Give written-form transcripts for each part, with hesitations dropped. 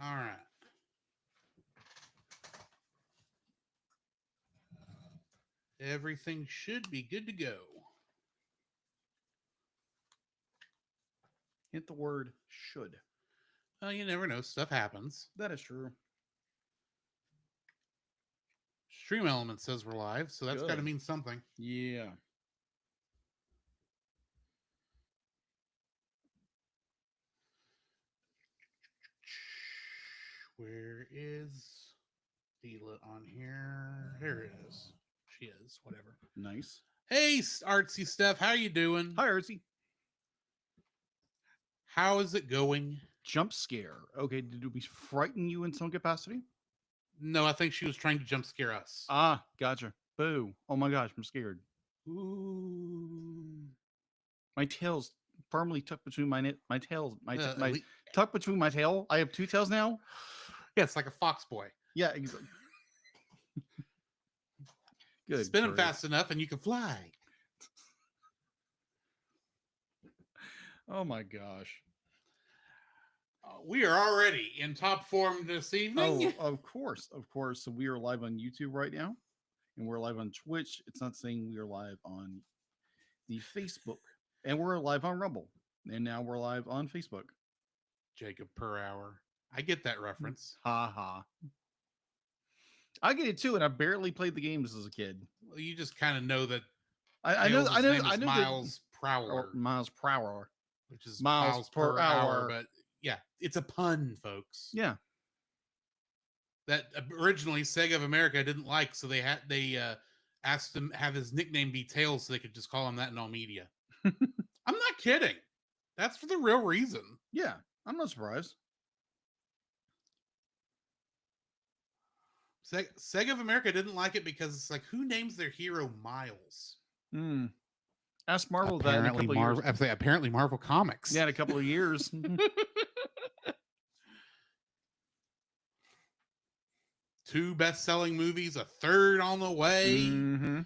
All right. Everything should be good to go. Hit the word should. Well, you never know. Stuff happens. That is true. Stream Element says we're live, so that's got to Good. mean something. Yeah. Where is Deela on here? There it is. She is. Whatever. Nice. Hey, artsy Steph. How you doing? Hi, Artsy. How is it going? Jump scare. Okay, did we frighten you in some capacity? No, I think she was trying to jump scare us. Ah, gotcha. Boo. Oh my gosh, I'm scared. Ooh. My tail's firmly tucked between my tails. My Le- tucked between my tail. I have two tails now. yeah, it's like a fox boy. Yeah, exactly. Good. Spin them grief. fast enough and you can fly. Oh my gosh. We are already in top form this evening. Oh, of course, of course. So we are live on YouTube right now, and we're live on Twitch. It's not saying we are live on the Facebook, and we're live on Rumble, and now we're live on Facebook. Jacob per hour. I get that reference. Ha ha. I get it too, and I barely played the games as a kid. Well, you just kind of know that I know, Tails' I know, name I is know. Miles Prowler, Or miles per hour. which is Miles miles per per hour. hour. But yeah, it's a pun, folks. Yeah. That originally Sega of America didn't like, so they asked him have his nickname be Tails so they could just call him that in all media. I'm not kidding. That's for the real reason. Yeah, I'm not surprised. Sega of America didn't like it because it's like, who names their hero Miles? Hmm. Ask Marvel that in a couple of years. Apparently Marvel Comics. Yeah, in a couple of years. Two best-selling movies, a third on the way. Mm-hmm. And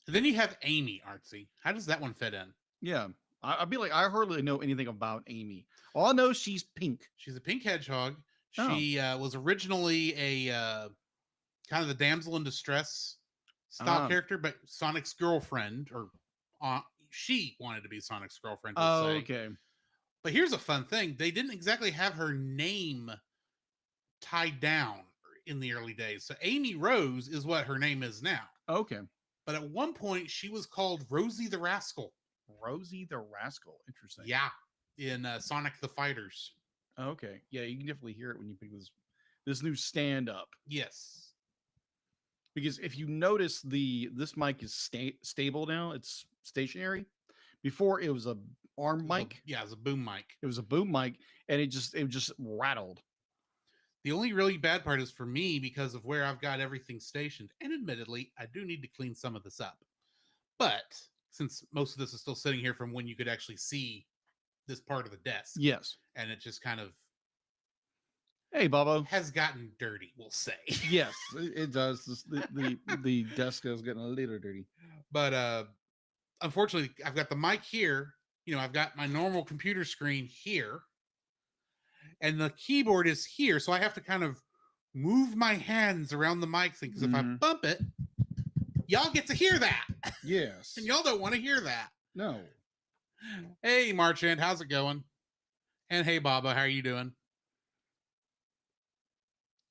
then you have Amy, Artsy. How does that one fit in? Yeah. I'd be like, I hardly know anything about Amy. All I know, she's pink. She's a pink hedgehog. Oh. She was originally a kind of the damsel in distress style character, but Sonic's girlfriend, or she wanted to be Sonic's girlfriend. Oh, okay. But here's a fun thing. They didn't exactly have her name tied down in the early days. So Amy Rose is what her name is now. Okay. But at one point, she was called Rosie the Rascal. Rosie the Rascal. Interesting. Yeah. In Sonic the Fighters. Okay. Yeah, you can definitely hear it when you pick this new stand up. Yes. Because if you notice, this mic is stable now. It's stationary. Before it was a arm mic. It was a boom mic. It was a boom mic, and it just rattled. The only really bad part is for me because of where I've got everything stationed. And admittedly, I do need to clean some of this up. But since most of this is still sitting here from when you could actually see this part of the desk. Yes. And it just kind of Hey, Bobo. has gotten dirty, we'll say. Yes, it does. The desk is getting a little dirty. But unfortunately, I've got the mic here. You know, I've got my normal computer screen here. And the keyboard is here. So I have to kind of move my hands around the mic thing. Because if I bump it, y'all get to hear that. Yes. And y'all don't want to hear that. No. Hey, Marchand, how's it going? And hey, Baba, how are you doing?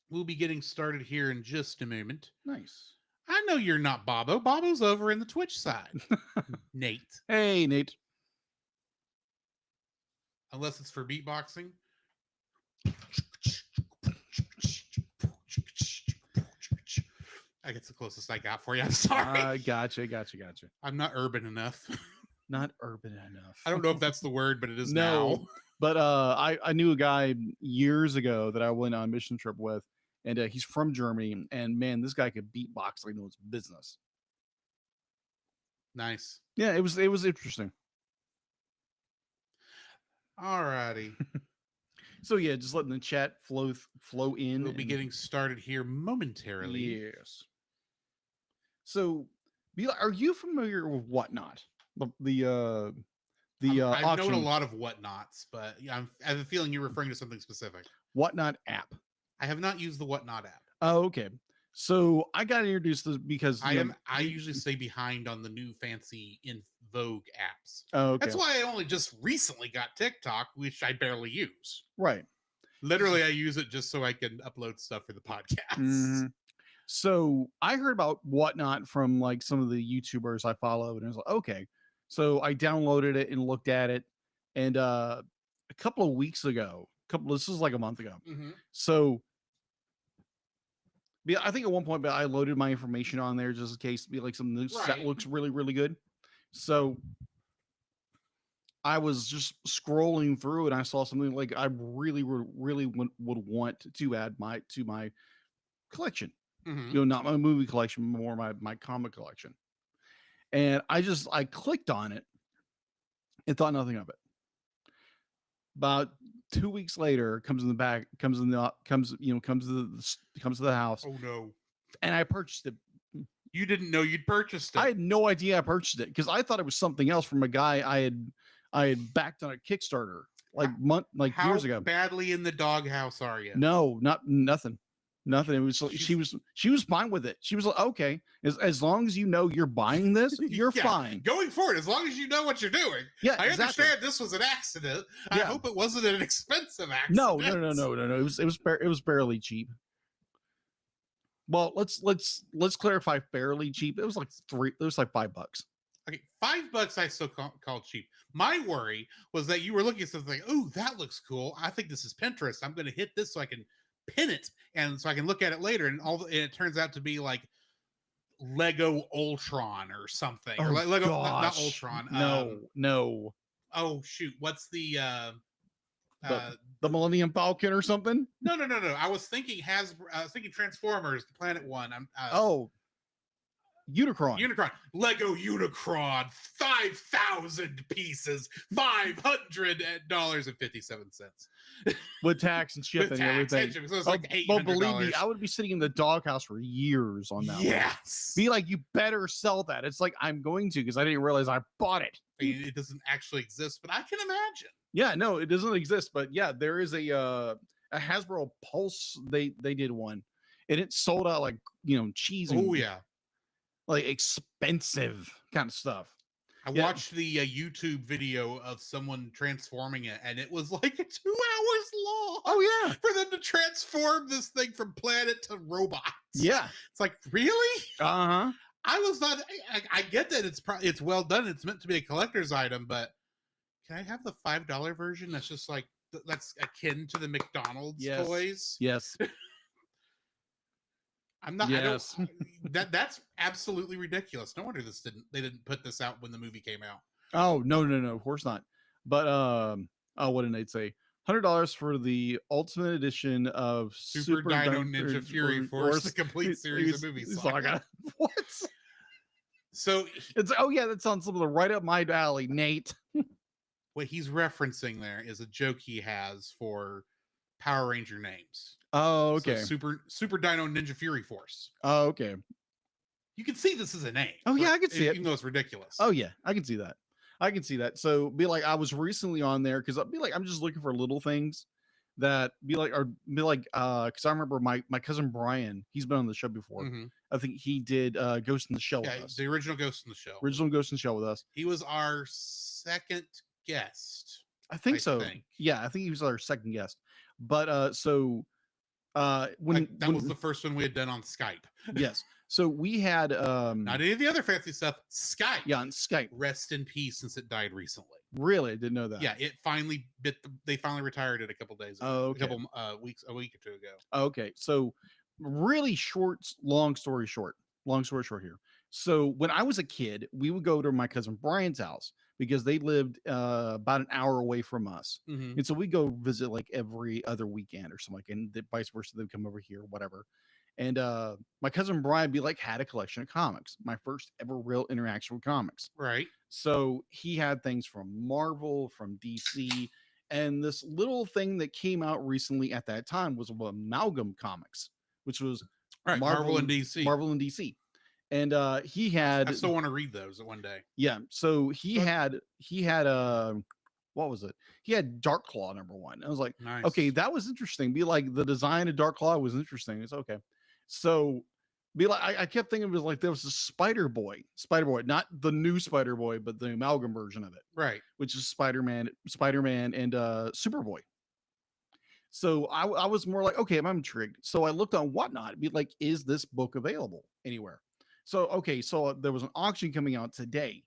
We'll be getting started here in just a moment. Nice. I know you're not Bobo. Bobo's over in the Twitch side. Nate. Hey, Nate. Unless it's for beatboxing. I guess the closest I got for you. I'm sorry. Gotcha. I'm not urban enough. Not urban enough. I don't know if that's the word, but it is no. now. But I knew a guy years ago that I went on a mission trip with, and he's from Germany. And man, this guy could beatbox like no one's business. Nice. Yeah, it was interesting. Alrighty. So yeah, just letting the chat flow in. We'll be getting started here momentarily. Yes. So, are you familiar with Whatnot? The the I've known a auction lot of whatnots, but yeah, I have a feeling you're referring to something specific. Whatnot app. I have not used the whatnot app. Oh, okay. So I got introduced to this because I usually stay behind on the new fancy in vogue apps. Oh, okay. That's why I only just recently got TikTok, which I barely use. Right. Literally, I use it just so I can upload stuff for the podcast. Mhm. So I heard about Whatnot from like some of the YouTubers I followed, and I was like, okay. So I downloaded it and looked at it, and a couple of weeks ago, this was like a month ago. Mhm. So yeah, I think at one point, but I loaded my information on there just in case to be like something that Right. looks really, really good. So I was just scrolling through and I saw something like I really, really would want to add to my collection. Mhm. Not my movie collection, more my comic collection. And I clicked on it and thought nothing of it. About 2 weeks later, comes in the back, comes in the comes comes to the house, Oh no. and I purchased it. You didn't know you'd purchased it. I had no idea I purchased it because I thought it was something else from a guy I had backed on a Kickstarter How years ago. badly in the doghouse are you? No, nothing. Nothing. It was She's- she was fine with it. She was like, okay, as long as you know you're buying this, you're Yeah, fine. Going forward, as long as you know what you're doing. Yeah, I exactly. understand this was an accident. I Yeah. hope it wasn't an expensive accident. No. It was barely cheap. Well, let's clarify fairly cheap. It was like $5. Okay, $5 I still call cheap. My worry was that you were looking at something like, oh, that looks cool. I think this is Pinterest. I'm going to hit this so I can pin it and so I can look at it later. And and it turns out to be like Lego Ultron or something. Oh, Or Lego, not gosh. Ultron. No. Oh shoot, what's the The Millennium Falcon or something? No. I was thinking Transformers, the Planet One. Unicron. Unicron. Lego Unicron. 5,000 pieces. $500.57. With tax and shipping With and tax everything. and shipping. So it's like $800. But believe me, I would be sitting in the doghouse for years on that one. Yes. Be like, you better sell that. It's like, I'm going to, because I didn't realize I bought it. I mean, it doesn't actually exist, but I can imagine. Yeah, no, it doesn't exist. But yeah, there is a Hasbro Pulse. They did one, and it sold out like cheese. And, Oh yeah, like expensive kind of stuff. I watched the YouTube video of someone transforming it, and it was like 2 hours long. Oh yeah, for them to transform this thing from planet to robot. Yeah, it's like, really? Uh-huh. I was not. I get that it's well done. It's meant to be a collector's item, but can I have the $5 version? That's just like that's akin to the McDonald's toys. Yes. I'm not. Yes. I don't, that's absolutely ridiculous. No wonder they didn't put this out when the movie came out. Oh no, of course not. But what did they say? $100 for the Ultimate Edition of Super Dino Ninja Fury Force, the complete series of movies saga. What? So it's that sounds something right up my alley, Nate. What he's referencing there is a joke he has for Power Ranger names. Oh, okay. So Super Dino Ninja Fury Force. Oh, okay. You can see this as a name. Oh yeah, I can see it. Even though it's ridiculous. Oh yeah, I can see that. So be like, I was recently on there because I'd be like, I'm just looking for little things that because I remember my cousin Brian, he's been on the show before. Mm-hmm. I think he did Ghost in the Shell with us. The original Ghost in the Shell. Original Ghost in the Shell with us. He was our second guest. I think so. Yeah, I think he was our second guest. But when that was the first one we had done on Skype. Yes. So we had not any of the other fancy stuff. Skype. Yeah, on Skype. Rest in peace, since it died recently. Really, I didn't know that. Yeah, it finally they finally retired it a couple days ago. Oh, okay. A couple weeks, a week or two ago. Okay, so really long story short here. So when I was a kid, we would go to my cousin Brian's house because they lived about an hour away from us. Mm-hmm. And so we go visit like every other weekend or something, and vice versa. They'd come over here, whatever. And my cousin Brian had a collection of comics. My first ever real interaction with comics. Right. So he had things from Marvel, from DC, and this little thing that came out recently at that time was Amalgam Comics, which was right, Marvel and DC. Marvel and DC. And he I had still want to read those one day. yeah, so But he had what was it? He had Dark Claw #1. I was like, okay, nice. that was interesting. Be like the design of Dark Claw was interesting. It's okay. So be like I kept thinking it was like there was a Spider Boy, not the new Spider Boy, but the amalgam version of it, Right. which is Spider-Man and Superboy. So I was more like, okay, I'm intrigued. So I looked on Whatnot, be like, is this book available anywhere? So okay, so there was an auction coming out today,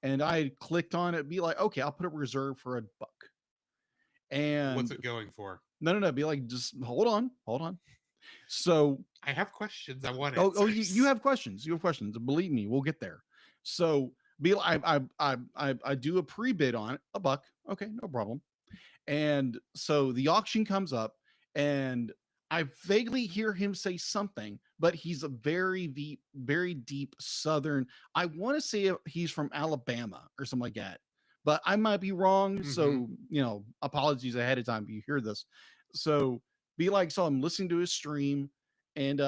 and I clicked on it, be like, okay, I'll put it reserved for $1. What's And it going for? no, be like, just hold on. So I have questions. I want oh, you answers. have questions, believe me, we'll get there. So be like, I do a pre-bid on it, $1, okay, no problem. And so the auction comes up, and I vaguely hear him say something, but he's a very deep Southern. I want to say he's from Alabama or something like that, but I might be wrong. Hmm. So, apologies ahead of time if you hear this. So, be like, so I'm listening to his stream, and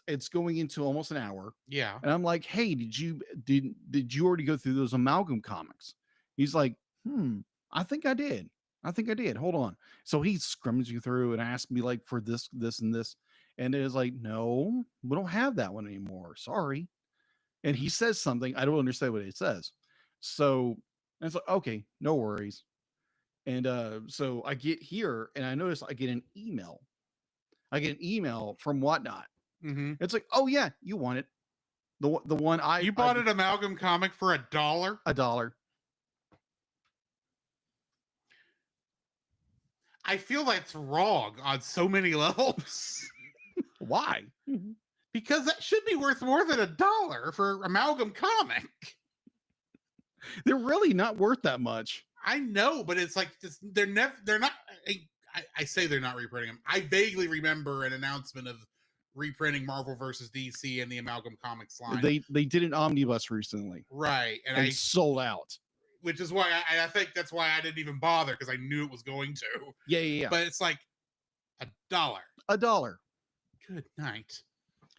it's going into almost an hour. Yeah. And I'm like, hey, did you already go through those amalgam comics? He's like, I think I did. Hold on. So he's scrummaging through and asked me like for this, and this. And it was like, no, we don't have that one anymore. Sorry. And he says something. I don't understand what it says. So and it's like, okay, no worries. And so I get here and I notice I get an email. I get an email from Whatnot. Hmm. It's like, oh yeah, you want it. The one You I bought an amalgam comic for $1? $1. I feel that's wrong on so many levels. Why? Because that should be worth more than $1 for amalgam comic. They're really not worth that much. I know, but it's like they're not. I say they're not reprinting them. I vaguely remember an announcement of reprinting Marvel versus DC and the amalgam comics line. They did an omnibus recently, Right, and and sold out. which is why I think that's why I didn't even bother, because I knew it was going to. Yeah. But it's like $1. $1. Good night.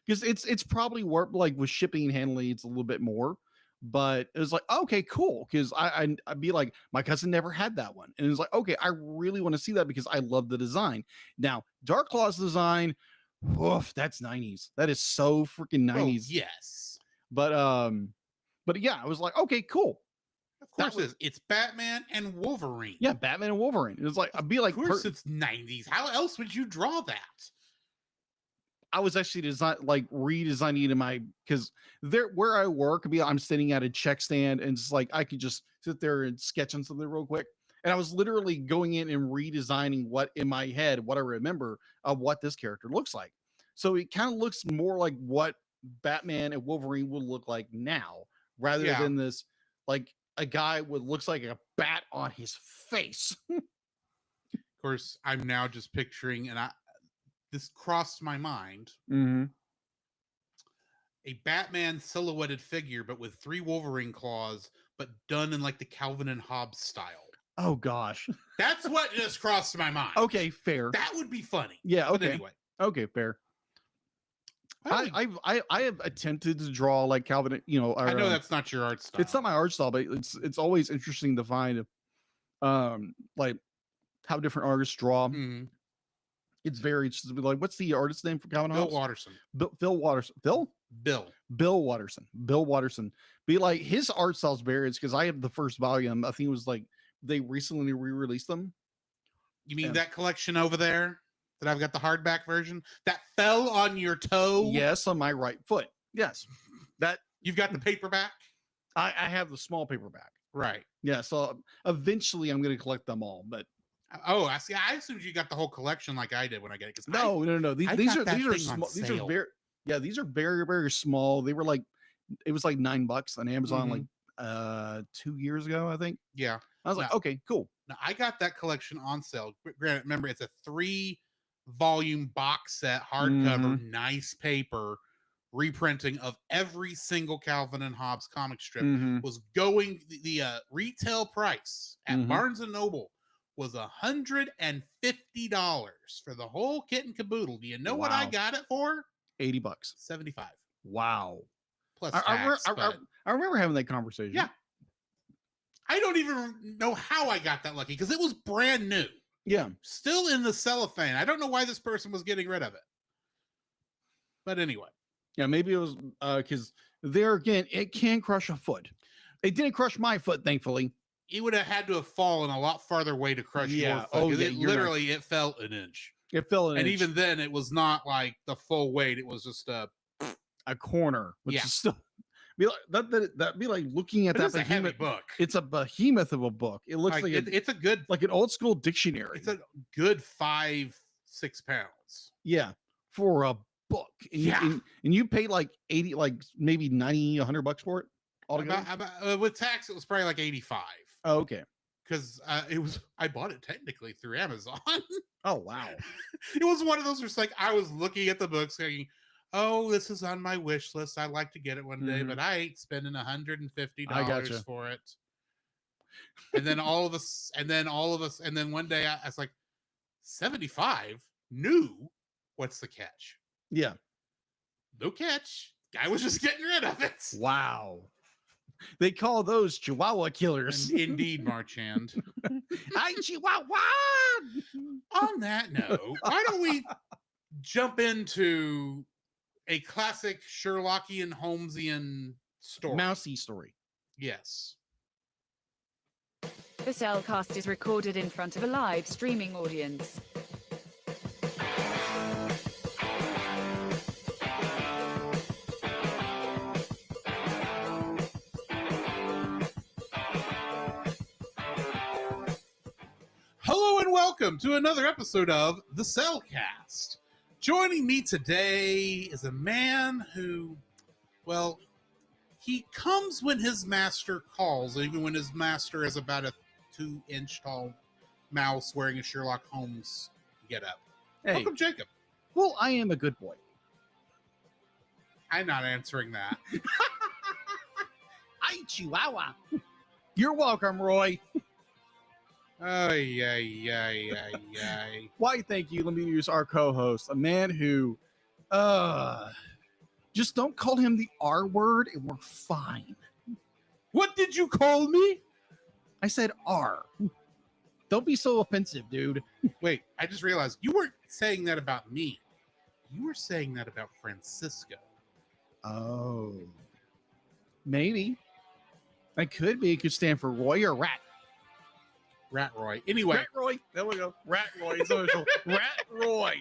Because it's probably worth, like, with shipping and handling, it's a little bit more. But it was like, okay, cool. Because I'd be like, my cousin never had that one. And it's like, okay, I really want to see that because I love the design. Now, Dark Claw's design, woof, that's 90s. That is so freaking 90s. Well, yes. But yeah, I was like, okay, cool. Of course it is. It's Batman and Wolverine. Yeah, Batman and Wolverine. It was like, I'd be like, of course it's 90s. How else would you draw that? I was actually redesigning it in my, because there where I work, I'm sitting at a check stand and it's like I could just sit there and sketch on something real quick. And I was literally going in and redesigning what in my head, what I remember of what this character looks like. So it kind of looks more like what Batman and Wolverine would look like now, rather than this like a guy with looks like a bat on his face. Of course, I'm now just picturing, and this crossed my mind, a Batman silhouetted figure, but with 3 Wolverine claws, but done in like the Calvin and Hobbes style. Oh gosh. That's what just crossed my mind. Okay, fair. That would be funny. Yeah, okay. But anyway. Okay, fair. I have attempted to draw like Calvin, I know that's not your art style. It's not my art style, but it's always interesting to find like how different artists draw. Mm-hmm. It's very interesting. Like, what's the artist's name for Calvin Bill Hobbes? Watterson. Phil Watterson. Bill Watterson. Bill Watterson. Be like, his art style's varied because I have the first volume. I think it was like they recently re-released them. You mean that collection over there that I've got the hardback version that fell on your toe? Yes, on my right foot. Yes. That you've got the paperback? I have the small paperback. Right. Yeah. So eventually I'm going to collect them all, but oh, I see. I assumed you got the whole collection like I did when I get it. No. These are small. These are these are very, very small. They were like, it was like $9 on Amazon like 2 years ago, I think. Yeah. I was like, okay, cool. Now I got that collection on sale. Granted, remember it's a 3-volume box set, hardcover, nice paper, reprinting of every single Calvin and Hobbes comic strip. Was going the retail price at Barnes and Noble was $150 for the whole kit and caboodle. Do you know what I got it for? $80. $75. Wow. plus I, tax. I remember having that conversation. Yeah. I don't even know how I got that lucky because it was brand new. Yeah. Still in the cellophane. I don't know why this person was getting rid of it. But anyway. Yeah, maybe it was because there again, it can crush a foot. It didn't crush my foot, thankfully. It would have had to have fallen a lot farther away to crush your foot. Oh, yeah. It fell an inch. It fell an inch. And even then, it was not like the full weight. It was just a corner, which is still be like that'd be like looking at that behemoth book. It's a behemoth of a book. It looks like it's a good, like an old school dictionary. It's a good 5-6 pounds. Yeah, for a book. And you paid like 80, like maybe 90, $100 for it altogether. With tax, it was probably like 85. Oh, okay. Because I bought it technically through Amazon. Oh wow. It was one of those where it's like I was looking at the books thinking, oh, this is on my wish list. I'd like to get it one day, but I ain't spending $150 for it. And then all of us, and then one day I was like, 75 new. What's the catch? Yeah. No catch. Guy was just getting rid of it. Wow. They call those Chihuahua killers. Indeed, Marchand. Hi, Chihuahua. On that note, why don't we jump into a classic Sherlockian Holmesian story? Mousy story. Yes. The Cellcast is recorded in front of a live streaming audience. Hello and welcome to another episode of The Cellcast. Joining me today is a man who, well, he comes when his master calls, even when his master is about a 2-inch tall mouse wearing a Sherlock Holmes getup. Hey. Welcome, Jacob. Well, I am a good boy. I'm not answering that. Hi, Chihuahua. You're welcome, Roy. Why, thank you. Let me use our co-host, a man who, just don't call him the R word and we're fine. What did you call me? I said R. Don't be so offensive, dude. Wait, I just realized you weren't saying that about me. You were saying that about Francisco. Oh. Maybe. I could be. It could stand for Roy or Rat. Rat Roy. Anyway. Rat Roy. There we go. Rat Roy. Social. Rat Roy.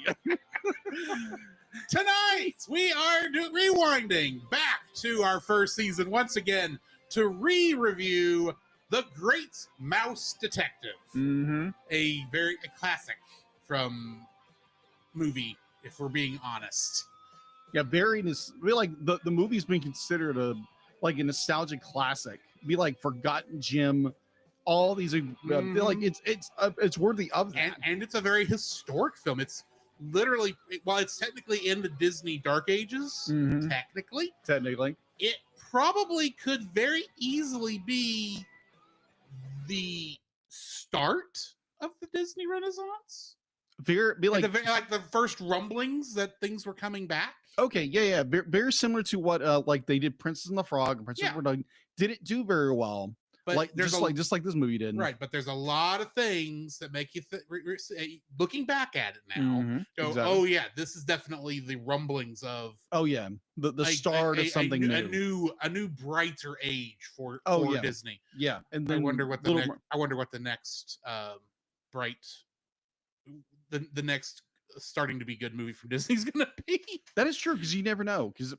Tonight, we are rewinding back to our first season once again to re-review The Great Mouse Detective. Mm-hmm. A classic from movie, if we're being honest. Yeah, like the movie's been considered a nostalgic classic. Be like Forgotten Jim. All these are like it's worthy of that. And it's a very historic film. It's literally, while it's technically in the Disney Dark Ages, technically, it probably could very easily be the start of the Disney Renaissance. Like the first rumblings that things were coming back. Okay, yeah. Very similar to what like they did Princess and the Frog and Princess Bride didn't do very well. But like just like this movie did, right? But there's a lot of things that make you looking back at it now, go, exactly. Oh yeah, this is definitely the rumblings of. Oh yeah, the start of something new, a new brighter age for Disney. Yeah, and then I wonder what the next bright, the next starting to be good movie from Disney's gonna be. That is true, because you never know, because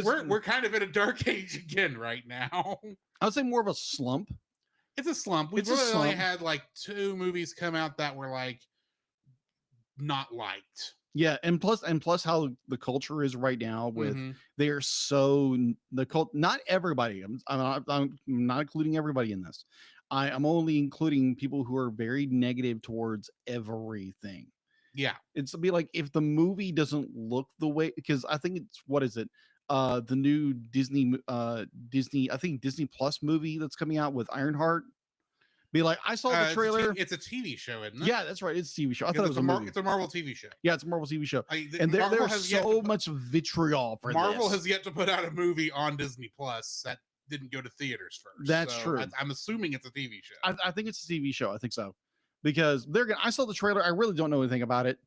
we're kind of in a dark age again right now. I would say more of a slump. It's a slump. We've really only had like 2 movies come out that were like not liked. Yeah, and plus how the culture is right now with they are so not everybody. I'm not including everybody in this. I'm only including people who are very negative towards everything. Yeah, it's be like if the movie doesn't look the way, because I think it's the new Disney I think Disney Plus movie that's coming out with Ironheart. Be like, I saw the trailer. It's a TV show, isn't it? Yeah, that's right. It's a TV show. I Because thought it was a movie. It's a Marvel TV show. Yeah, it's a Marvel TV show. And Marvel there's has yet so to much vitriol for Marvel this. has yet to put out a movie on Disney Plus that didn't go to theaters first. That's so true. I'm assuming it's a TV show. I think it's a TV show. I think so. Because I saw the trailer. I really don't know anything about it.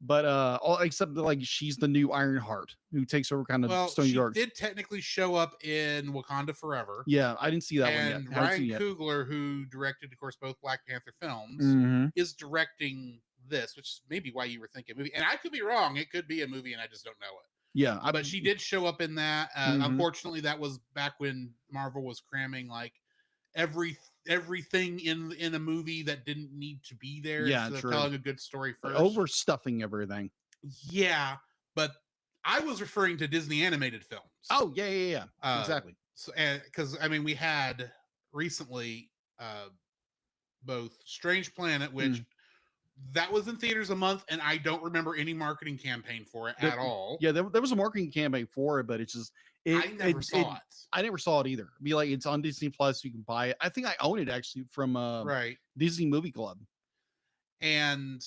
But all except that, like, she's the new Ironheart who takes over kind of Stony York. She did technically show up in Wakanda Forever. Yeah, I didn't see that one yet. And Ryan Coogler, who directed, of course, both Black Panther films, is directing this, which is maybe why you were thinking movie. And I could be wrong. It could be a movie, and I just don't know it. Yeah, but she did show up in that. Unfortunately, that was back when Marvel was cramming like everything in a movie that didn't need to be there. Yeah, instead of telling a good story first. Overstuffing everything. Yeah, but I was referring to Disney animated films. Oh yeah, exactly. So, because I mean, we had recently both Strange Planet, which that was in theaters a month, and I don't remember any marketing campaign for it at all. Yeah, there was a marketing campaign for it, but it's just I never saw it. I never saw it either. Be like, it's on Disney Plus, you can buy it. I think I own it actually from Disney Movie Club, and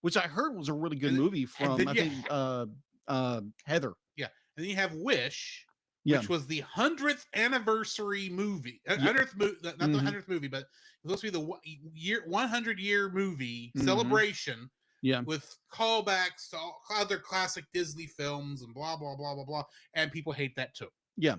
which I heard was a really good movie from I think Heather. Yeah, and then you have Wish. Which was the 100th anniversary movie. 100th not the 100th movie, but it was supposed to be the 100-year movie celebration. Yeah, with callbacks to all other classic Disney films and blah blah blah blah blah. And people hate that too. Yeah.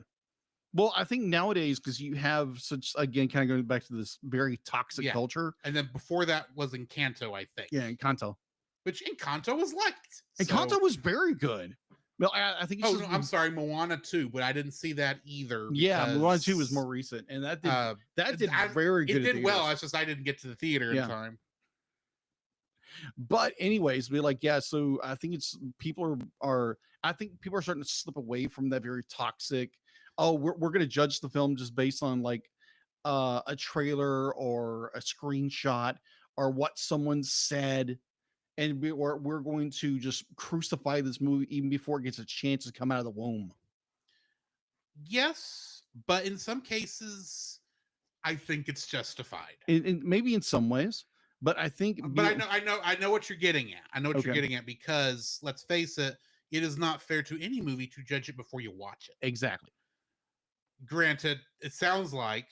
Well, I think nowadays, because you have such, again, kind of going back to this very toxic culture. And then before that was Encanto, I think. Yeah, Encanto. Which Encanto was liked. Encanto was very good. Well, I think it's I'm sorry, Moana 2, but I didn't see that either. Yeah, Moana 2 was more recent, and that did very good. It did well. It's just I didn't get to the theater in time. But anyways, be like, yeah. So I think it's people are starting to slip away from that very toxic. Oh, we're going to judge the film just based on like a trailer or a screenshot or what someone said. And we're going to just crucify this movie even before it gets a chance to come out of the womb. Yes, but in some cases, I think it's justified. And maybe in some ways, but I think. But I know what you're getting at. I know what you're getting at, because let's face it, it is not fair to any movie to judge it before you watch it. Exactly. Granted, it sounds like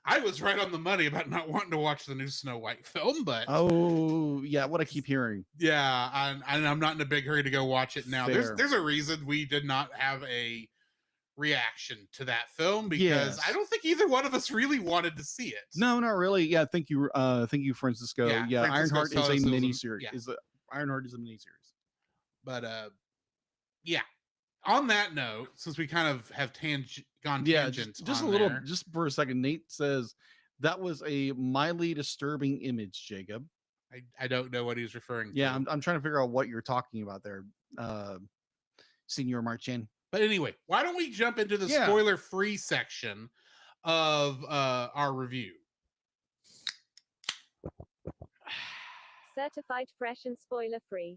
I was right on the money about not wanting to watch the new Snow White film, but oh yeah, what I keep hearing. Yeah, and I'm not in a big hurry to go watch it now. Fair. There's a reason we did not have a reaction to that film, because I don't think either one of us really wanted to see it. No, not really. Yeah, thank you, Francisco. Yeah, Ironheart is a miniseries. Ironheart is a miniseries. But yeah. On that note, since we kind of have gone tangent, just a little, just for a second, Nate says that was a mildly disturbing image, Jacob. I don't know what he's referring to. Yeah, I'm trying to figure out what you're talking about there, Senior Marchin. But anyway, why don't we jump into the spoiler-free section of our review? Certified fresh and spoiler-free.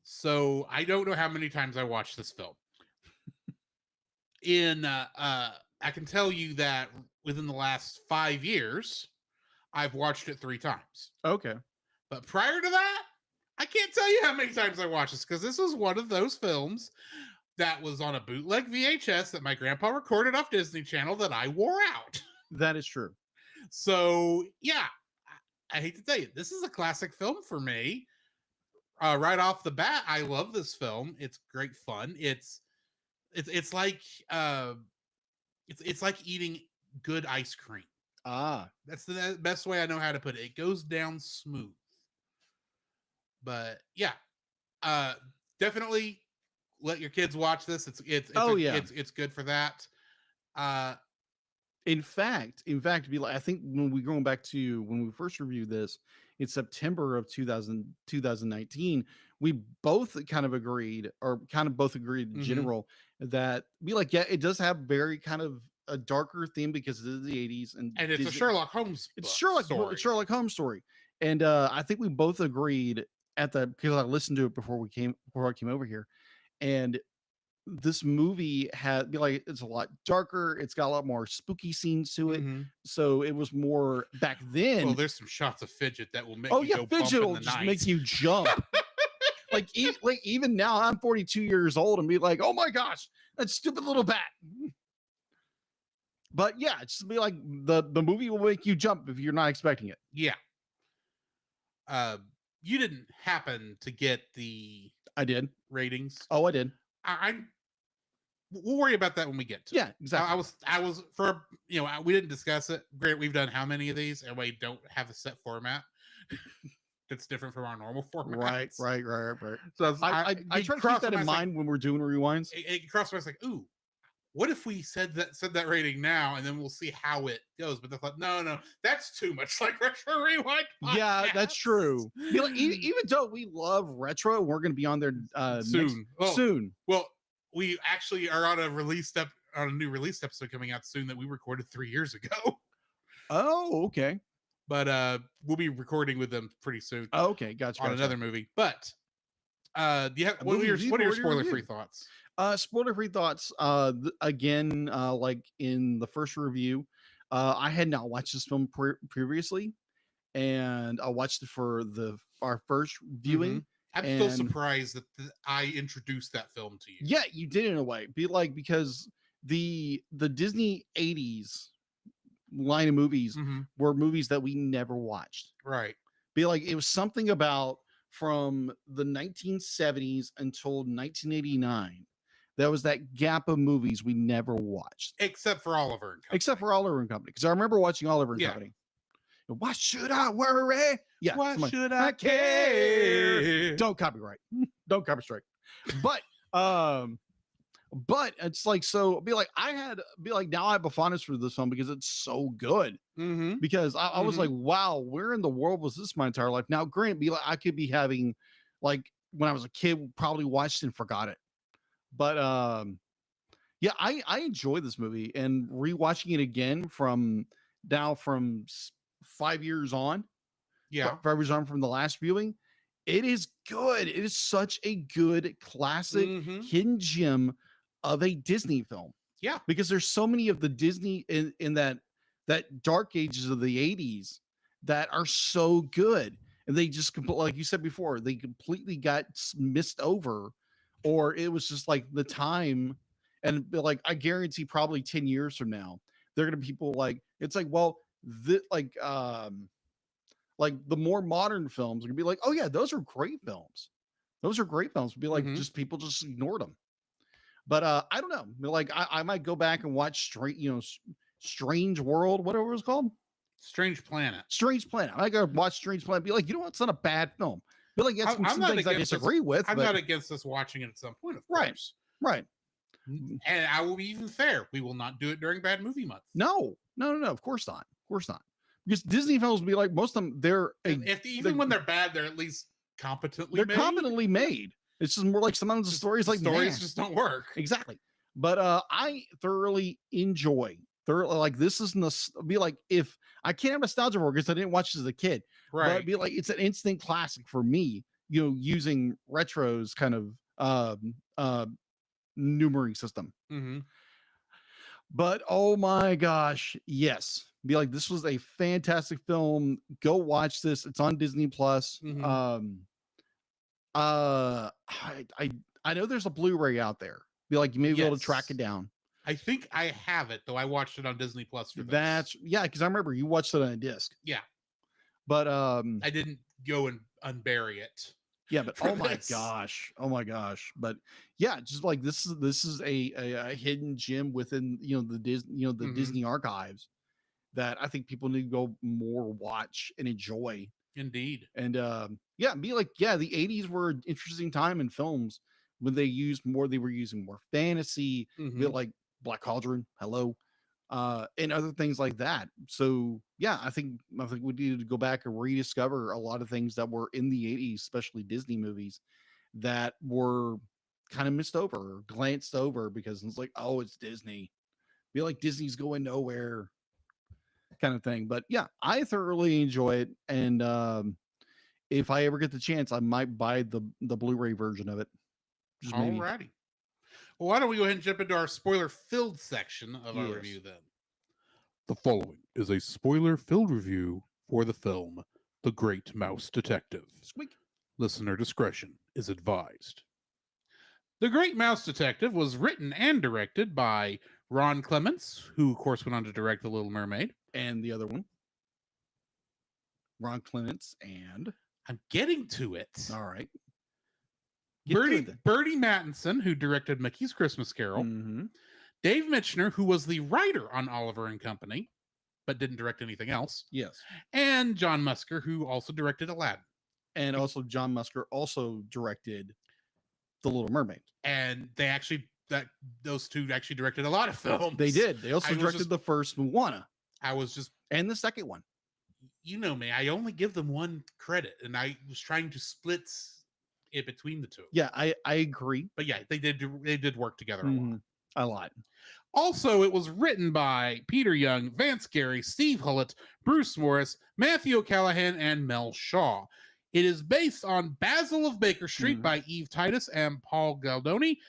So I don't know how many times I watched this film. I can tell you that within the last 5 years, I've watched it 3 times. Okay. But prior to that, I can't tell you how many times I watched this, because this was one of those films that was on a bootleg VHS that my grandpa recorded off Disney Channel that I wore out. That is true. So yeah, I hate to tell you, this is a classic film for me. Right off the bat, I love this film. It's great fun. It's like it's like eating good ice cream. That's the best way I know how to put it. It goes down smooth. But yeah, definitely let your kids watch this. It's good for that. In fact, I think when we going back to when we first reviewed this in September of 2019, we both kind of agreed in general that it does have very kind of a darker theme because it is the 80s and it's a Sherlock Holmes. It's Sherlock Holmes story, and I think we both agreed because I listened to it before I came over here, and this movie had be like it's a lot darker. It's got a lot more spooky scenes to it. Mhm. So it was more back then. Well, there's some shots of Fidget that will make Oh you yeah, go Fidget bump in will the just night. make you jump. like even now, I'm 42 years old and be like, oh my gosh, that stupid little bat. But yeah, it's just be like the movie will make you jump if you're not expecting it. Yeah. You didn't happen to get the I did. ratings. Oh, I did. We'll worry about that when we get to Yeah, it. exactly. I was for we didn't discuss it. Grant, we've done how many of these, and we don't have a set format that's different from our normal format. Right. So I try to keep that in mind when we're doing rewinds. It crossed my mind, like, ooh, what if we said that rating now, and then we'll see how it goes? But I thought, no, that's too much like Retro Rewind. Yeah, that's podcasts. true. Even though we love retro, we're going to be on there Soon. soon. Well, we actually are on a new release episode coming out soon that we recorded 3 years ago. Oh, okay. But we'll be recording with them pretty soon. Oh, okay, gotcha. On another movie. But do you have what are your spoiler-free thoughts? Spoiler-free thoughts. Again, like in the first review, I had not watched this film previously, and I watched it for our first viewing. I'm still surprised that I introduced that film to you. Yeah, you did in a way. Because the Disney 80s line of movies were movies that we never watched. Right. It was something about from the 1970s until 1989. There was that gap of movies we never watched. Except for Oliver and Company. Because I remember watching Oliver and Company. Why should I worry? Yeah. Why should I care? Don't copyright. Don't copy strike. But it's like, so now I have a fondness for this film because it's so good. Because I was like, wow, where in the world was this my entire life? Now, granted, I could be having, like, when I was a kid, probably watched and forgot it. But yeah, I enjoy this movie, and rewatching it again from 5 years on. Yeah. 5 years on from the last viewing. It is good. It is such a good classic hidden gem of a Disney film. Yeah. Because there's so many of the Disney in that dark ages of the 80s that are so good. And they just, like you said before, they completely got missed over, or it was just like the time. And like, I guarantee probably 10 years from now, they're going to be people like, it's like, well, like the more modern films are gonna be like, oh yeah, those are great films. Those are great films. Be like, just people just ignored them. But I don't know. Like, I might go back and watch Strange World, whatever it was called. Strange Planet. I might go watch Strange Planet. Be like, you know what? It's not a bad film. Be like, yeah, some things I disagree with. I'm not against us watching it at some point, of course. Right. And I will be even fair. We will not do it during Bad Movie Month. No. Of course not. Because Disney films be like, most of them, when they're bad, they're at least competently made. It's just more like sometimes the stories just don't work. Exactly. But I thoroughly enjoy like, this is be like, if I can't have nostalgia for it because I didn't watch it as a kid, right? But be like, it's an instant classic for me, using Retro's kind of numbering system. But oh my gosh, yes. Be like, this was a fantastic film. Go watch this. It's on Disney Plus. I know there's a Blu-ray out there. Be like, you may be able to track it down. I think I have it, though. I watched it on Disney Plus for this. That's because I remember you watched it on a disc. Yeah. But I didn't go and unbury it. Yeah, but oh my gosh. But yeah, just like, this is a hidden gem within the Disney archives that I think people need to go more watch and enjoy. Indeed. And be like, yeah, the 80s were an interesting time in films when they were using more fantasy, like Black Cauldron, and other things like that. So yeah, I think we need to go back and rediscover a lot of things that were in the 80s, especially Disney movies, that were kind of missed over or glanced over because it's like, oh, it's Disney. Be like, Disney's going nowhere, kind of thing. But yeah, I thoroughly enjoy it, and if I ever get the chance, I might buy the Blu-ray version of it. Alrighty. Well, why don't we go ahead and jump into our spoiler-filled section of our Yes. review then? The following is a spoiler-filled review for the film The Great Mouse Detective. Squeak. Listener discretion is advised. The Great Mouse Detective was written and directed by Ron Clements, who, of course, went on to direct The Little Mermaid. And the other one, Ron Clements, and I'm getting to it. all right, Get to it then. Bertie Mattinson, who directed Mickey's Christmas Carol. Mhm. Dave Mitchner, who was the writer on Oliver and Company, but didn't direct anything else. Yes, And John Musker, who also directed Aladdin. and also John Musker also directed The Little Mermaid. And those two actually directed a lot of films. They did. They also I was directed just- the first Moana I was just, and the second one. you know me, I only give them one credit, and I was trying to split it between the two. Yeah, I agree. But yeah, they did work together a lot. Mhm. A lot. Also, it was written by Peter Young, Vance Gary, Steve Hullett, Bruce Morris, Matthew O'Callaghan, and Mel Shaw. It is based on Basil of Baker Street Mhm. by Eve Titus and Paul Galdoni,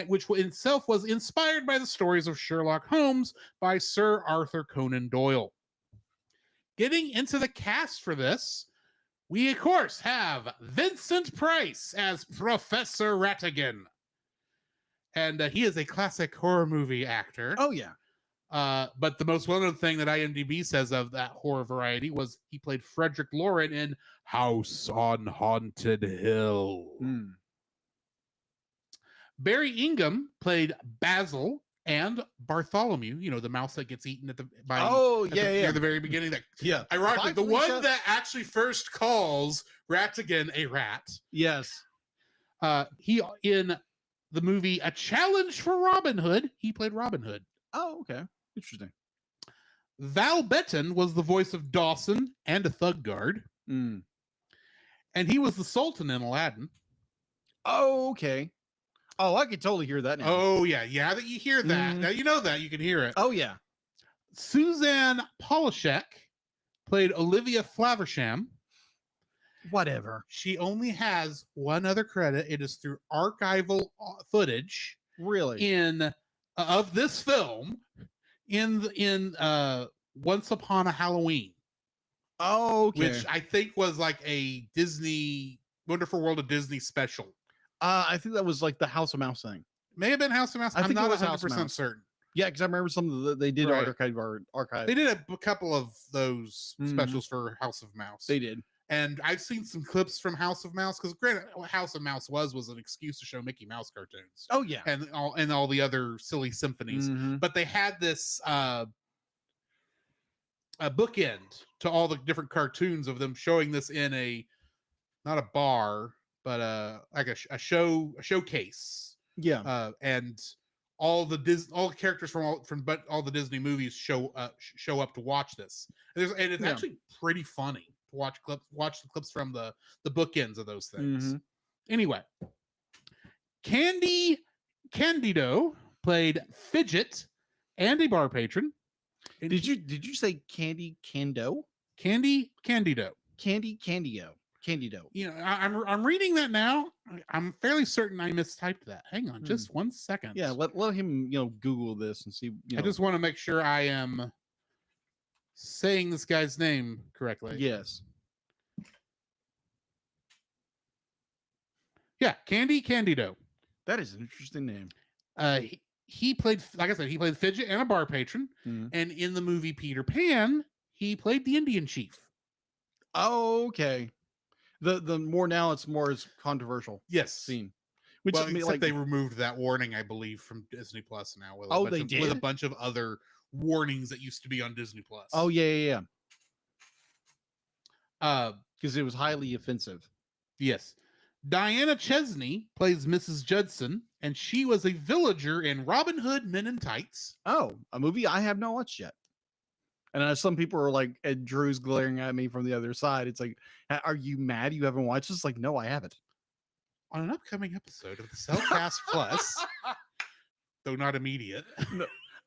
which in itself was inspired by the stories of Sherlock Holmes by Sir Arthur Conan Doyle. Getting into the cast for this, we, of course, have Vincent Price as Professor Rattigan. And he is a classic horror movie actor. Oh yeah. But the most well-known thing that IMDb says of that horror variety was he played Frederick Lauren in House on Haunted Hill. Mm. Barry Ingham played Basil and Bartholomew, you know, the mouse that gets eaten near the very beginning. That Yeah. ironically, Bye, the one Felicia. that actually first calls Rattigan a rat. Yes. He in the movie A Challenge for Robin Hood, he played Robin Hood. Oh, okay. Interesting. Val Betton was the voice of Dawson and a thug guard, Mm. and he was the Sultan in Aladdin. Oh, okay. Oh, I could totally hear that now. Oh yeah, that you hear that. Mhm. Now you know that you can hear it. Oh yeah. Suzanne Polishek played Olivia Flaversham. Whatever. She only has one other credit. It is through archival footage Really? of this film in Once Upon a Halloween, Oh, okay. which I think was like a Disney Wonderful World of Disney special. I think that was like the House of Mouse thing. May have been House of Mouse. I I'm think it not was House of 100% Mouse. certain. Yeah, because I remember some of the they did Right. archive. They did a couple of those Mhm. specials for House of Mouse. They did. And I've seen some clips from House of Mouse because granted, what House of Mouse was an excuse to show Mickey Mouse cartoons Oh yeah. and all the other silly symphonies. Mhm. But they had this a bookend to all the different cartoons of them showing this in not a bar, but like a showcase. Yeah. And all the characters from all the Disney movies show up to watch this. And it's Yeah. actually pretty funny to watch the clips from the bookends of those things. Mhm. Anyway, Candido played Fidget and a bar patron. And Did you say Candy Cando? Candido? Candido. You know, I'm reading that now. I'm fairly certain I mistyped that. Hang on, Hmm. just 1 second. Yeah, let him Google this and see. I just want to make sure I am saying this guy's name correctly. yes. Yeah, Candido. That is an interesting name. He played, like I said, he played Fidget and a bar patron. Mhm. And in the movie Peter Pan, he played the Indian chief. Oh, okay. The more now it's more as controversial Yes. scene. Which Well, I mean, except like they removed that warning, I believe, from Disney Plus now. With Oh, bunch they with a did? bunch of other warnings that used to be on Disney Plus. oh yeah. Uh, Because it was highly offensive. yes. Diana Chesney plays Mrs. Judson, and she was a villager in Robin Hood Men in Tights. Oh, a movie I have not watched yet. And some people are like, and Drew's glaring at me from the other side. It's like, are you mad you haven't watched this? Like, no, I haven't. On an upcoming episode of the Cellcast Plus, though not immediate.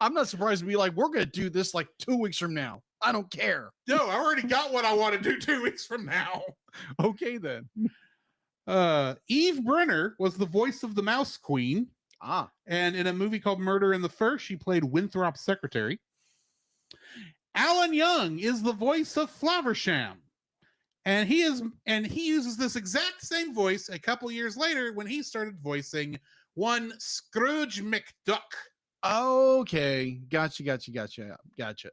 I'm not surprised to be like, we're going to do this like 2 weeks from now. I don't care. No, I already got what I want to do 2 weeks from now. Okay, then. Eve Brenner was the voice of the Mouse Queen. And in a movie called Murder in the First, she played Winthrop's secretary. Alan Young is the voice of Flaversham. And he uses this exact same voice a couple years later when he started voicing one Scrooge McDuck. Okay. Gotcha.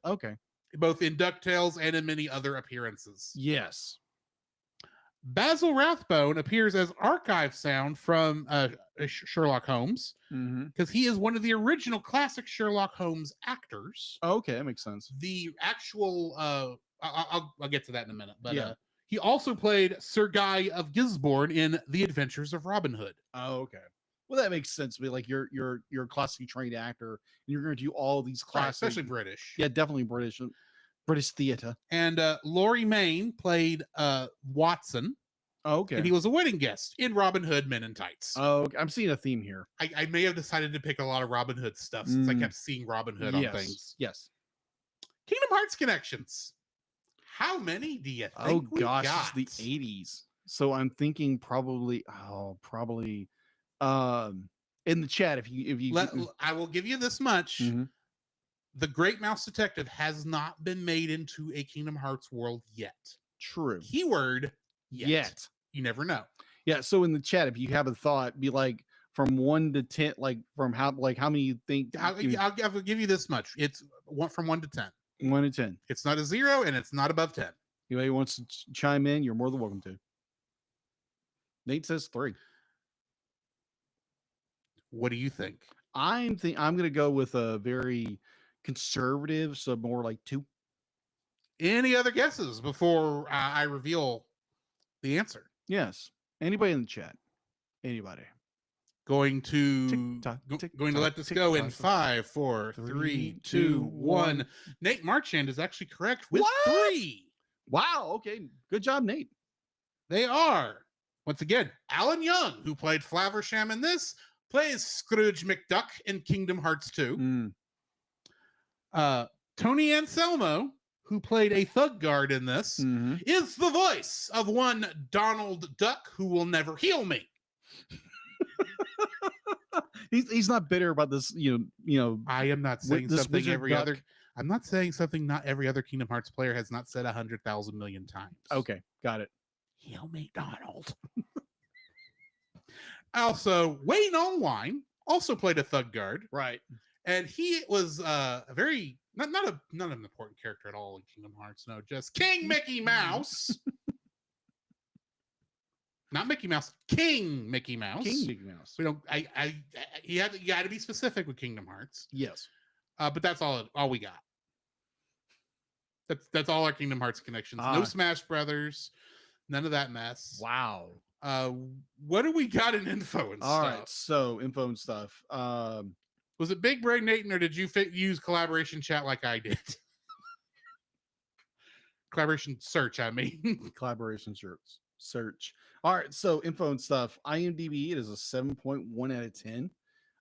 Okay. Both in DuckTales and in many other appearances. Yes. Basil Rathbone appears as archive sound from Sherlock Holmes because he is one of the original classic Sherlock Holmes actors. Okay, that makes sense. The actual, I'll get to that in a minute, but Yeah. he also played Sir Guy of Gisborne in The Adventures of Robin Hood. Oh, okay. Well, that makes sense to me. Like you're a classically trained actor, and you're going to do all these Right, classic, especially British. Yeah, definitely British theater. And Laurie Main played Watson. Oh, okay. And he was a wedding guest in Robin Hood Men in Tights. Oh, okay. I'm seeing a theme here. I may have decided to pick a lot of Robin Hood stuff since I kept seeing Robin Hood on things. Yes. Kingdom Hearts connections. How many do you think we got? It's the 80s. So I'm thinking probably in the chat if you I will give you this much. Mhm. The Great Mouse Detective has not been made into a Kingdom Hearts world yet. True. Keyword Yet. You never know. Yeah, so in the chat if you have a thought, be like from 1 to 10, like from how many you think. I'll give you this much. It's from 1 to 10. 1 to 10. It's not a 0 and it's not above 10. Anybody wants to chime in, you're more than welcome to. Nate says 3. What do you think? I'm going to go with a very conservative, so more like 2. Any other guesses before I reveal the answer? Yes. Anybody in the chat? Anybody? Going to Tick-tock, going to let this go in tick-tock. 5, 4, 3, 2, 1. Nate Marchand is actually correct with What? 3. Wow. Okay. Good job, Nate. They are, once again, Alan Young, who played Flaversham in this, plays Scrooge McDuck in Kingdom Hearts 2. Tony Anselmo, who played a thug guard in this, is the voice of one Donald Duck who will never heal me. He's not bitter about this, you know. I am not saying this something wizard every duck. other. I'm not saying something not every other Kingdom Hearts player has not said 100,000 million times. Okay, got it. Heal me, Donald. Also, Wayne Allwine also played a thug guard, Right. and he was a very not an important character at all in Kingdom Hearts. No, just King Mickey Mouse. Not Mickey Mouse, King Mickey Mouse. King Mickey Mouse. We don't. You got to be specific with Kingdom Hearts. Yes. But that's all we got. That's all our Kingdom Hearts connections. No Smash Brothers, none of that mess. Wow. What do we got in info and All stuff? right. So info and stuff. Was it Big Brain Nathan, or did you use collaboration chat like I did? Collaboration search, I mean. Collaboration search. All right. So info and stuff. IMDb, it is a 7.1 out of 10.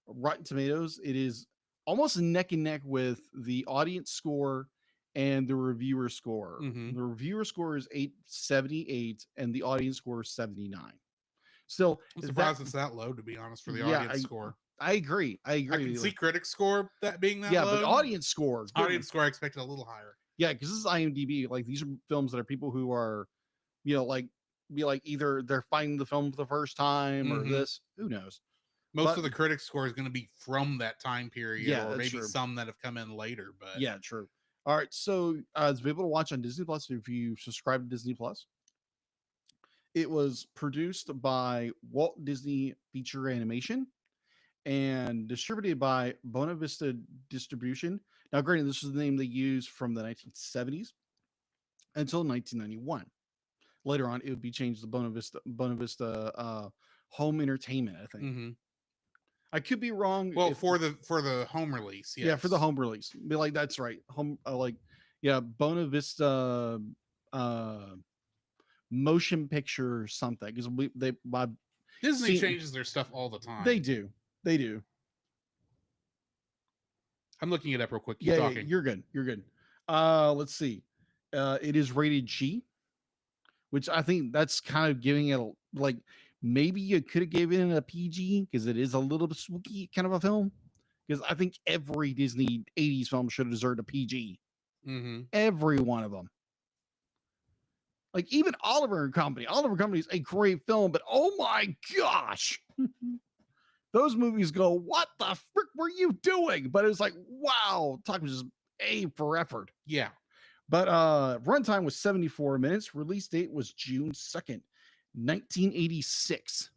Rotten Tomatoes, it is almost neck and neck with the audience score and the reviewer score. The reviewer score is 878 and the audience score is 79. So I'm surprised it's that low, to be honest, for the audience score. I agree. I can see critic score that being that low. Yeah, but audience score. Audience score I expected a little higher. Yeah, because this is IMDb. Like these are films that are people who are, either they're finding the film for the first time or this. Who knows? Most of the critic score is going to be from that time period, or maybe true. some that have come in later. But yeah, true. All right, so it's able to watch on Disney Plus if you subscribe to Disney Plus. It was produced by Walt Disney Feature Animation and distributed by Buena Vista Distribution. Now, granted, this is the name they used from the 1970s until 1991. Later on, it would be changed to Buena Vista Home Entertainment, I think. I could be wrong. Well, for the home release, yes. Yeah, for the home release. Be like, that's right. Home, Buena Vista motion picture something, because Disney changes their stuff all the time. They do. I'm looking it up real quick. Keep talking. You're good. Let's see. It is rated G, which I think that's kind of giving it maybe you could have given it a PG because it is a little bit spooky kind of a film. Because I think every Disney 80s film should have deserved a PG. Mm-hmm. Every one of them. Like even Oliver and Company. Oliver and Company is a great film, but oh my gosh. Those movies go, what the frick were you doing? But it was like, wow, talk was just A for effort. Yeah. But runtime was 74 minutes. Release date was June 2nd, 1986.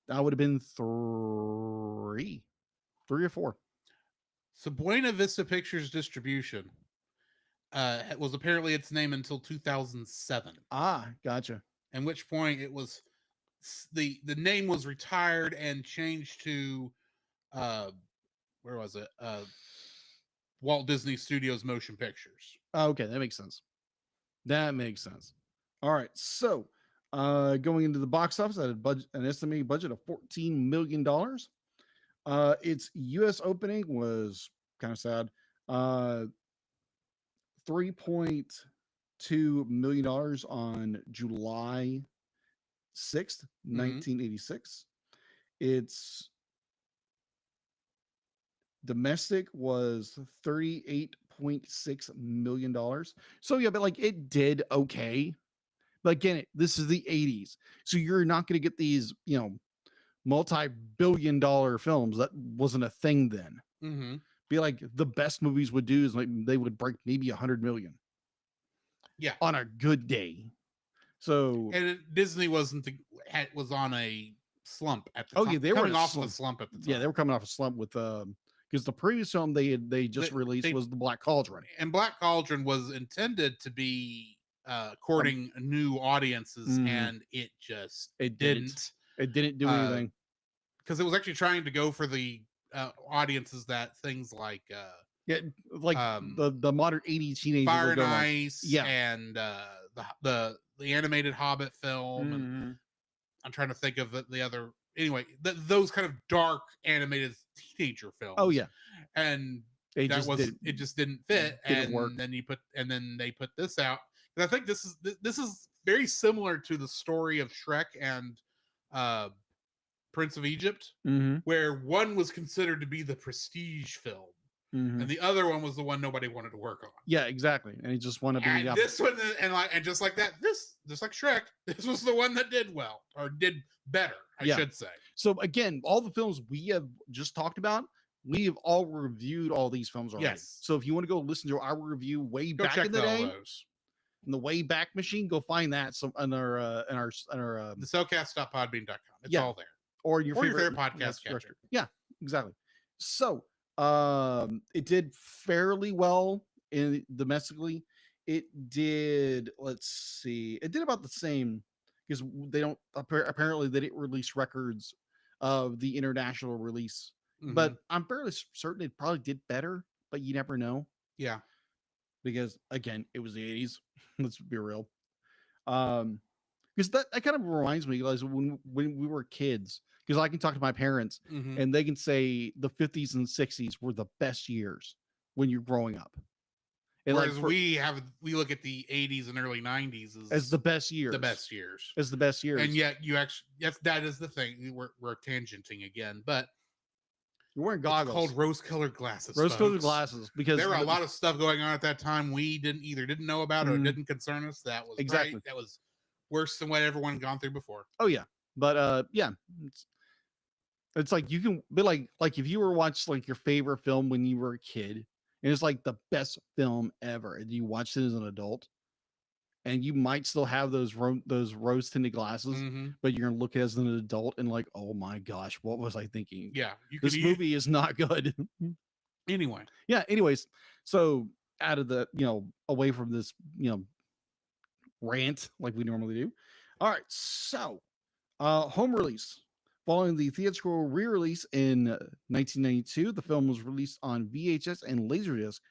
That would have been three or four. So Buena Vista Pictures Distribution was apparently its name until 2007. Ah, gotcha. At which point it was the name was retired and changed to where was it? Walt Disney Studios Motion Pictures. Okay, that makes sense. That makes sense. All right, so going into the box office at an estimated budget of $14 million. Its U.S. opening was kind of sad. $3.2 million on July 6th, 1986. Its domestic was $38.6 million. So yeah, but like it did okay. But again, this is the 80s. So you're not going to get these, multi-billion-dollar films. That wasn't a thing then. Mm-hmm. Be like the best movies would do is like they would break maybe 100 million. Yeah. On a good day. So Disney was on a slump at the time. Yeah, they were coming off of a slump at the time. Yeah, they were coming off a slump with because the previous film they just released was The Black Cauldron. And Black Cauldron was intended to be courting new audiences, and it didn't. It didn't do anything. Because it was actually trying to go for the audiences that things like the modern 80s teenagers Fire and Ice, and the animated Hobbit film, and I'm trying to think of the other. Anyway, those kind of dark animated teenager films. Oh yeah, and it just didn't fit. Didn't work. Then they put this out, and I think this is very similar to the story of Shrek and Prince of Egypt, where one was considered to be the prestige film, and the other one was the one nobody wanted to work on. Yeah, exactly. And he just wanted to be this one, and just like that, just like Shrek, this was the one that did well, or did better, I should say. So again, all the films we have just talked about, we have all reviewed all these films already. Yes. So if you want to go listen to our review back in the day, in the way back machine, go find that. So on our the cellcast.podbean.com. It's all there. Or your favorite podcast catcher. Yeah, exactly. So it did fairly well domestically. It did, let's see, it did about the same because they don't apparently they didn't release records of the international release. But I'm fairly certain it probably did better, but you never know. Yeah. Because again, it was the 80s. Let's be real. Because that kind of reminds me, guys, when we were kids, because I can talk to my parents and they can say the 50s and 60s were the best years when you're growing up. And whereas we look at the 80s and early 90s as the best years. As the best years. And yet you actually that is the thing. We're tangenting again, but you're wearing goggles. It's called rose-colored glasses. Rose-colored glasses, because there were a lot of stuff going on at that time we didn't know about or didn't concern us. That was exactly that was worse than what everyone had gone through before. Oh yeah, but yeah, it's like you can be like if you were watching like your favorite film when you were a kid, and it's like the best film ever, and you watched it as an adult, and you might still have those rose tinted glasses, but you're gonna look as an adult and like, oh my gosh, what was I thinking? Yeah, this movie is not good. Anyway, yeah. Anyways, so out of the away from this rant like we normally do. All right, so home release. Following the theatrical re-release in 1992, the film was released on VHS and Laserdisc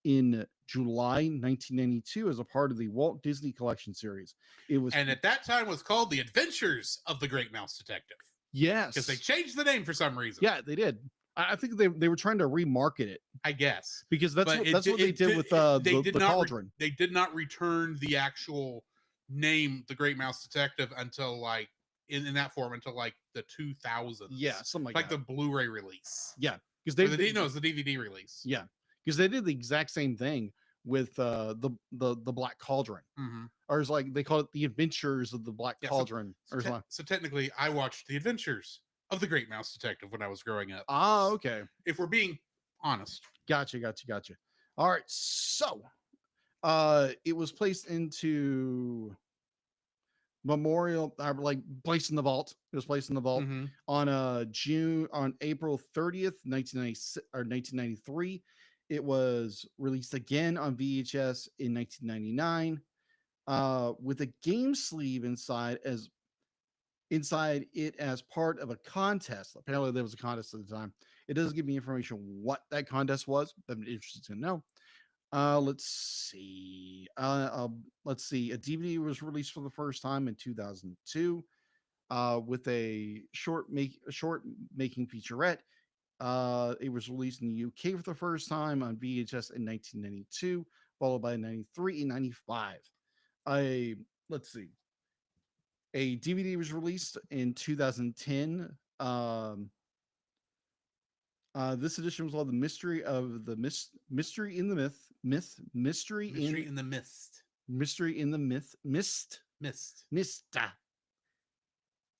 in July 1992 as a part of the Walt Disney Collection series. It was, and at that time was called The Adventures of the Great Mouse Detective. Yes, because they changed the name for some reason. Yeah, they did. I think they were trying to remarket it. I guess because that's what they did with the Cauldron. They did not return the actual name the Great Mouse Detective until like in that form until like the 2000s. Yeah, something like like that. the Blu-ray release. Yeah, because Or they no, it's the DVD release. yeah, because they did the exact same thing with the Black Cauldron, Mm-hmm. or it's like they call it the Adventures of the Black Yeah, Cauldron, or something. So technically, I watched The Adventures of the Great Mouse Detective when I was growing up. Ah, okay, If we're being honest. gotcha. All right, so it was placed into memorial, like placed in the vault. It was placed in the vault Mm-hmm. on April 30th, 1996 or 1993. It was released again on VHS in 1999 with a game sleeve inside it as part of a contest. Apparently there was a contest at the time. It doesn't give me information what that contest was, but I'm interested to know. Let's see. Let's see. A DVD was released for the first time in 2002 with a short making featurette. It was released in the UK for the first time on VHS in 1992, followed by 93 and 95. A let's see. A DVD was released in 2010. This edition was called "The Mystery of the Mystery in the Mystery Mystery in the Mist. Mystery in the Mist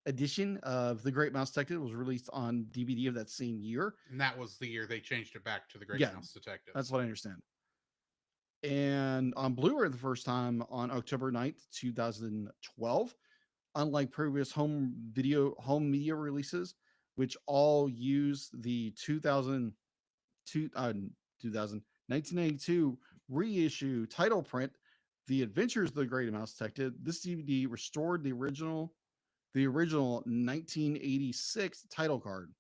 edition of The Great Mouse Detective." Was released on DVD of that same year. And that was the year they changed it back to the Great Yeah, Mouse Detective. That's what I understand. And on Blu-ray the first time on October 9th, 2012. Unlike previous home media releases, which all use the 1992 reissue title print, The Adventures of the Great Mouse Detective, this DVD restored the original 1986 title card,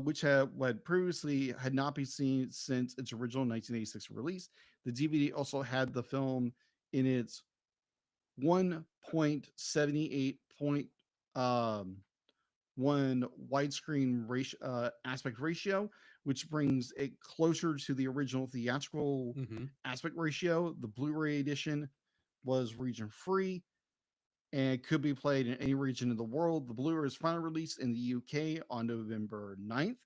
which had previously had not been seen since its original 1986 release. The DVD also had the film in its 1.78 one widescreen aspect ratio, which brings it closer to the original theatrical aspect ratio. The Blu-ray edition was region free and could be played in any region of the world. The Blu-ray was finally released in the UK on November 9th,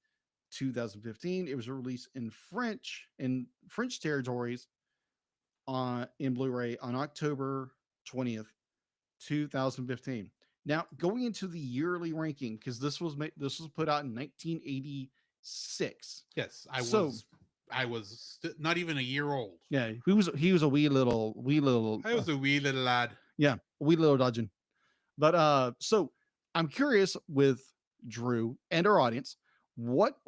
2015. It was released in French territories in Blu-ray on October 20th, 2015. Now, going into the yearly ranking, because this was put out in 1986. Yes, I was not even a year old. Yeah, he was a wee little. I was a wee little lad. Yeah, wee little dodging. But so I'm curious with Drew and our audience, what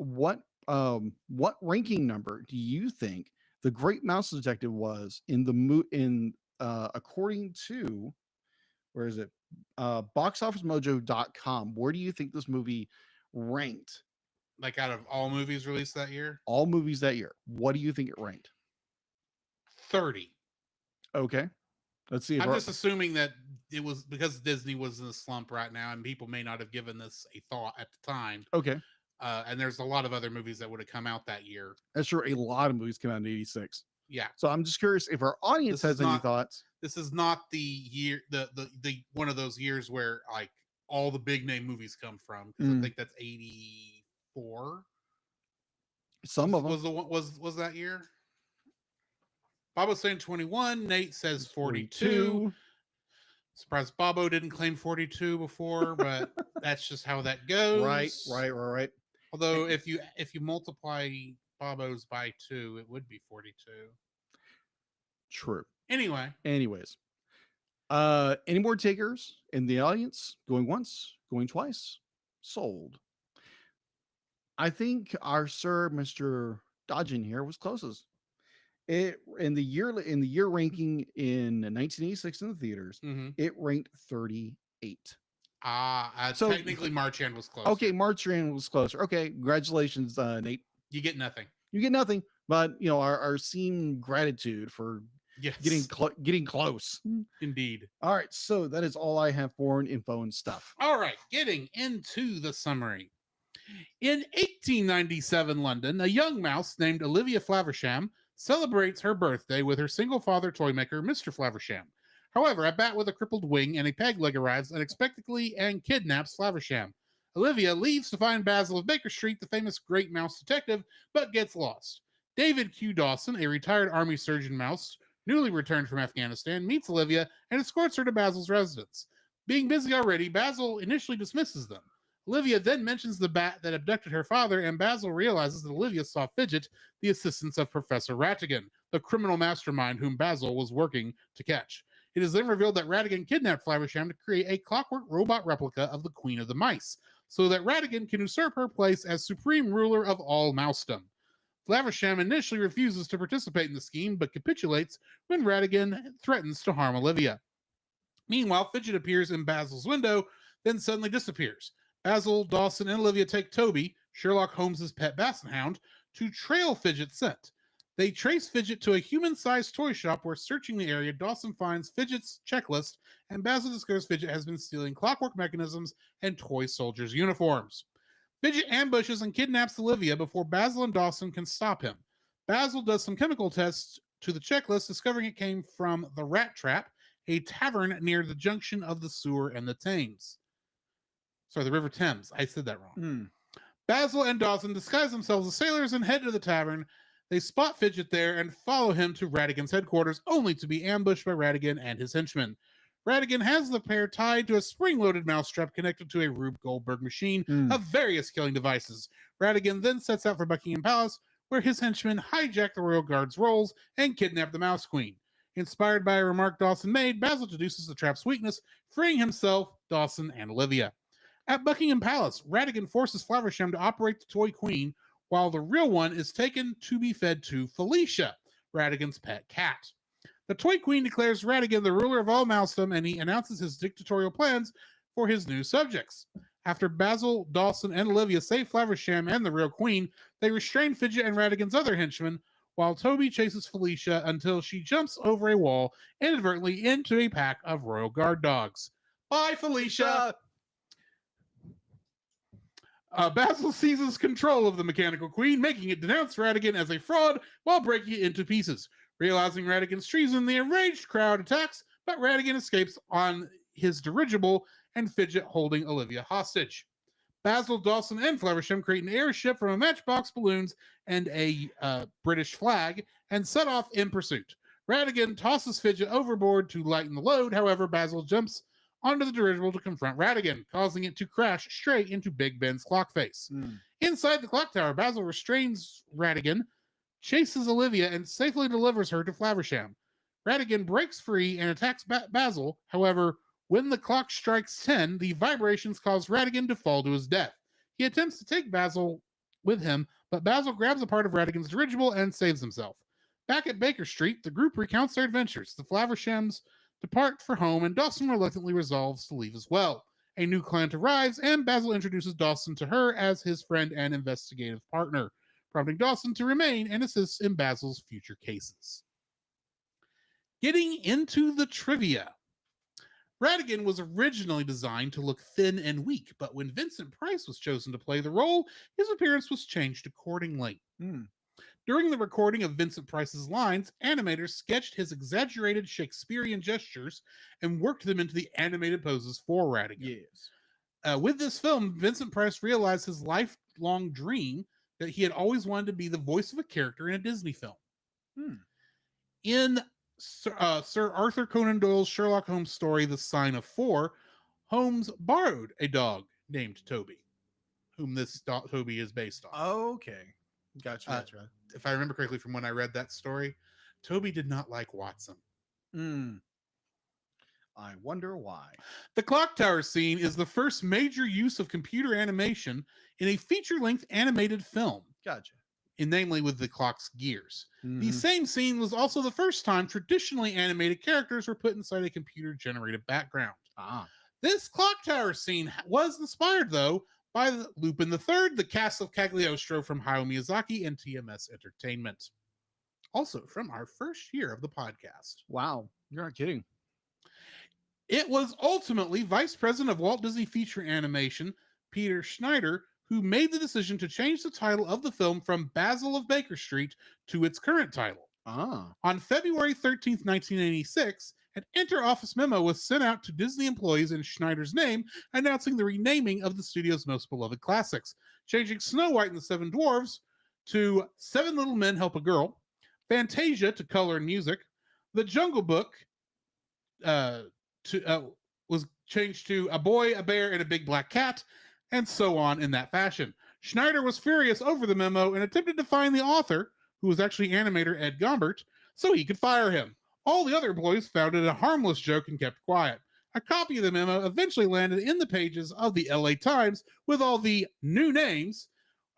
ranking number do you think The Great Mouse Detective was in the according to, where is it? boxofficemojo.com. Where do you think this movie ranked? Like out of all movies released that year? All movies that year. What do you think it ranked? 30. Okay. Let's see. I'm just assuming that it was because Disney was in a slump right now and people may not have given this a thought at the time. Okay. And there's a lot of other movies that would have come out that year. That's true. A lot of movies came out in 86. Yeah. So I'm just curious if our audience has any thoughts. This is not the year, the one of those years where like all the big name movies come from. Because I think that's 84. Some of them was that year. Bob was saying 21. Nate says 42. Surprised Bobo didn't claim 42 before, but that's just how that goes. Right. Although if you multiply Bobo's by 2, it would be 42. True. Anyways. Any more takers in the audience? Going once, going twice. Sold. I think our Sir Mr. Dodgen here was closest. It in the year ranking in 1986 in the theaters, it ranked 38. So technically Marchand was closer. Okay, Marchand was closer. Okay, congratulations, Nate. You get nothing. But our seemed gratitude for getting close. Indeed. All right, so that is all I have for info and stuff. All right, getting into the summary. In 1897 London, a young mouse named Olivia Flaversham celebrates her birthday with her single father toy maker, Mr. Flaversham. However, a bat with a crippled wing and a peg leg arrives unexpectedly and kidnaps Flaversham. Olivia leaves to find Basil of Baker Street, the famous Great Mouse detective, but gets lost. David Q. Dawson, a retired Army surgeon mouse, newly returned from Afghanistan, meets Olivia and escorts her to Basil's residence. Being busy already, Basil initially dismisses them. Olivia then mentions the bat that abducted her father, and Basil realizes that Olivia saw Fidget, the assistant of Professor Rattigan, the criminal mastermind whom Basil was working to catch. It is then revealed that Rattigan kidnapped Flaversham to create a clockwork robot replica of the Queen of the Mice, so that Rattigan can usurp her place as supreme ruler of all mousedom. Flaversham initially refuses to participate in the scheme, but capitulates when Rattigan threatens to harm Olivia. Meanwhile, Fidget appears in Basil's window, then suddenly disappears. Basil, Dawson, and Olivia take Toby, Sherlock Holmes's pet basset hound, to trail Fidget's scent. They trace Fidget to a human-sized toy shop where, searching the area, Dawson finds Fidget's checklist, and Basil discovers Fidget has been stealing clockwork mechanisms and toy soldiers' uniforms. Fidget ambushes and kidnaps Olivia before Basil and Dawson can stop him. Basil does some chemical tests to the checklist, discovering it came from the Rat Trap, a tavern near the junction of the sewer and the Thames. Sorry, the River Thames. I said that wrong. Basil and Dawson disguise themselves as sailors and head to the tavern. They spot Fidget there and follow him to Rattigan's headquarters, only to be ambushed by Rattigan and his henchmen. Rattigan has the pair tied to a spring-loaded mousetrap connected to a Rube Goldberg machine of various killing devices. Rattigan then sets out for Buckingham Palace, where his henchmen hijack the royal guard's rolls and kidnap the Mouse Queen. Inspired by a remark Dawson made, Basil deduces the trap's weakness, freeing himself, Dawson, and Olivia. At Buckingham Palace, Rattigan forces Flaversham to operate the toy queen, while the real one is taken to be fed to Felicia, Rattigan's pet cat. The toy queen declares Rattigan the ruler of all mousedom, and he announces his dictatorial plans for his new subjects. After Basil, Dawson, and Olivia save Flaversham and the real queen, they restrain Fidget and Rattigan's other henchmen, while Toby chases Felicia until she jumps over a wall inadvertently into a pack of Royal Guard dogs. Bye, Felicia! Basil seizes control of the mechanical queen, making it denounce Rattigan as a fraud while breaking it into pieces. Realizing Rattigan's treason, the enraged crowd attacks, but Rattigan escapes on his dirigible and Fidget holding Olivia hostage. Basil, Dawson, and Flaversham create an airship from a matchbox balloons and a British flag and set off in pursuit. Rattigan tosses Fidget overboard to lighten the load. However, Basil jumps onto the dirigible to confront Rattigan, causing it to crash straight into Big Ben's clock face. Inside the clock tower, Basil restrains Rattigan, chases Olivia, and safely delivers her to Flaversham. Rattigan breaks free and attacks Basil. However, when the clock strikes 10, the vibrations cause Rattigan to fall to his death. He attempts to take Basil with him, but Basil grabs a part of Rattigan's dirigible and saves himself. Back at Baker Street, the group recounts their adventures. The Flavershams depart for home, and Dawson reluctantly resolves to leave as well. A new client arrives, and Basil introduces Dawson to her as his friend and investigative partner, prompting Dawson to remain and assist in Basil's future cases. Getting into the trivia. Rattigan was originally designed to look thin and weak, but when Vincent Price was chosen to play the role, his appearance was changed accordingly. During the recording of Vincent Price's lines, animators sketched his exaggerated Shakespearean gestures and worked them into the animated poses for Rattigan. Yes. With this film, Vincent Price realized his lifelong dream that he had always wanted to be the voice of a character in a Disney film. In Sir Arthur Conan Doyle's Sherlock Holmes story, The Sign of Four, Holmes borrowed a dog named Toby, whom this Toby is based on. Okay. Gotcha. If I remember correctly from when I read that story, Toby did not like Watson. I wonder why. The clock tower scene is the first major use of computer animation in a feature-length animated film. Gotcha. Namely with the clock's gears. The same scene was also the first time traditionally animated characters were put inside a computer-generated background. This clock tower scene was inspired, though, by Lupin III, the cast of Cagliostro from Hayao Miyazaki and TMS Entertainment. Also from our first year of the podcast. Wow, you're not kidding. It was ultimately Vice President of Walt Disney Feature Animation, Peter Schneider, who made the decision to change the title of the film from Basil of Baker Street to its current title. Ah. On February 13th, 1986, an inter-office memo was sent out to Disney employees in Schneider's name announcing the renaming of the studio's most beloved classics, changing Snow White and the Seven Dwarfs to Seven Little Men Help a Girl, Fantasia to Color and Music, The Jungle Book was changed to A Boy, a Bear, and a Big Black Cat, and so on in that fashion. Schneider was furious over the memo and attempted to find the author, who was actually animator Ed Gombert, so he could fire him. All the other employees found it a harmless joke and kept quiet. A copy of the memo eventually landed in the pages of the LA Times with all the new names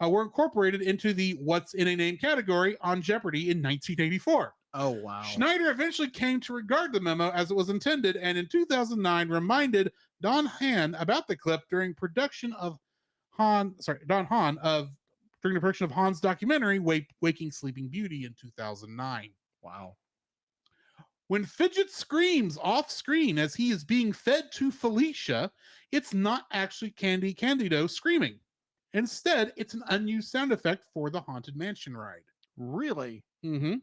were incorporated into the What's in a Name category on Jeopardy in 1984. Oh, wow. Schneider eventually came to regard the memo as it was intended, and in 2009 reminded Don Hahn about the clip during production of during the production of Hahn's documentary Waking Sleeping Beauty in 2009. Wow. When Fidget screams off screen as he is being fed to Felicia, it's not actually Candido screaming. Instead, it's an unused sound effect for the Haunted Mansion ride. Really? Mm-hmm.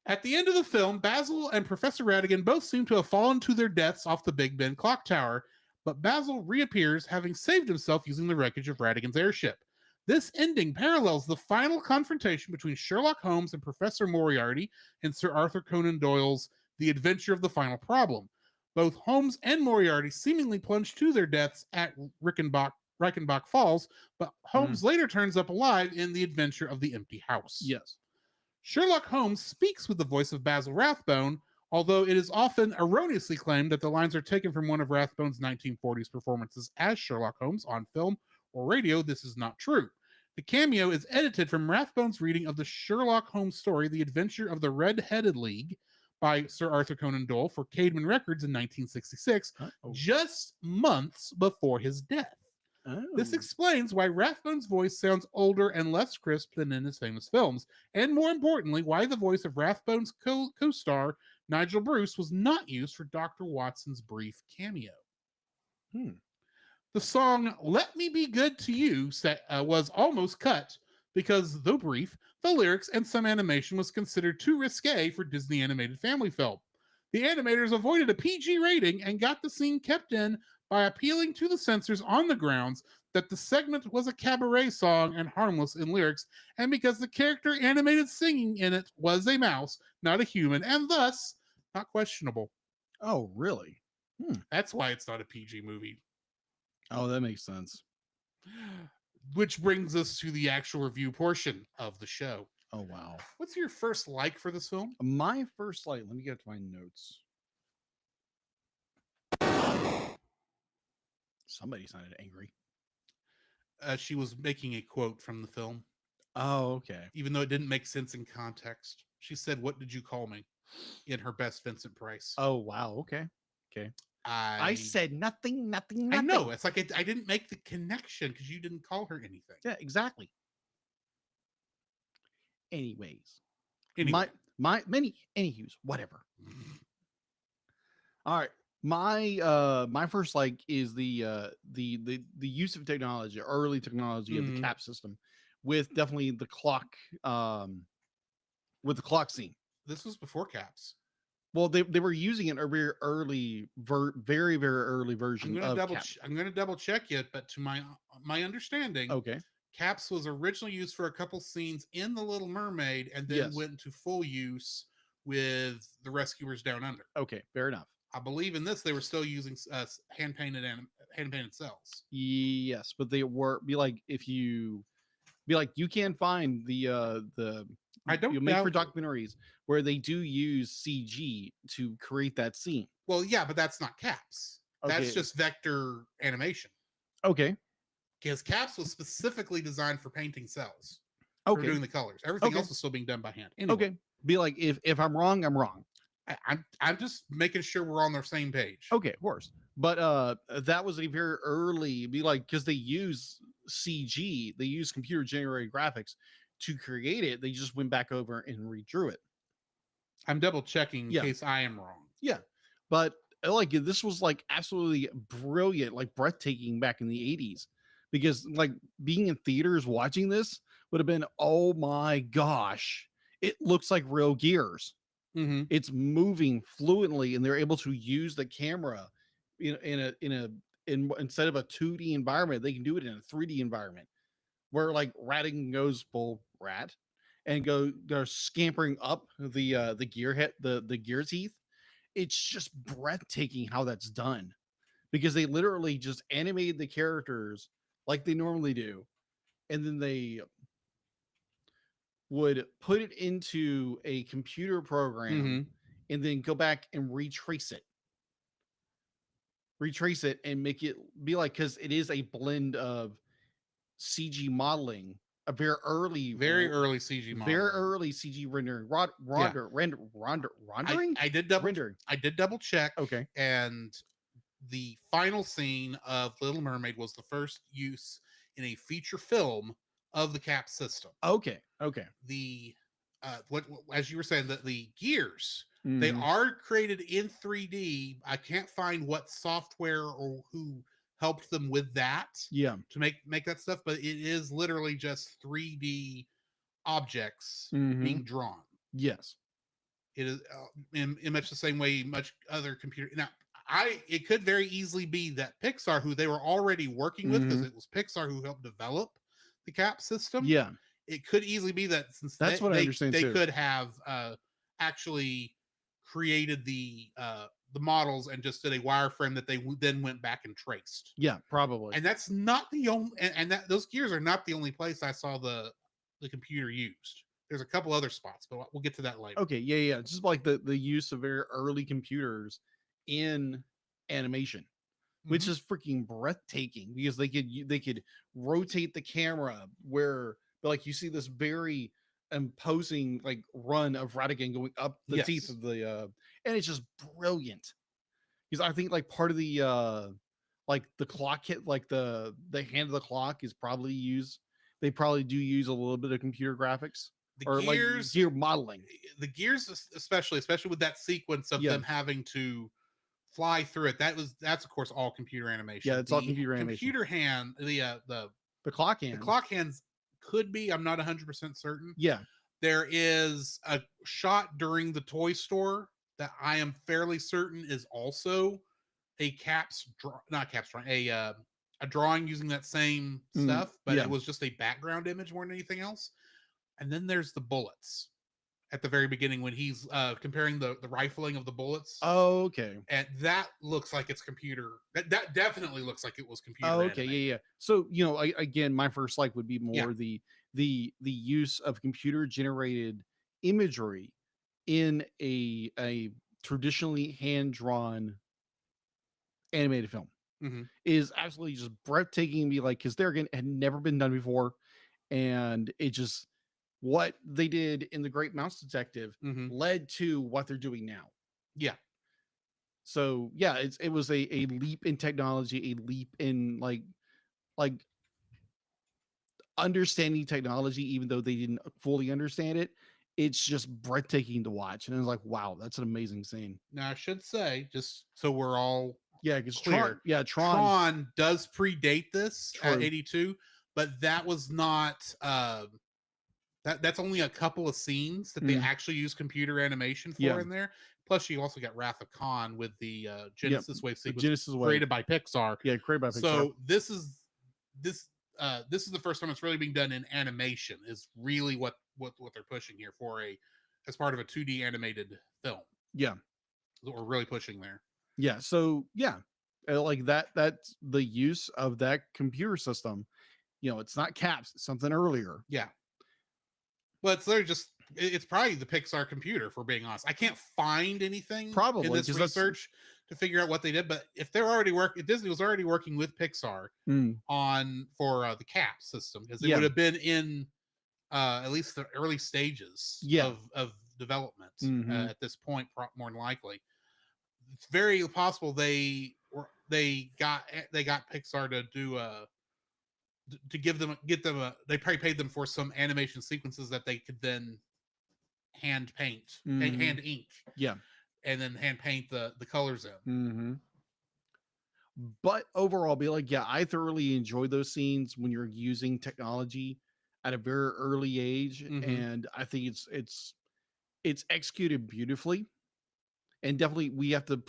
At the end of the film, Basil and Professor Ratigan both seem to have fallen to their deaths off the Big Ben clock tower, but Basil reappears having saved himself using the wreckage of Ratigan's airship. This ending parallels the final confrontation between Sherlock Holmes and Professor Moriarty in Sir Arthur Conan Doyle's The Adventure of the Final Problem. Both Holmes and Moriarty seemingly plunge to their deaths at Reichenbach Falls, but Holmes later turns up alive in The Adventure of the Empty House. Yes. Sherlock Holmes speaks with the voice of Basil Rathbone, although it is often erroneously claimed that the lines are taken from one of Rathbone's 1940s performances as Sherlock Holmes on film or radio. This is not true. The cameo is edited from Rathbone's reading of the Sherlock Holmes story, The Adventure of the Red-Headed League, by Sir Arthur Conan Doyle for Caedmon Records in 1966, just months before his death. This explains why Rathbone's voice sounds older and less crisp than in his famous films, and more importantly, why the voice of Rathbone's co-star, Nigel Bruce, was not used for Dr. Watson's brief cameo. The song Let Me Be Good to You was almost cut because, though brief, the lyrics and some animation was considered too risque for Disney animated family film. The animators avoided a PG rating and got the scene kept in by appealing to the censors on the grounds that the segment was a cabaret song and harmless in lyrics, and because the character animated singing in it was a mouse, not a human, and thus not questionable. Oh, really? That's why it's not a PG movie. Oh, that makes sense. Which brings us to the actual review portion of the show. Oh, wow. What's your first like for this film? My first like, let me get to my notes. Somebody sounded angry. She was making a quote from the film, Oh, okay. even though it didn't make sense in context. She said, "What did you call me?" in her Best Vincent Price. Oh, wow. Okay. Okay. I said nothing. I know. It's like I didn't make the connection because you didn't call her anything. Yeah, exactly. Anyways. Anyway. Anywho's, whatever. All right. My first like is the use of technology, early technology of the cap system, with definitely the clock scene. This was before caps. Well, they were using it a very early very early version of cap. I'm gonna double check it, but to my understanding, Okay. caps was originally used for a couple scenes in The Little Mermaid, and then went into full use with The Rescuers Down Under. Okay, fair enough. I believe in this they were still using hand painted cells. Yes, but they were you can find the I don't you make for doubt- documentaries where they do use CG to create that scene. Well, yeah, but that's not caps. Okay. That's just vector animation. Okay. Because caps was specifically designed for painting cells. For Okay. doing the colors. Everything Okay. else was still being done by hand. Anyway, Okay. Be like, if I'm wrong, I'm wrong. I'm just making sure we're on the same page. Okay, of course. But that was a very early, because they use CG, they use computer generated graphics to create it. They just went back over and redrew it. I'm double checking in Yeah. case I am wrong. Yeah. But like this was like absolutely brilliant, like breathtaking back in the 80s, because like being in theaters watching this would have been, oh my gosh, it looks like real gears. Mm-hmm. It's moving fluently, and they're able to use the camera in instead of a 2D environment, they can do it in a 3D environment where like Radigan goes full rat and goes scampering up the gear head, the gear teeth. It's just breathtaking how that's done because they literally just animated the characters like they normally do, and then they would put it into a computer program Mm-hmm. and then go back and retrace it and make it be like, because it is a blend of CG modeling, a very early Very early CG model. very early CG rendering, rendering. I did double check. Okay. And the final scene of Little Mermaid was the first use in a feature film of the cap system. Okay. The what as you were saying, that the gears, they Mhm. are created in 3D. I can't find what software or who helped them with that Yeah. to make that stuff, but it is literally just 3D objects Mhm. being drawn. Yes. It is in much the same way much other computer. Now, it could very easily be that Pixar, who they were already working with, because Mhm. it was Pixar who helped develop the cap system. Yeah. It could easily be that since That's what I understand they too. could have actually created the models and just did a wireframe that they then went back and traced. Yeah, probably. And that's not the only, and that those gears are not the only place I saw the computer used. There's a couple other spots, but we'll get to that later. Okay, yeah. Just like the use of very early computers in animation, which Mhm. is freaking breathtaking because they could rotate the camera where, but like you see this very imposing like run of Radigan going up the teeth Yes. of the and it's just brilliant. Because I think like part of the like the clock hit, like the hand of the clock is probably used, they probably do use a little bit of computer graphics The or like gears, gear modeling. the gears, especially with that sequence of Yeah. them having to fly through it. That's of course all computer animation. Yeah, it's all computer animation. Computer hand, The clock the hand. clock hands could be. I'm not 100% certain. Yeah. There is a shot during the toy store that I am fairly certain is also a not caps drawing, a drawing using that same stuff, but yeah. it was just a background image more than anything else. And then there's the bullets at the very beginning when he's comparing the rifling of the bullets. Oh, okay. And that looks like it's computer. That definitely looks like it was computer. Oh, okay. animated. Yeah. So, again, my first like would be more Yeah. the use of computer generated imagery in a traditionally hand drawn animated film Mhm. is absolutely just breathtaking. Be like, because there again had never been done before, and it just what they did in The Great Mouse Detective Mhm. led to what they're doing now. Yeah. So yeah, it was a leap in technology, a leap in like understanding technology, even though they didn't fully understand it. It's just breathtaking to watch, and it's like, wow, that's an amazing scene. Now I should say, just so we're all Yeah, because clear, Tron does predate this at True. 82, but that was not that's only a couple of scenes that they actually use computer animation for Yeah. in there. Plus, you also got Wrath of Khan with the Genesis Wave The sequence Genesis Wave. created by Pixar. Yeah, created by Pixar. So this is this the first time it's really being done in animation. Is really what they're pushing here for as part of a 2D animated film. Yeah, That we're really pushing there. yeah. So yeah, like that's the use of that computer system. It's not caps, it's something earlier. Yeah. Well, it's probably the Pixar computer, for being honest. I can't find anything Probably, in this 'cause that's- research to figure out what they did, but if Disney was already working with Pixar for the cap system, because it Yeah. would have been in at least the early stages Yeah. of development Mhm. at this point, more than likely. It's very possible they got Pixar to do to get them they probably paid them for some animation sequences that they could then hand paint, hand ink, Yeah. and then hand paint the colors in. Mm-hmm. But overall, be like, yeah, I thoroughly enjoy those scenes when you're using technology at a very early age, Mm-hmm. and I think it's executed beautifully. And definitely, we have to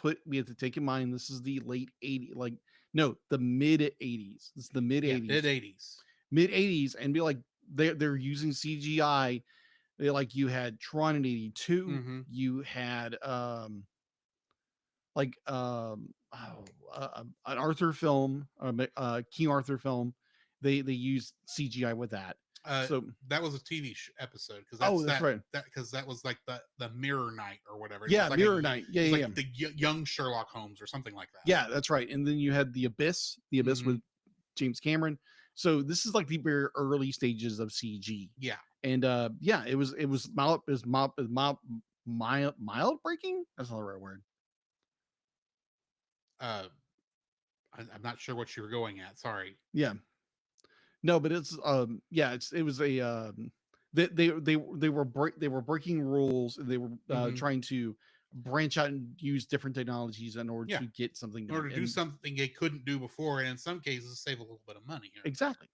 take in mind this is the late 80s, like no, the mid 80s. This is the mid Yeah, mid 80s, 80s. mid 80s, and be like they're using CGI. Like you had Tron in 82, Mm-hmm. you had an Arthur film, King Arthur film. They used CGI with that. So That was a TV episode because oh, that's right. that was like the Mirror Night or whatever. It Yeah, was like Mirror Night. Yeah, it was yeah, like the young Sherlock Holmes or something like that. yeah. That's right. And then you had the Abyss Mhm. with James Cameron. So this is like the very early stages of CG. Yeah. And yeah, it was mild breaking. That's not the right word. I'm not sure what you were going at. Sorry. Yeah. No, but it's yeah, it was a they were they were breaking rules, and they were Mhm. trying to branch out and use different technologies in order Yeah. to get something In done. order to do And something they couldn't do before, and in some cases save a little bit of money. exactly.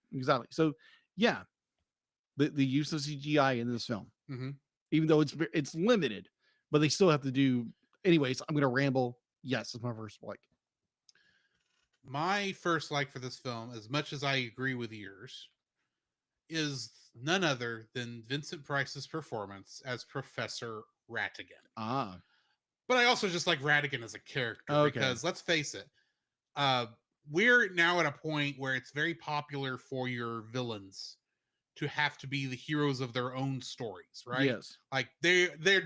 So yeah, the use of CGI in this film, Mm-hmm. even though it's limited, but they still have to do. Anyways, I'm gonna ramble. Yes, it's my first like. My first like for this film, as much as I agree with yours, is none other than Vincent Price's performance as Professor Rattigan. Ah, But I also just like Rattigan as a character okay. because let's face it, uh, we're now at a point where it's very popular for your villains to have to be the heroes of their own stories, right? Yes. Like they're either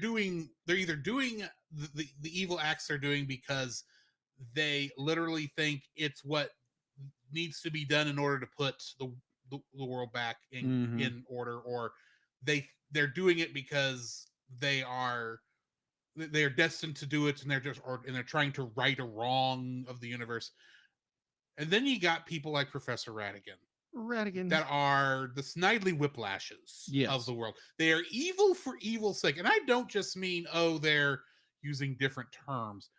doing the evil acts they're doing because they literally think it's what needs to be done in order to put the world back Mhm. in order, or they're doing it because they're destined to do it, and they're trying to right a wrong of the universe. And then you got people like Professor Rattigan. that are the Snidely Whiplashes Yes. of the world. They are evil for evil's sake. And I don't just mean, oh, they're using different terms.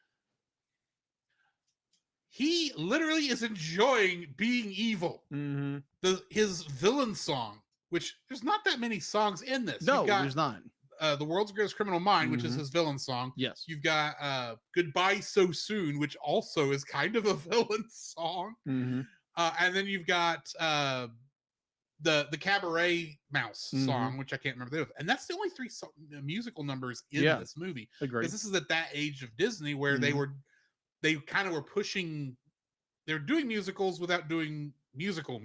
He literally is enjoying being evil. Mhm. His villain song, which there's not that many songs in this. No, You've got there's not. The World's Greatest Criminal Mind, which is Mhm. his villain song. Yes. You've got Goodbye So Soon, which also is kind of a villain song. Mhm. And then you've got the Cabaret Mouse song, which I can't remember the name of. And that's the only three musical numbers in this movie. Agreed. Because this is at that age of Disney where they kind of were pushing, they're doing musicals without doing musicals.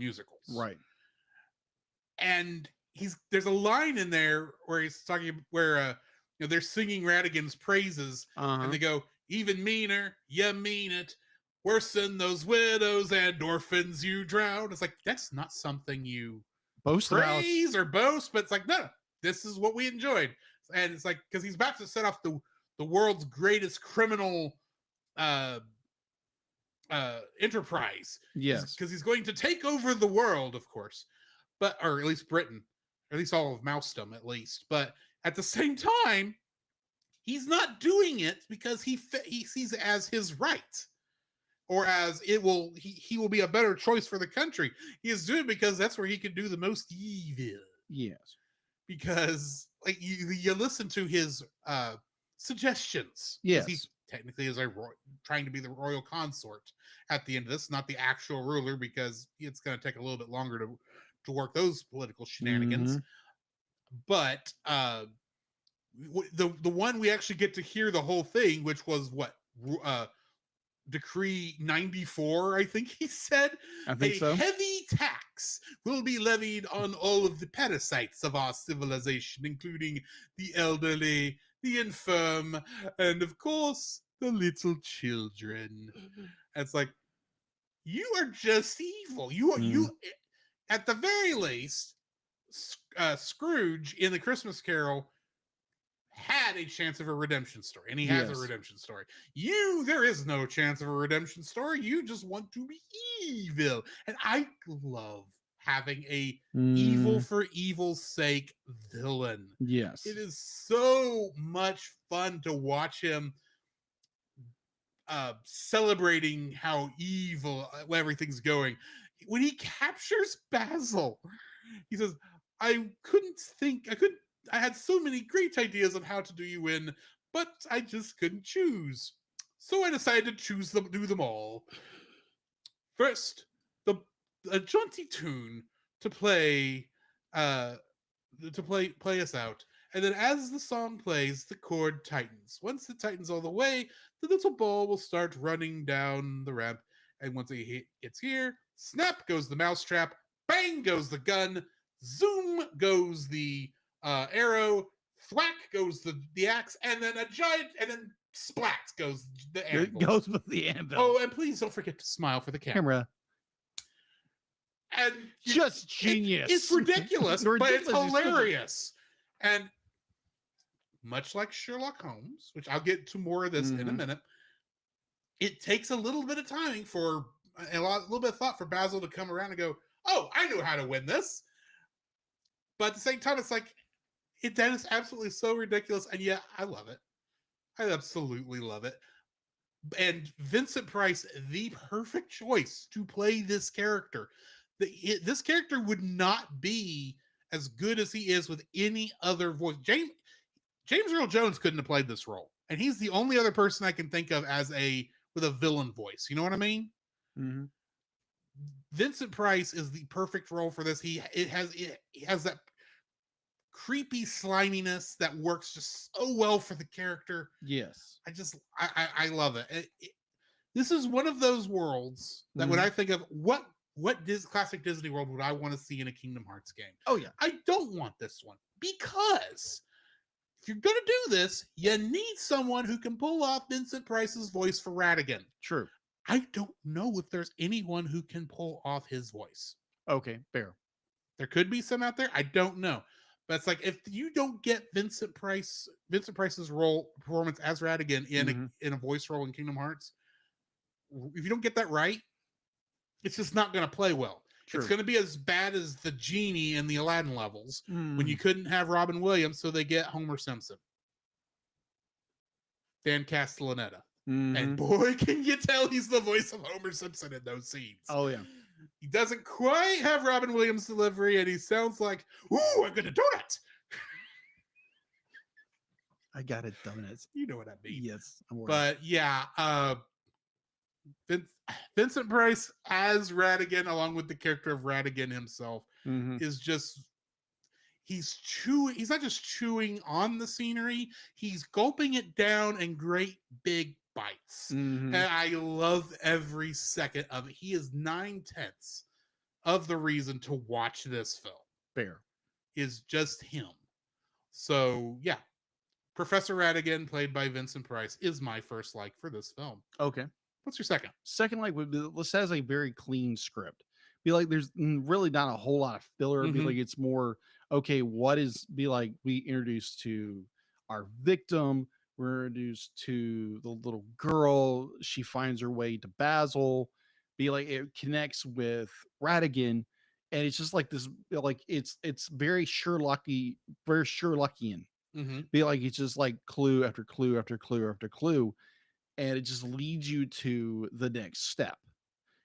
Right. And there's a line in there where he's talking where they're singing Rattigan's praises, and they go, even meaner, you mean it, worse than those widows and orphans you drown. It's like, that's not something you boast praise or boast, but it's like, no, this is what we enjoyed. And it's like, because he's about to set off the world's greatest criminal enterprise. Yes. Because he's going to take over the world, of course, or at least Britain, or at least all of Mousedom, at least. But at the same time, he's not doing it because he sees it as his right, or as he will be a better choice for the country. He is doing it because that's where he can do the most evil. Yes. Because like you listen to his suggestions. Yes. He technically is trying to be the royal consort at the end of this, not the actual ruler, because it's going to take a little bit longer to work those political shenanigans. But the one we actually get to hear the whole thing, which was what Decree 94, I think he said. I think so. Heavy tax will be levied on all of the parasites of our civilization, including the elderly, the infirm, and of course, the little children. It's like, you are just evil. You at the very least, Scrooge in the Christmas Carol had a chance of a redemption story, and he has a redemption story. There is no chance of a redemption story. You just want to be evil. And I love having a evil for evil's sake villain. Yes. It is so much fun to watch him celebrating how evil everything's going. When he captures Basil, he says, I had so many great ideas on how to do you in, but I just couldn't choose. So I decided to do them all. First, the a jaunty tune to play uh play us out. And then as the song plays, the chord tightens. Once it tightens all the way, the little ball will start running down the ramp. And once it's here, snap goes the mousetrap, bang goes the gun, zoom goes the arrow, thwack goes the axe, and then splat goes the It anvil. goes with the anvil. Oh, and please don't forget to smile for the camera. And just genius. It's ridiculous, but it's Ridiculous is good. hilarious. And much like Sherlock Holmes, which I'll get to more of this in a minute, it takes a little bit of timing for a little bit of thought for Basil to come around and go, "Oh, I know how to win this." But at the same time, it's like that is absolutely so ridiculous, and yet I love it. I absolutely love it. And Vincent Price, the perfect choice to play this character. This character would not be as good as he is with any other voice. James Earl Jones couldn't have played this role, and he's the only other person I can think of with a villain voice. You know what I mean? Mm-hmm. Vincent Price is the perfect role for this. He has that creepy sliminess that works just so well for the character. Yes, I love it. This is one of those worlds that when I think of what classic Disney world would I want to see in a Kingdom Hearts game? Oh yeah, I don't want this one because if you're gonna do this, you need someone who can pull off Vincent Price's voice for Ratigan. true. I don't know if there's anyone who can pull off his voice. Okay, fair. There could be some out there. I don't know. But it's like if you don't get Vincent Price's performance as Ratigan in a voice role in Kingdom Hearts, if you don't get that right, it's just not going to play well. True. It's going to be as bad as the genie in the Aladdin levels when you couldn't have Robin Williams, so they get Homer Simpson, Dan Castellaneta. And boy, can you tell he's the voice of Homer Simpson in those scenes. Oh yeah. He doesn't quite have Robin Williams' delivery, and he sounds like, "Ooh, I got a donut." I got it, donuts. You know what I mean? Yes, I'm worried. But yeah, Vincent Price as Ratigan, along with the character of Ratigan himself, is just he's not just chewing on the scenery, he's gulping it down in great big bites. And I love every second of it. He is 9/10 of the reason to watch this film. Fair. Is just him. So yeah, Professor Ratigan, played by Vincent Price, is my first like for this film. Okay. What's your second? Second like would be, this has a very clean script. Be like there's really not a whole lot of filler. Be like it's more okay. Be like we introduced to our victim. We're introduced to the little girl. She finds her way to Basil. Be like it connects with Ratigan, and it's just like this. Like it's very Sherlockian. Be like it's just like clue after clue after clue after clue, and it just leads you to the next step.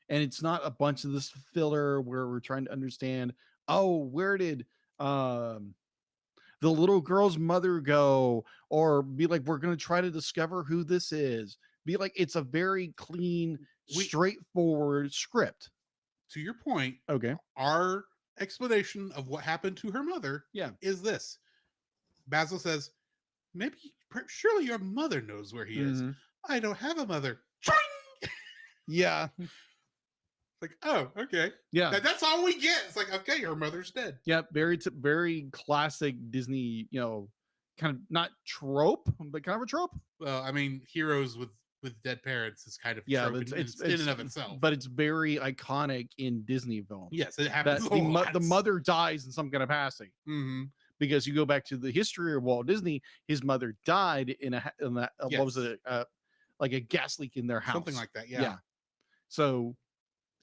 And it's not a bunch of this filler where we're trying to understand. Oh, where did the little girl's mother go, or be like we're going to try to discover who this is. Be like it's a very clean, straightforward script. To your point, okay, our explanation of what happened to her mother is this. Basil says, surely your mother knows where he is. I don't have a mother. Yeah. Like, oh, okay. Yeah. That's all we get. It's like, okay, her mother's dead. Yeah, very classic Disney, kind of not trope, but kind of a trope. Well, I mean, heroes with dead parents is kind of a trope it's in and of itself. But it's very iconic in Disney films. Yes, it happens the mother dies in some kind of passing. Because you go back to the history of Walt Disney, his mother died what was it, like a gas leak in their house. Something like that, yeah. So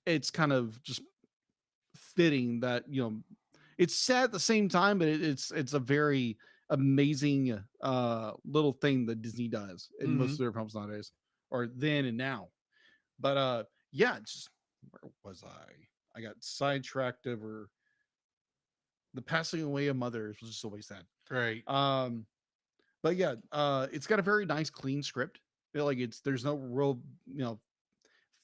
it's kind of just fitting that, it's sad at the same time, but it's a very amazing little thing that Disney does in most of their films nowadays. or then and now. But yeah, just where was I? I got sidetracked over the passing away of mothers was just always sad. Right. But yeah, it's got a very nice, clean script. Like there's no real,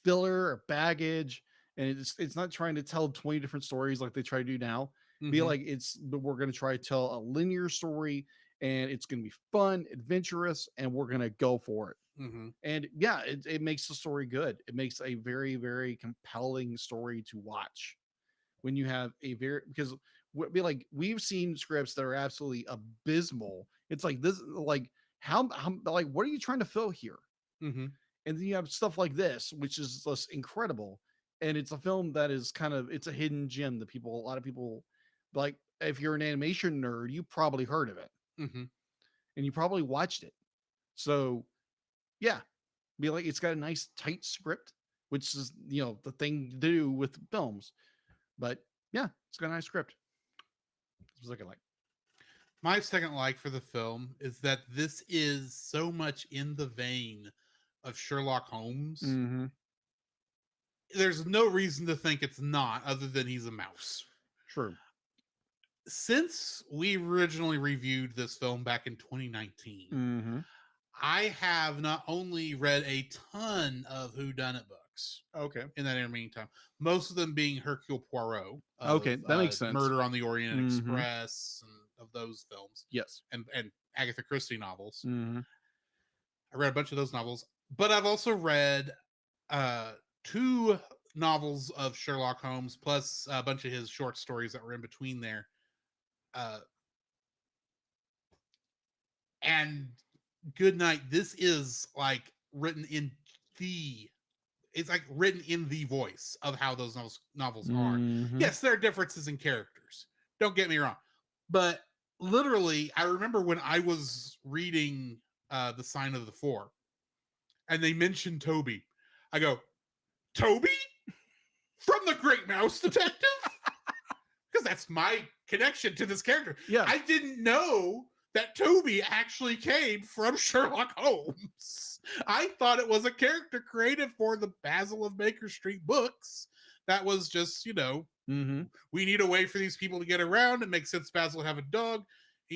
filler or baggage, and it's not trying to tell 20 different stories like they try to do now. Be Mhm. like but we're going to try to tell a linear story, and it's going to be fun, adventurous, and we're going to go for it. Mhm. And yeah, it makes the story good. It makes a very, very compelling story to watch when you have a very, because be like, we've seen scripts that are absolutely abysmal. It's like this, like how like what are you trying to fill here? Mhm. And then you have stuff like this, which is just incredible. And it's a film that is it's a hidden gem that a lot of people like. If you're an animation nerd, you probably heard of it Mhm. and you probably watched it. So yeah, be like, it's got a nice tight script, which is the thing to do with films. But yeah, it's got a nice script. That's what I like. My second like for the film is that this is so much in the vein of Sherlock Holmes. Mm-hmm. There's no reason to think it's not, other than he's a mouse. Sure. Since we originally reviewed this film back in 2019, Mm-hmm. I have not only read a ton of whodunit books Okay. in that intervening time, most of them being Hercule Poirot. Okay, that makes sense. Murder on the Orient Mhm. Express and of those films, Yes. and Agatha Christie novels. Mm-hmm. I read a bunch of those novels, but I've also read 2 novels of Sherlock Holmes, plus a bunch of his short stories that were in between there. And good night. This is like written in it's like written in the voice of how those novels are. Mm-hmm. Yes, there are differences in characters. Don't get me wrong. But literally, I remember when I was reading The Sign of the Four and they mentioned Toby. I go, Toby? From the Great Mouse Detective? Because that's my connection to this character. Yeah. I didn't know that Toby actually came from Sherlock Holmes. I thought it was a character created for the Basil of Baker Street books. That was just, Mm-hmm. we need a way for these people to get around. It makes sense Basil would have a dog.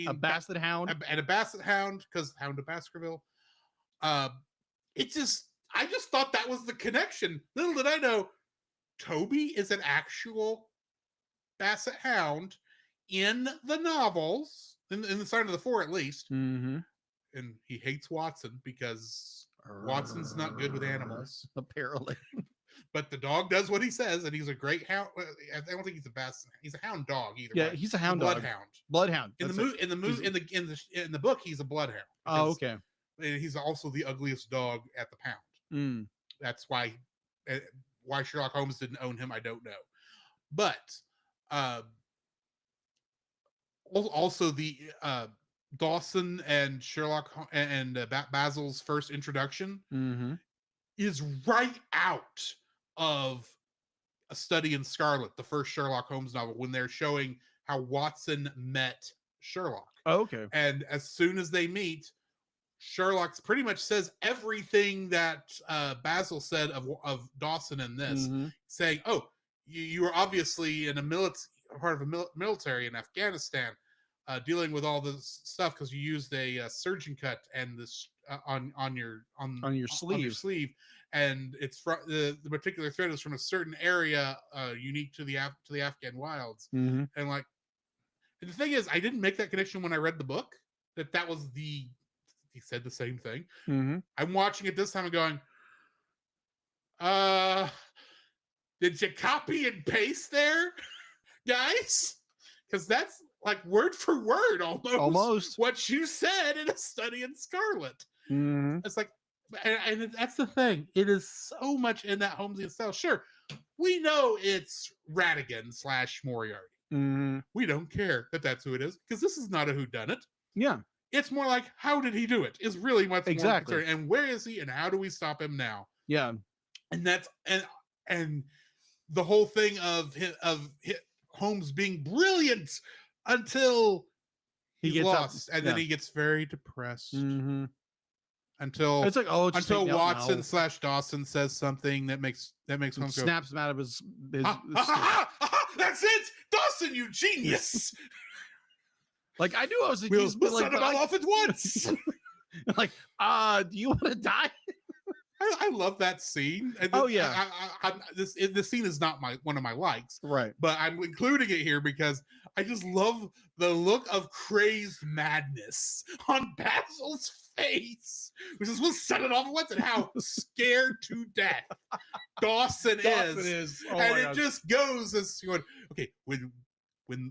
A basset hound. And a basset hound, because Hound of Baskerville. I just thought that was the connection. Little did I know, Toby is an actual basset hound in the novels, in the Sign of the Four at least. Mm-hmm. And he hates Watson because Watson's not good with animals. Apparently. But the dog does what he says, and he's a great hound. I don't think he's a basset. He's a hound dog either. Yeah, way. he's a hound dog. dog. Bloodhound. Bloodhound. In the book, he's a bloodhound. Oh, okay. He's also the ugliest dog at the pound. Mm. That's why Sherlock Holmes didn't own him, I don't know. But also the Dawson and Sherlock and Basil's first introduction Mm-hmm. is right out of A Study in Scarlet, the first Sherlock Holmes novel, when they're showing how Watson met Sherlock. Oh, okay. And as soon as they meet, Sherlock pretty much says everything that Basil said of Dawson in this, Mm-hmm. saying, "Oh, you were obviously in a part of a military in Afghanistan, dealing with all this stuff because you used a surgeon cut and this on your sleeve, and it's from the particular thread is from a certain area unique to the Afghan wilds." Mm-hmm. And like, and the thing is, I didn't make that connection when I read the book. That was he said the same thing. Mm-hmm. I'm watching it this time and going, did you copy and paste there, guys? Because that's like word for word almost what you said in A Study in Scarlet. Mm-hmm. It's like, and that's the thing. It is so much in that Holmesian style. Sure, we know it's Ratigan / Moriarty. Mm-hmm. We don't care that that's who it is, because this is not a whodunit. Yeah. It's more like, how did he do it? Is really much more Exactly. concerned. And where is he? And how do we stop him now? Yeah. And that's and the whole thing of Holmes being brilliant until he's gets lost, up, and then he gets very depressed. Mm-hmm. until It's like, oh, just until take me out Watson now. / Dawson says something that makes And Holmes go, snaps him out of his that's it, Dawson, you genius. like, I knew I was a We'll genius, but set like, them all off at once. like, do you want to die? I love that scene. And Oh, yeah. This scene is not one of my likes, Right. but I'm including it here because I just love the look of crazed madness on Basil's face, which is we'll set it off at once, and how scared to death Dawson is. Oh, And it just goes as going, okay, when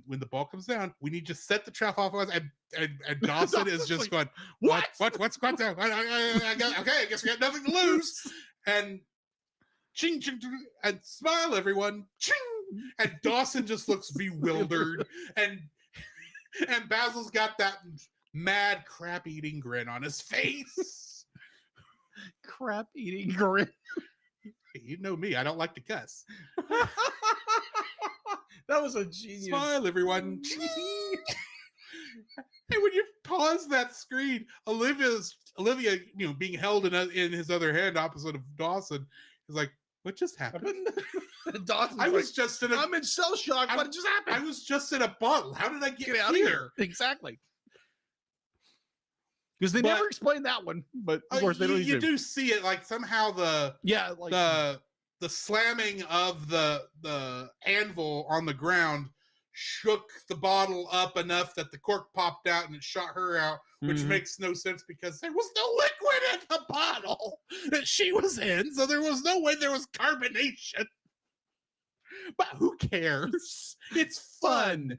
the ball comes down, we need to set the trap off at once. And Dawson is just going, what's down? I guess we got nothing to lose. And ching, ching, ching, and smile, everyone. Ching. And Dawson just looks bewildered. And Basil's got that mad crap eating grin on his face. Crap eating grin. You know me, I don't like to cuss. That was a genius. Smile, everyone. And when you pause that screen, Olivia, being held in his other hand opposite of Dawson, is like, what just happened? Dawson's I'm in shell shock. What just happened? I was just in a bottle. How did I get out here? Exactly. Because they But- never explained that one, but of course they don't. You do see it, like somehow the slamming of the anvil on the ground shook the bottle up enough that the cork popped out and it shot her out, which Mhm. makes no sense because there was no liquid in the bottle that she was in, so there was no way there was carbonation. But who cares? It's fun.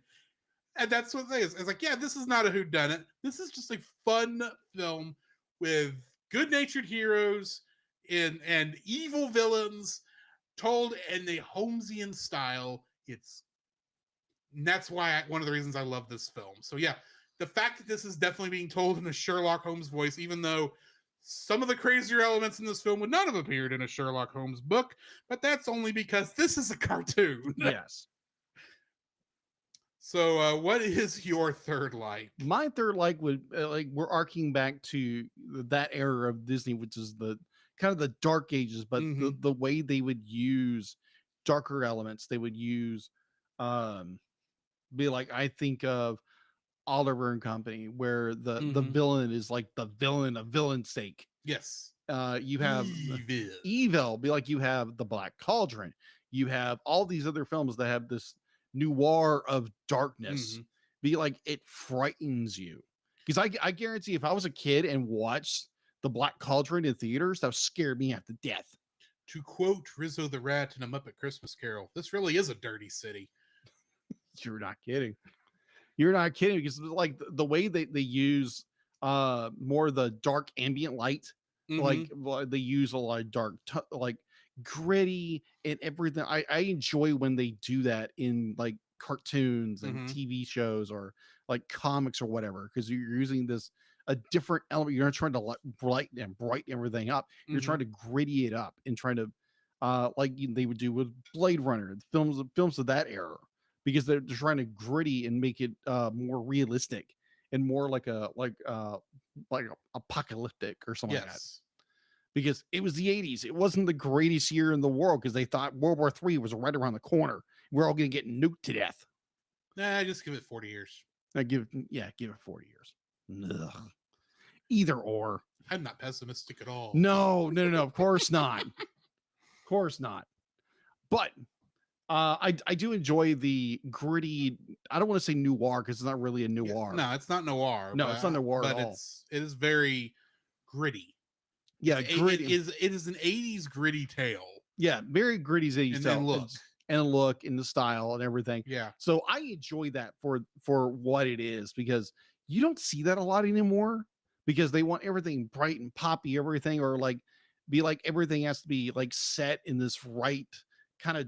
And that's what it is. It's like, yeah, this is not a whodunit. This is just a fun film with good-natured heroes and evil villains told in the Holmesian style. And that's why one of the reasons I love this film. So yeah, the fact that this is definitely being told in a Sherlock Holmes voice, even though some of the crazier elements in this film would not have appeared in a Sherlock Holmes book, but that's only because this is a cartoon. Yes. So what is your third like? My third like would we're arcing back to that era of Disney, which is the kind of the dark ages, but Mhm. the way they would use darker elements, they would use be like, I think of Oliver and Company, where the Mhm. villain is like the villain of villain's sake. Yes. You have evil, be like you have the Black Cauldron. You have all these other films that have this noir of darkness. Mhm. Be like, it frightens you. Because I guarantee if I was a kid and watched the Black Cauldron in theaters, that would scare me half to death. To quote Rizzo the Rat in A Muppet Christmas Carol, this really is a dirty city. You're not kidding. You're not kidding, because like the way they use more of the dark ambient light, Mhm. like they use a lot of dark like gritty and everything. I enjoy when they do that in like cartoons and Mhm. TV shows or like comics or whatever, because you're using a different element. You're not trying to brighten everything up. You're Mhm. trying to gritty it up and trying to they would do with Blade Runner, films of that era, because they're trying to gritty and make it more realistic and more like apocalyptic or something like that. Yes. Because it was the 80s. It wasn't the greatest year in the world because they thought World War III was right around the corner. We're all going to get nuked to death. Nah, just give it 40 years. Give it 40 years. Ugh. Either or. I'm not pessimistic at all. No. Of course not. Of course not. But I do enjoy the gritty. I don't want to say noir because it's not really a noir. No, it's not noir. No, it's not noir at all. It is very gritty. Yeah, gritty. It is an 80s gritty tale. Yeah, very gritty 80s And tale. then look. And the look and the style and everything. Yeah. So I enjoy that for what it is, because you don't see that a lot anymore, because they want everything bright and poppy, everything, or like be like everything has to be like set in this right kind of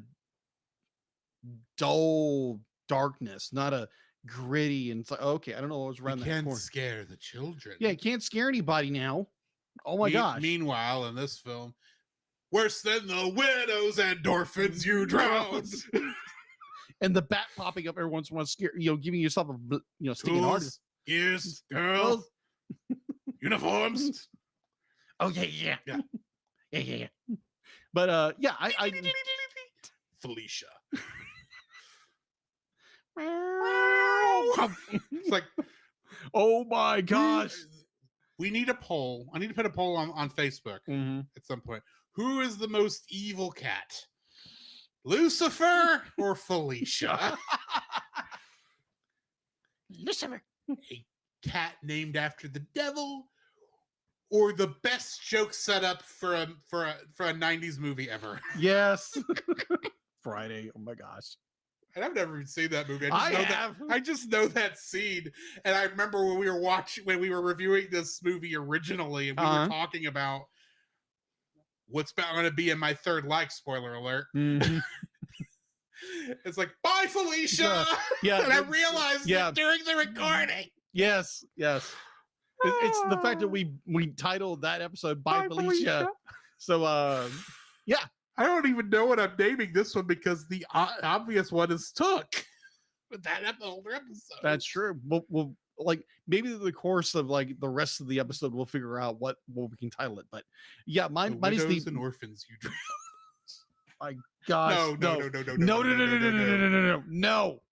dull darkness, not a gritty. And it's like, okay, I don't know what was around You that can't corner. scare the children. Yeah, you can't scare anybody now. Oh my gosh. Meanwhile, in this film, worse than the widows and orphans you drowned. And the bat popping up every once in a while, giving yourself a sticking heart. Tools, gears, girls, uniforms. Oh yeah. Yeah. Yeah. But yeah, I Felicia. I It's like, oh my gosh. we need a poll. I need to put a poll on Facebook Mhm. at some point. Who is the most evil cat? Lucifer or Felicia? Lucifer. A cat named after the devil, or the best joke setup for a 90s movie ever. Yes. Friday. Oh my gosh. And I've never even seen that movie. I know have. I just know that scene. And I remember when we were reviewing this movie originally, and we were talking about what's going to be in my third like, spoiler alert. Mhm. It's like, bye, Felicia. Yeah. And I realized it during the recording. Yes. It's the fact that we titled that episode by Felicia. So yeah. I don't even know what I'm naming this one because the obvious one is Took. With that older episode. That's true. We'll like maybe in the course of like the rest of the episode we'll figure out what we can title it. But yeah, mine is the and orphans you drown. My gosh. No.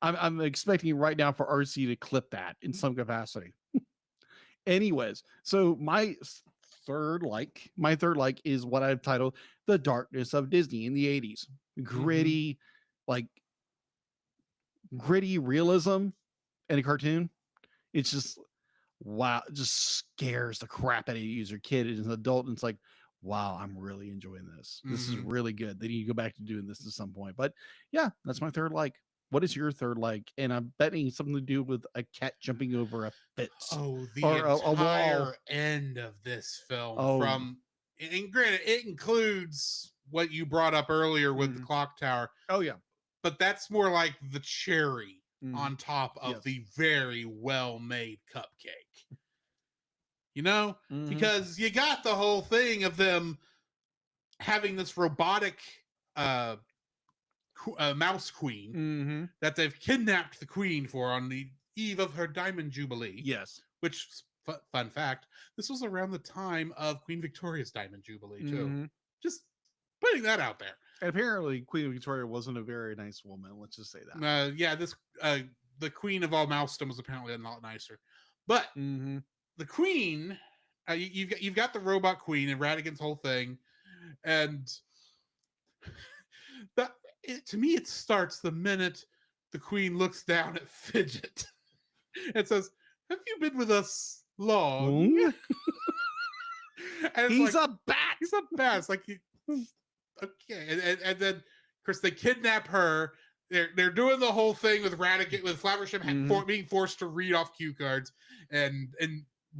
I'm expecting right now for RC to clip that in some capacity. Anyways, so my third like is what I've titled The Darkness of Disney in the 80s. Gritty, like gritty realism in a cartoon. It's just wow, it just scares the crap out of you as a kid as an adult. And it's like, wow, I'm really enjoying this. This is really good. They need to go back to doing this at some point. But yeah, that's my third like. What is your third like? And I'm betting something to do with a cat jumping over a fence. Oh, the or entire a wall. end of this film. Oh. And granted, it includes what you brought up earlier with the clock tower. Oh yeah. But that's more like the cherry on top of Yes. the very well-made cupcake. You know? Because you got the whole thing of them having this robotic mouse queen that they've kidnapped the queen for on the eve of her Diamond Jubilee. Yes. Which, fun fact, this was around the time of Queen Victoria's Diamond Jubilee, too. Just putting that out there. And apparently Queen Victoria wasn't a very nice woman. Let's just say that. Yeah, the queen of all mousedom was apparently a lot nicer. But the queen, you've got the robot queen and Radigan's whole thing. And to me, it starts the minute the queen looks down at Fidget and says, "Have you been with us long?" And He's a bat. He's a bat. It's like, okay. And then, of course, they kidnap her. They're doing the whole thing with Radigan, with Flaversham being forced to read off cue cards, and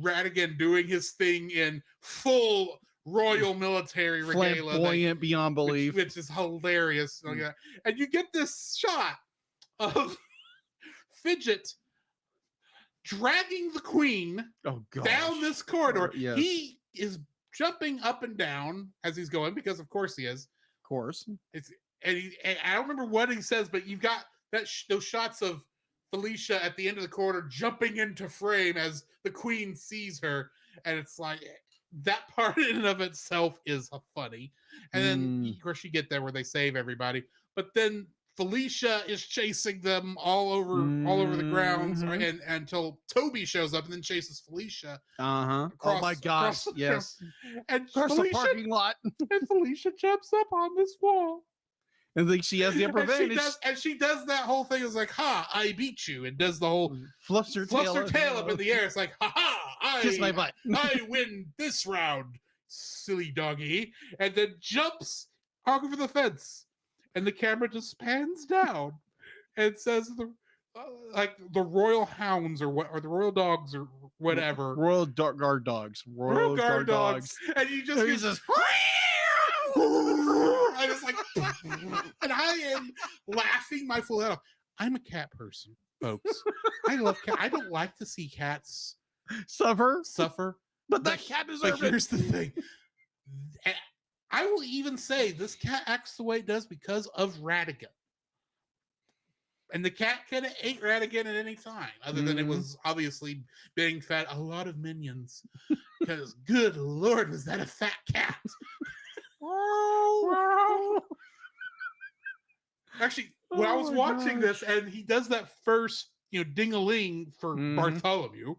Radigan doing his thing in full royal military regalia, flamboyant beyond belief, which is hilarious. And you get this shot of Fidget dragging the queen down this corridor. Yes. He is jumping up and down as he's going, because of course he is. Of course. And I don't remember what he says, but you've got those shots of Felicia at the end of the corridor jumping into frame as the queen sees her, and it's like that part in and of itself is funny. And then of course you get there where they save everybody, but then Felicia is chasing them all over the grounds, and until Toby shows up and then chases Felicia. Oh my gosh! Yes, and across the parking lot. And Felicia jumps up on this wall. And think she has the upper advantage. She does that whole thing. It's like, "Ha! I beat you!" And does the whole fluffs her tail up in the air. It's like, "Ha ha! Kiss my butt. I win this round, silly doggy!" And then jumps over the fence, and the camera just pans down and says the royal hounds or the royal dogs or whatever, royal guard dogs, royal guard dogs, and you just. I was like, and I am laughing my full head off. I'm a cat person, folks. I love cats. I don't like to see cats suffer, but that cat deserves it. Here's the thing. I will even say this cat acts the way it does because of Radigan. And the cat could have ate Ratigan at any time, other than it Mhm. was obviously being fed a lot of minions. Because, good Lord, was that a fat cat? Actually, when I was Oh my watching gosh. this, and he does that first, ding-a-ling for Mhm. Bartholomew,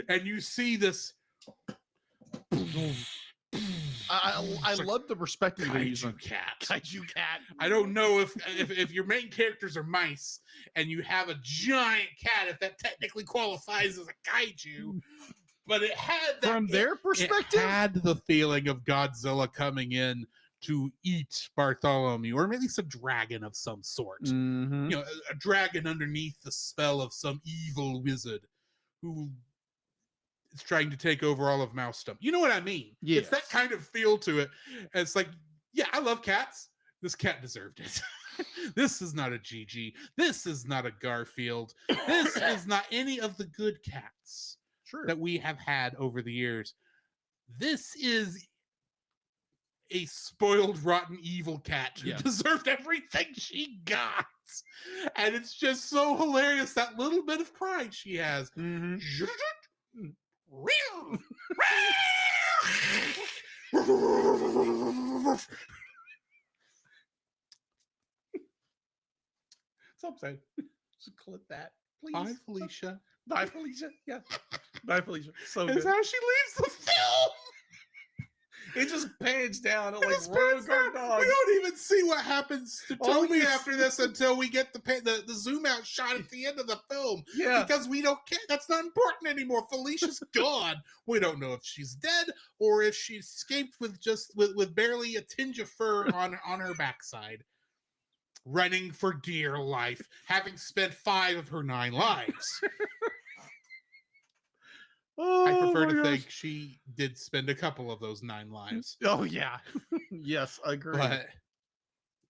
and you see this. I It's like, love the perspective they use on kaiju cat. kaiju cat. I don't know if your main characters are mice and you have a giant cat, if that technically qualifies as a kaiju. But it had that, From their perspective, it had the feeling of Godzilla coming in to eat Bartholomew, or at least a dragon of some sort. Mhm. A dragon underneath the spell of some evil wizard who is trying to take over all of Mousestomp. You know what I mean? It's that Yes. kind of feel to it. And it's like, yeah, I love cats. This cat deserved it. This is not a GG. This is not a Garfield. This is not any of the good cats True. that we have had over the years. This is a spoiled, rotten, evil cat who Yeah. deserved everything she got. And it's just so hilarious, that little bit of pride she has. Mhm. Something. Just clip that, please. Bye, Felicia. Bye, Felicia. Yeah. Bye, Felicia. So That's good. how she leaves the film. It just pans down at It like just Royal pans Guard down. dogs. We don't even see what happens to All Toby you after this until we get the zoom out shot at the end of the film. Yeah. Because we don't care. That's not important anymore. Felicia's gone. We don't know if she's dead or if she escaped with with barely a tinge of fur on her backside, running for dear life, having spent 5 of her 9 lives. I prefer to think she did spend a couple of those 9 lives. Oh yeah. Yes, I agree. But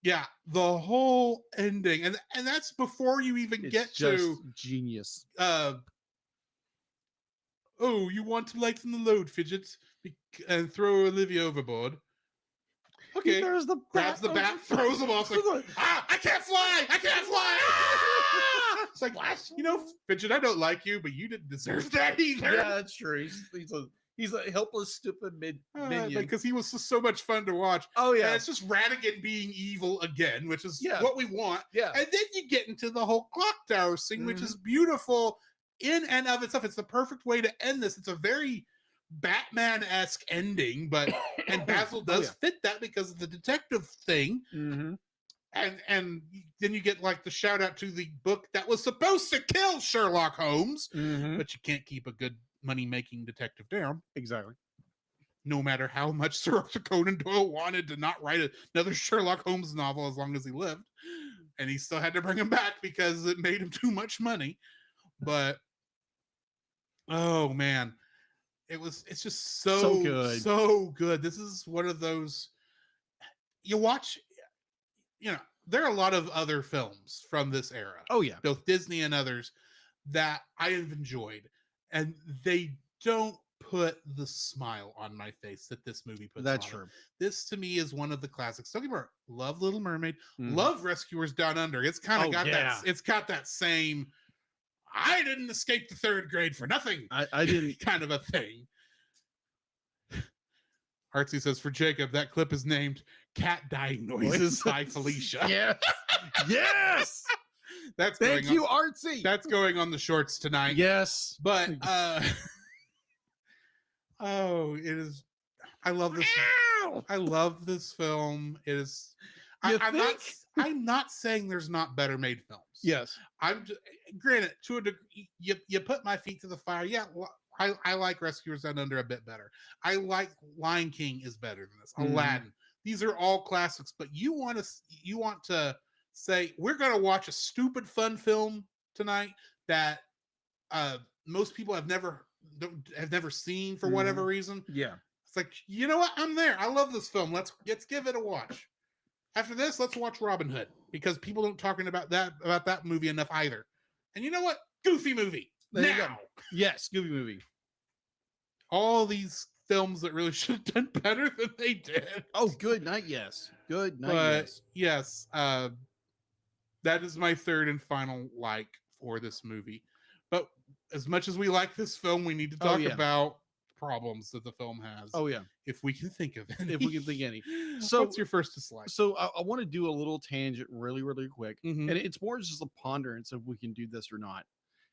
yeah, the whole ending, and that's before you even It's get just to genius. oh, you want to lighten the load, Fidget, and throw Olivia overboard. Okay, There's the grabs the bat, throws him off. Like, I can't fly! I can't fly! Ah! It's like, Fidget, I don't like you, but you didn't deserve that either. Yeah, that's true. He's a helpless, stupid minion. Because he was just so much fun to watch. Oh yeah, and it's just Ratigan being evil again, which is Yeah. what we want. yeah. And then you get into the whole clock tower scene, which is beautiful in and of itself. It's the perfect way to end this. It's a very Batman-esque ending, but and Basil does fit that because of the detective thing. Mm-hmm. And then you get like the shout out to the book that was supposed to kill Sherlock Holmes, Mm-hmm. but you can't keep a good money-making detective down. Exactly. No matter how much Sir Arthur Conan Doyle wanted to not write another Sherlock Holmes novel as long as he lived. And he still had to bring him back because it made him too much money. But, oh man, it's just so good. So good. This is one of those, you watch, there are a lot of other films from this era. Oh yeah. Both Disney and others that I have enjoyed. And they don't put the smile on my face that this movie puts. That's on true. It. This to me is one of the classics. Don't get me wrong, love Little Mermaid, Mhm. love Rescuers Down Under. It's kind of got yeah. that. It's got that same. I didn't escape the 3rd grade for nothing. I didn't. kind of a thing. Artsy says for Jacob, that clip is named "Cat Dying Noises" by Felicia. Yes. Yes. That's Thank you, Artsy. That's going on the shorts tonight. Yes. But oh, it is. I love this. I love this film. It is. I'm not saying there's not better made films. Yes. I'm just, granted, to a degree, you put my feet to the fire. Yeah, I like Rescuers Down Under a bit better. I like Lion King is better than this. Aladdin. These are all classics. But you want to say we're gonna watch a stupid fun film tonight that most people have never seen for whatever reason. Yeah. It's like, you know what? I'm there. I love this film. Let's give it a watch. After this, let's watch Robin Hood because people don't talking about that movie enough either. And you know what? Goofy movie. There you go. Now. Yes, Goofy movie. All these films that really should have done better than they did. Oh, good night. Yes. Good night. But Yes. yes, That is my third and final like for this movie. But as much as we like this film, we need to Oh, talk yeah. about problems that the film has. Oh yeah, If we can think of any. if we can think any. So, So- what's your first dislike? So I want to do a little tangent really, really quick. Mhm. And it's more just a ponderance if we can do this or not.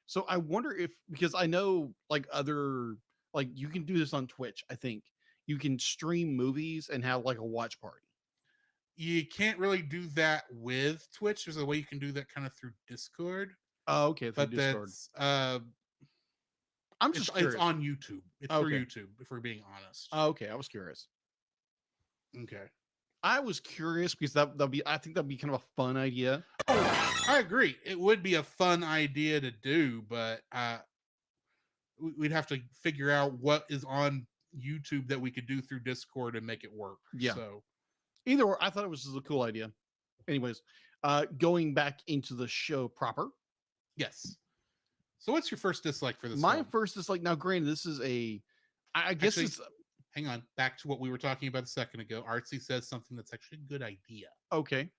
So I wonder if, because I know like other, like you can do this on Twitch, I think you can stream movies and have like a watch party. You can't really do that with Twitch. There's a way you can do that kind of through Discord, Oh, okay. Through but Discord. that's I'm it's, just it's curious. on YouTube. It's Okay. through YouTube, if we're being honest. Oh, okay. I was curious. Okay. I was curious because that'll be, I think that'd be kind of a fun idea. Oh, I agree. It would be a fun idea to do, but we'd have to figure out what is on YouTube that we could do through Discord and make it work. Yeah. So Either or, I thought it was just a cool idea. Anyways, going back into the show proper. yes. So what's your first dislike for this? My film? first is like, now granted, this is I guess Actually, it's hang on, back to what we were talking about a second ago. Artsy says something that's actually a good idea. okay.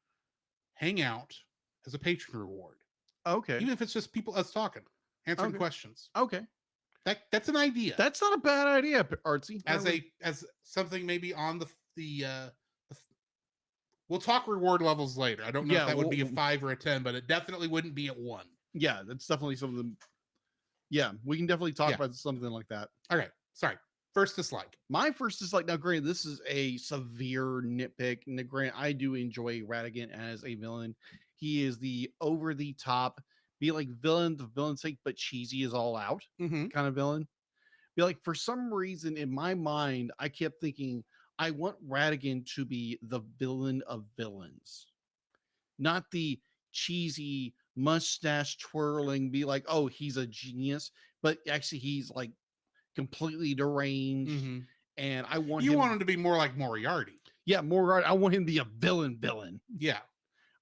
Hang out as a patron reward, Okay. even if it's just people us talking, answering Okay. questions. Okay. That's an idea. That's not a bad idea, Artsy. as something maybe on the we'll talk reward levels later. I don't know Yeah, if that would be a we'll- 5 or a 10, but it definitely wouldn't be at 1. Yeah, that's definitely something. Yeah, we can definitely talk Yeah. about something like that. Okay, sorry. First dislike. My first is like, now granted, this is a severe nitpick. And granted, I do enjoy Ratigan as a villain. He is the over the top, be like villain, the villain's sake, but cheesy is all out Mm-hmm. kind of villain. Be like, for some reason in my mind, I kept thinking, I want Ratigan to be the villain of villains, not the cheesy mustache twirling, be like, oh, he's a genius, but actually he's like completely deranged. Mm-hmm. And I want You him, want him to be more like Moriarty. yeah, more right. I want him to be a villain. Yeah.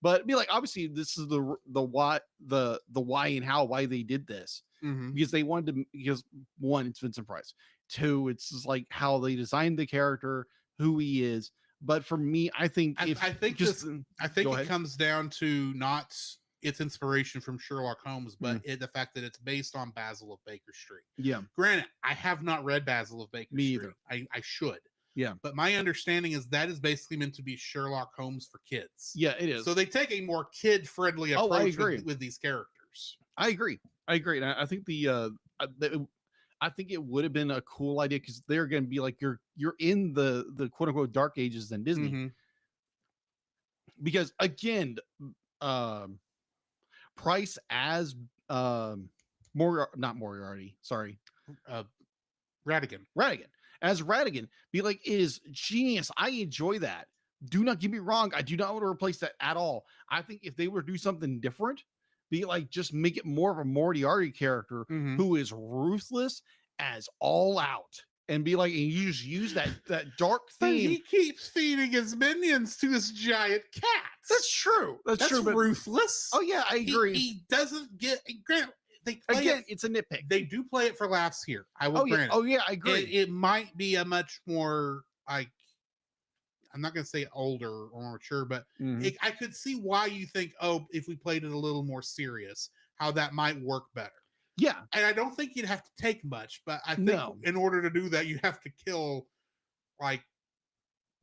But be like, obviously, this is the why, the why and why they did this, Mm-hmm. because they wanted to, because one, it's Vincent Price. Two, it's just like how they designed the character, who he is. But for me, I think I think just I think Go it ahead. comes down to not its inspiration from Sherlock Holmes, but Mm. the fact that it's based on Basil of Baker Street. yeah, Granted, I have not read Basil of Baker Me Street. either. I should. Yeah. But my understanding is that is basically meant to be Sherlock Holmes for kids. yeah, it is. So they take a more kid-friendly Oh, I approach agree. with these characters. I agree. And I think I think it would have been a cool idea because they're going to be like, you're in the quote unquote dark ages than Disney. Mhm. Because again, Price as not Moriarty, sorry, Ratigan. Ratigan as Ratigan, be like, is genius. I enjoy that. Do not get me wrong. I do not want to replace that at all. I think if they were to do something different, be like, just make it more of a Moriarty character Mhm. who is ruthless as all out, and be like, and you just use that dark But theme. he keeps feeding his minions to this giant cat. That's true. That's true. But ruthless. oh yeah, I agree. He doesn't get. Grant, they play Again, it, it's a nitpick. they do play it for laughs here. I will Oh yeah. grant it. Oh yeah, I agree. It might be a much more like, I'm not going to say older or more mature, but Mhm. I could see why you think, oh, if we played it a little more serious, how that might work better. Yeah. And I don't think you'd have to take much, but I think No. in order to do that, you have to kill like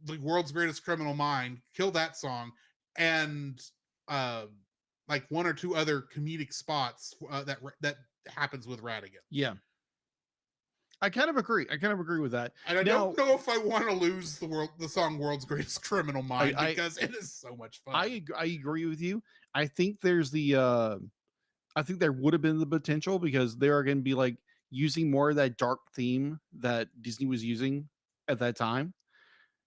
the world's greatest criminal mind, kill that song, and like one or two other comedic spots that happens with Ratigan. Yeah. I kind of agree. With that. And I Now- don't know if I want to lose the song "World's Greatest Criminal Mind" I- because it is so much fun. I agree with you. I think there's I think there would have been the potential because they are going to be like using more of that dark theme that Disney was using at that time.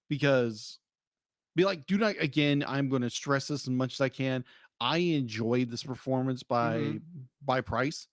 Because be like, do not, again, I'm going to stress this as much as I can. I enjoyed this performance by Price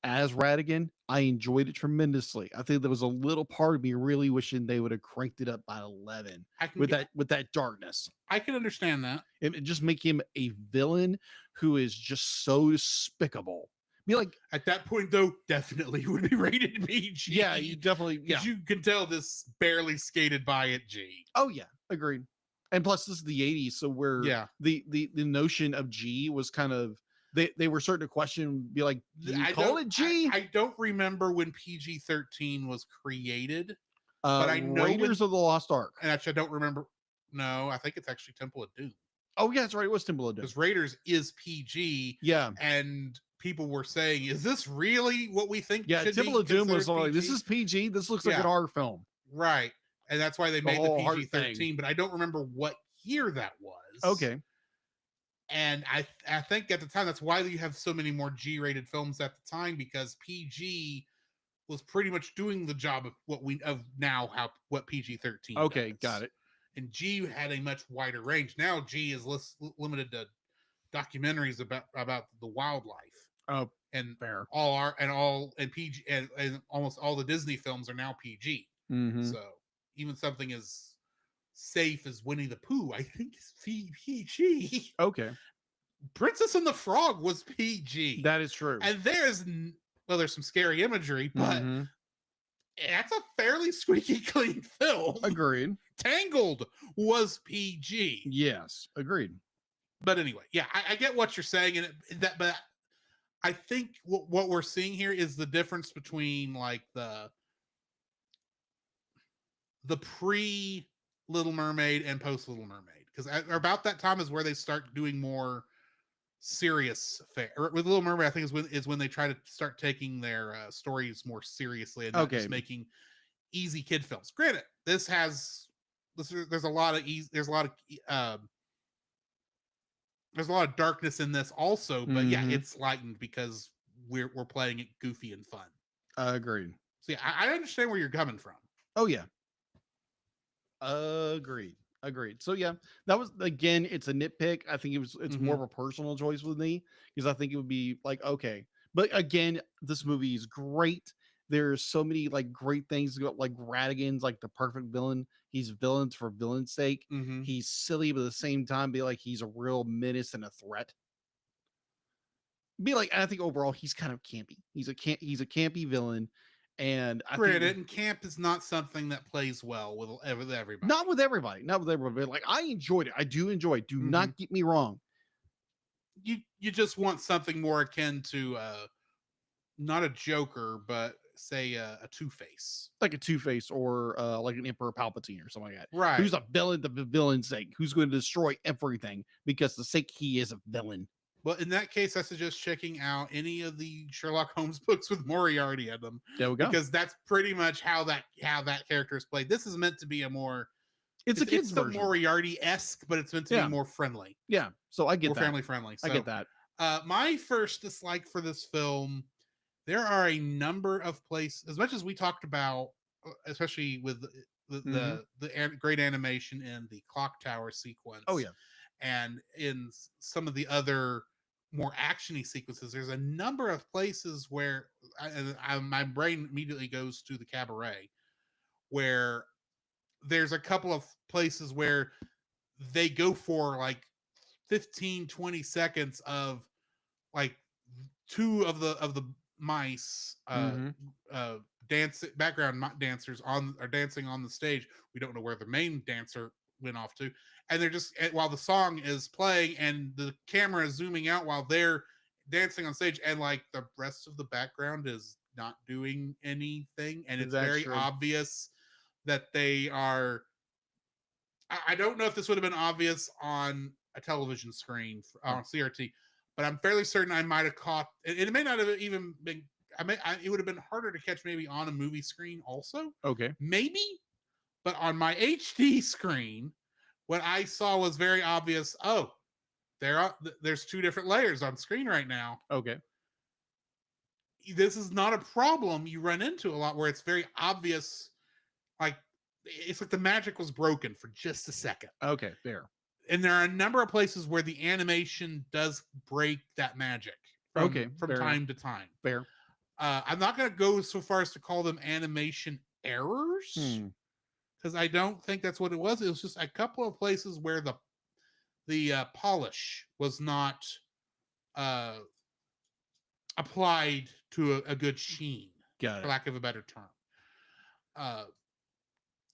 as Ratigan. I enjoyed it tremendously. I think there was a little part of me really wishing they would have cranked it up by 11 I can with get- that darkness. I can understand that. And just make him a villain who is just so despicable. Be like, At that point, though, definitely would be rated PG. yeah, you definitely, yeah. Because you can tell this barely skated by at G. Oh yeah, agreed. And plus, this is the 80s, so where Yeah. the notion of G was kind of they were starting to question, be like, do you call it G? I don't remember when PG-13 was created, but I know Raiders of the Lost Ark. and actually I don't remember. No, I think it's actually Temple of Doom. Oh yeah, that's right. It was Temple of Doom. Because Raiders is PG, Yeah, and people were saying, "Is this really what we think?" yeah. should Temple be of Doom was considered like, this PG?" is PG. This looks like an Yeah. R film. Right, and that's why they The made the whole heart PG-13. But I don't remember what year that was. Okay. And I think at the time that's why you have so many more G-rated films at the time, because PG was pretty much doing the job of what PG-13. Okay, does. got it. And G had a much wider range. Now G is limited to documentaries about the wildlife. Oh, and fair. PG and almost all the Disney films are now PG. Mhm. So even something as safe as Winnie the Pooh, I think, is PG. Okay, Princess and the Frog was PG. that is true. And there's some scary imagery, but Mhm. that's a fairly squeaky clean film. Agreed. Tangled was PG. Yes, agreed. But anyway, yeah, I get what you're saying, but I think what we're seeing here is the difference between like the pre Little Mermaid and post Little Mermaid, because about that time is where they start doing more serious affair. With Little Mermaid, I think is when they try to start taking their stories more seriously and not just making easy kid films. Granted, there's a lot of there's a lot of darkness in this also, but yeah, it's lightened because we're playing it goofy and fun. Agreed. So yeah, I understand where you're coming from. Oh yeah. Agreed. So yeah, that was, again, it's a nitpick. I think it's more of a personal choice with me, because I think it would be like, okay. But again, this movie is great. There's so many like great things about, like Radigan's like the perfect villain. He's villains for villain's sake. He's silly, but at the same time, be like he's a real menace and a threat. Be like, I think overall he's kind of campy. He's a campy villain. And I think and camp is not something that plays well with everybody. Not with everybody. But like, I enjoyed it. I do enjoy it. Do not get me wrong. You just want something more akin to not a Joker, but say a Two-Face. Like a Two-Face, or like an Emperor Palpatine or something like that. Right. Who's a villain, the villain's sake. Who's going to destroy everything because the sake he is a villain. Well, in that case, I suggest checking out any of the Sherlock Holmes books with Moriarty in them. There we go. Because that's pretty much how that character is played. This is meant to be a more... It's a kid's version. Moriarty-esque, but it's meant to be more friendly. Yeah, so I get more that. Family friendly. So, I get that. My first dislike for this film, there are a number of places, as much as we talked about, especially with the great animation in the clock tower sequence. Oh yeah. And in some of the other more actiony sequences, there's a number of places where my brain immediately goes to the cabaret, where there's a couple of places where they go for like 15-20 seconds of like two of the mice background dancers are dancing on the stage. We don't know where the main dancer went off to, and they're just, while the song is playing and the camera is zooming out while they're dancing on stage, and like the rest of the background is not doing anything, and it's very obvious that they are... I don't know if this would have been obvious on a television screen on CRT, but I'm fairly certain I might have caught it may not have even been... it would have been harder to catch maybe on a movie screen also. Okay. Maybe. But on my HD screen, what I saw was very obvious. Oh, there's two different layers on screen right now. Okay. This is not a problem you run into a lot, where it's very obvious. Like, it's like the magic was broken for just a second. Okay, fair. And there are a number of places where the animation does break that magic from time to time. Fair. I'm not going to go so far as to call them animation errors, because I don't think that's what it was. It was just a couple of places where the polish was not applied to a good sheen, for lack of a better term.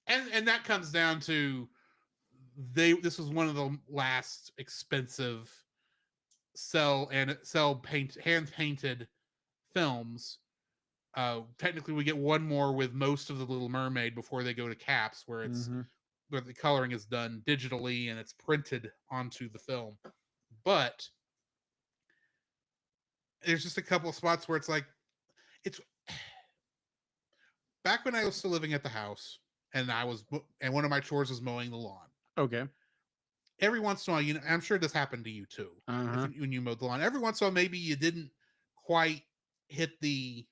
And that comes down to this was one of the last expensive hand painted films. Technically, we get one more with most of the Little Mermaid before they go to Caps, where where the coloring is done digitally and it's printed onto the film. But there's just a couple of spots where it's like, it's back when I was still living at the house, and one of my chores was mowing the lawn. Okay. Every once in a while, I'm sure this happened to you too. When you mowed the lawn, every once in a while, maybe you didn't quite hit the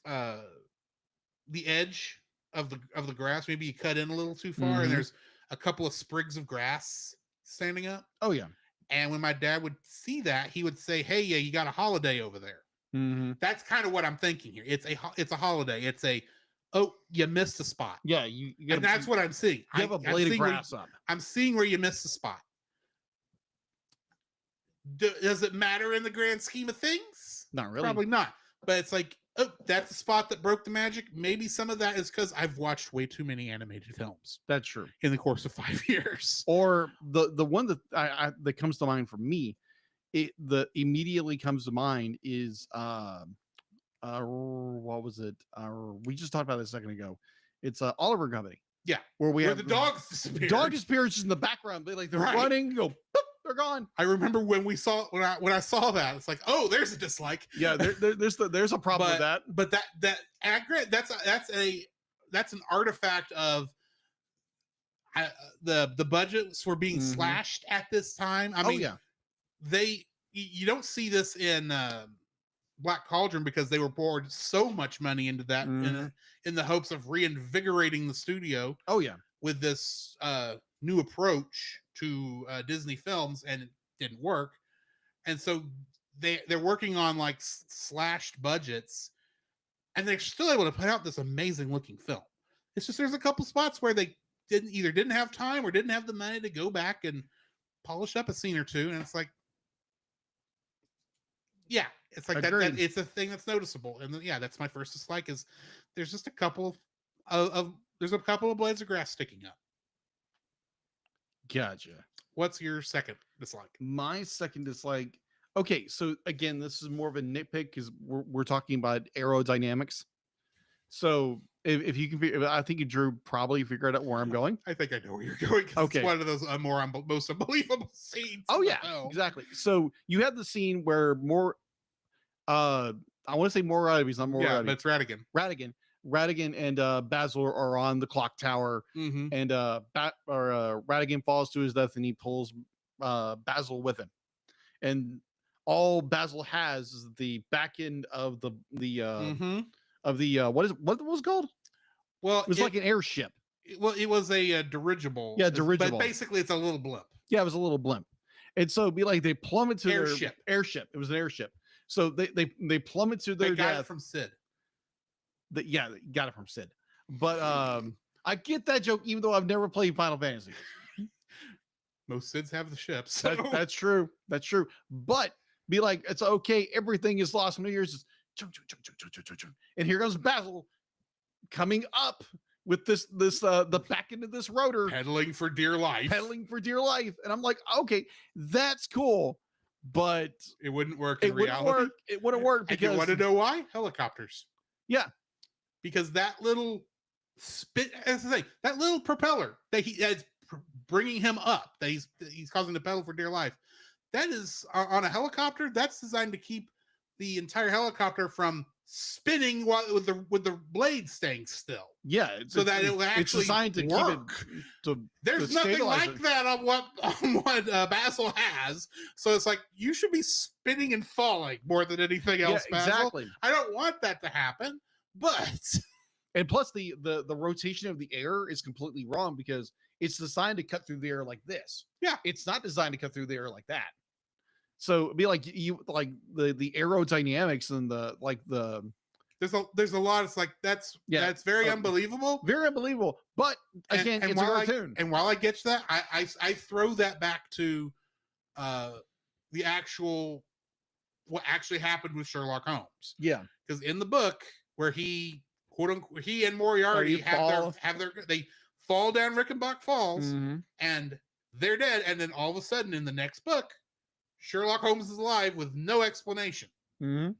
edge of the grass. Maybe you cut in a little too far, and there's a couple of sprigs of grass standing up. Oh yeah. And when my dad would see that, he would say, "Hey, yeah, you got a holiday over there." That's kind of what I'm thinking here. It's a holiday. It's you missed a spot. Yeah, and that's what I'm seeing. You have a blade of grass up. I'm seeing where you missed a spot. Does it matter in the grand scheme of things? Not really. Probably not. But it's like, oh, that's the spot that broke the magic. Maybe some of that is because I've watched way too many animated films. That's true. In the course of 5 years. Or the one that that comes to mind for me, that immediately comes to mind is what was it? We just talked about this a second ago. It's Oliver Company. Yeah, where the dogs disappear. Dog disappears in the background. They're running, go, boop, they're gone. I remember when I saw that, it's like, oh, there's a dislike. Yeah, there's a problem with that. But that's an artifact of the budgets were being slashed at this time. I mean, you don't see this in Black Cauldron because they were poured so much money into that in the hopes of reinvigorating the studio. Oh yeah, with this new approach to Disney films, and it didn't work. And so they're working on like slashed budgets, and they're still able to put out this amazing looking film. It's just there's a couple spots where they didn't have time or didn't have the money to go back and polish up a scene or two, and it's like, yeah, it's like that it's a thing that's noticeable. And yeah, that's my first dislike is there's just a couple of blades of grass sticking up. Gotcha. What's your second dislike? My second dislike. Okay, so again, this is more of a nitpick because we're talking about aerodynamics. So if you can, I think Drew probably figured out where I'm going. I think I know where you're going. Okay, it's one of those most unbelievable scenes. Oh yeah, exactly. So you have the scene where I want to say Moriarty, he's not Moriarty. Yeah, but it's Ratigan. Ratigan and Basil are on the clock tower, and Ratigan falls to his death, and he pulls Basil with him, and all Basil has is the back end of the what was it called? Well, it was like an airship. It was a dirigible. Yeah, dirigible. But basically, it's a little blimp. Yeah, it was a little blimp, and so it'd be like they plummet to airship. Their airship. It was an airship. So they plummet to their death. Got it from Sid. They got it from Sid. But I get that joke, even though I've never played Final Fantasy. Most Sids have the ships. So. That's true. That's true. But be like, it's okay. Everything is lost. New Year's, and here comes Basil coming up with the back end of this rotor, pedaling for dear life. And I'm like, okay, that's cool. But it wouldn't work in reality. It wouldn't work because you want to know why? Helicopters. Yeah, because that little that little propeller that is bringing him up, that he's causing to pedal for dear life. That is on a helicopter. That's designed to keep the entire helicopter from spinning with the blade staying still. Yeah, so that it will actually it's designed to work. Keep it There's nothing like that on what Basil has. So it's like you should be spinning and falling more than anything else. Yeah, Basil. exactly. I don't want that to happen, but and plus the rotation of the air is completely wrong because it's designed to cut through the air like this. Yeah, it's not designed to cut through the air like that. So it'd be like the aerodynamics and there's a lot. It's like that's very unbelievable. Very unbelievable. But again, it's a cartoon. And while I get to that, I throw that back to the actual what actually happened with Sherlock Holmes. Yeah, because in the book where he quote unquote he and Moriarty they fall down Rickenbach Falls, Mhm. and they're dead. And then all of a sudden, in the next book, Sherlock Holmes is alive with no explanation. Mhm.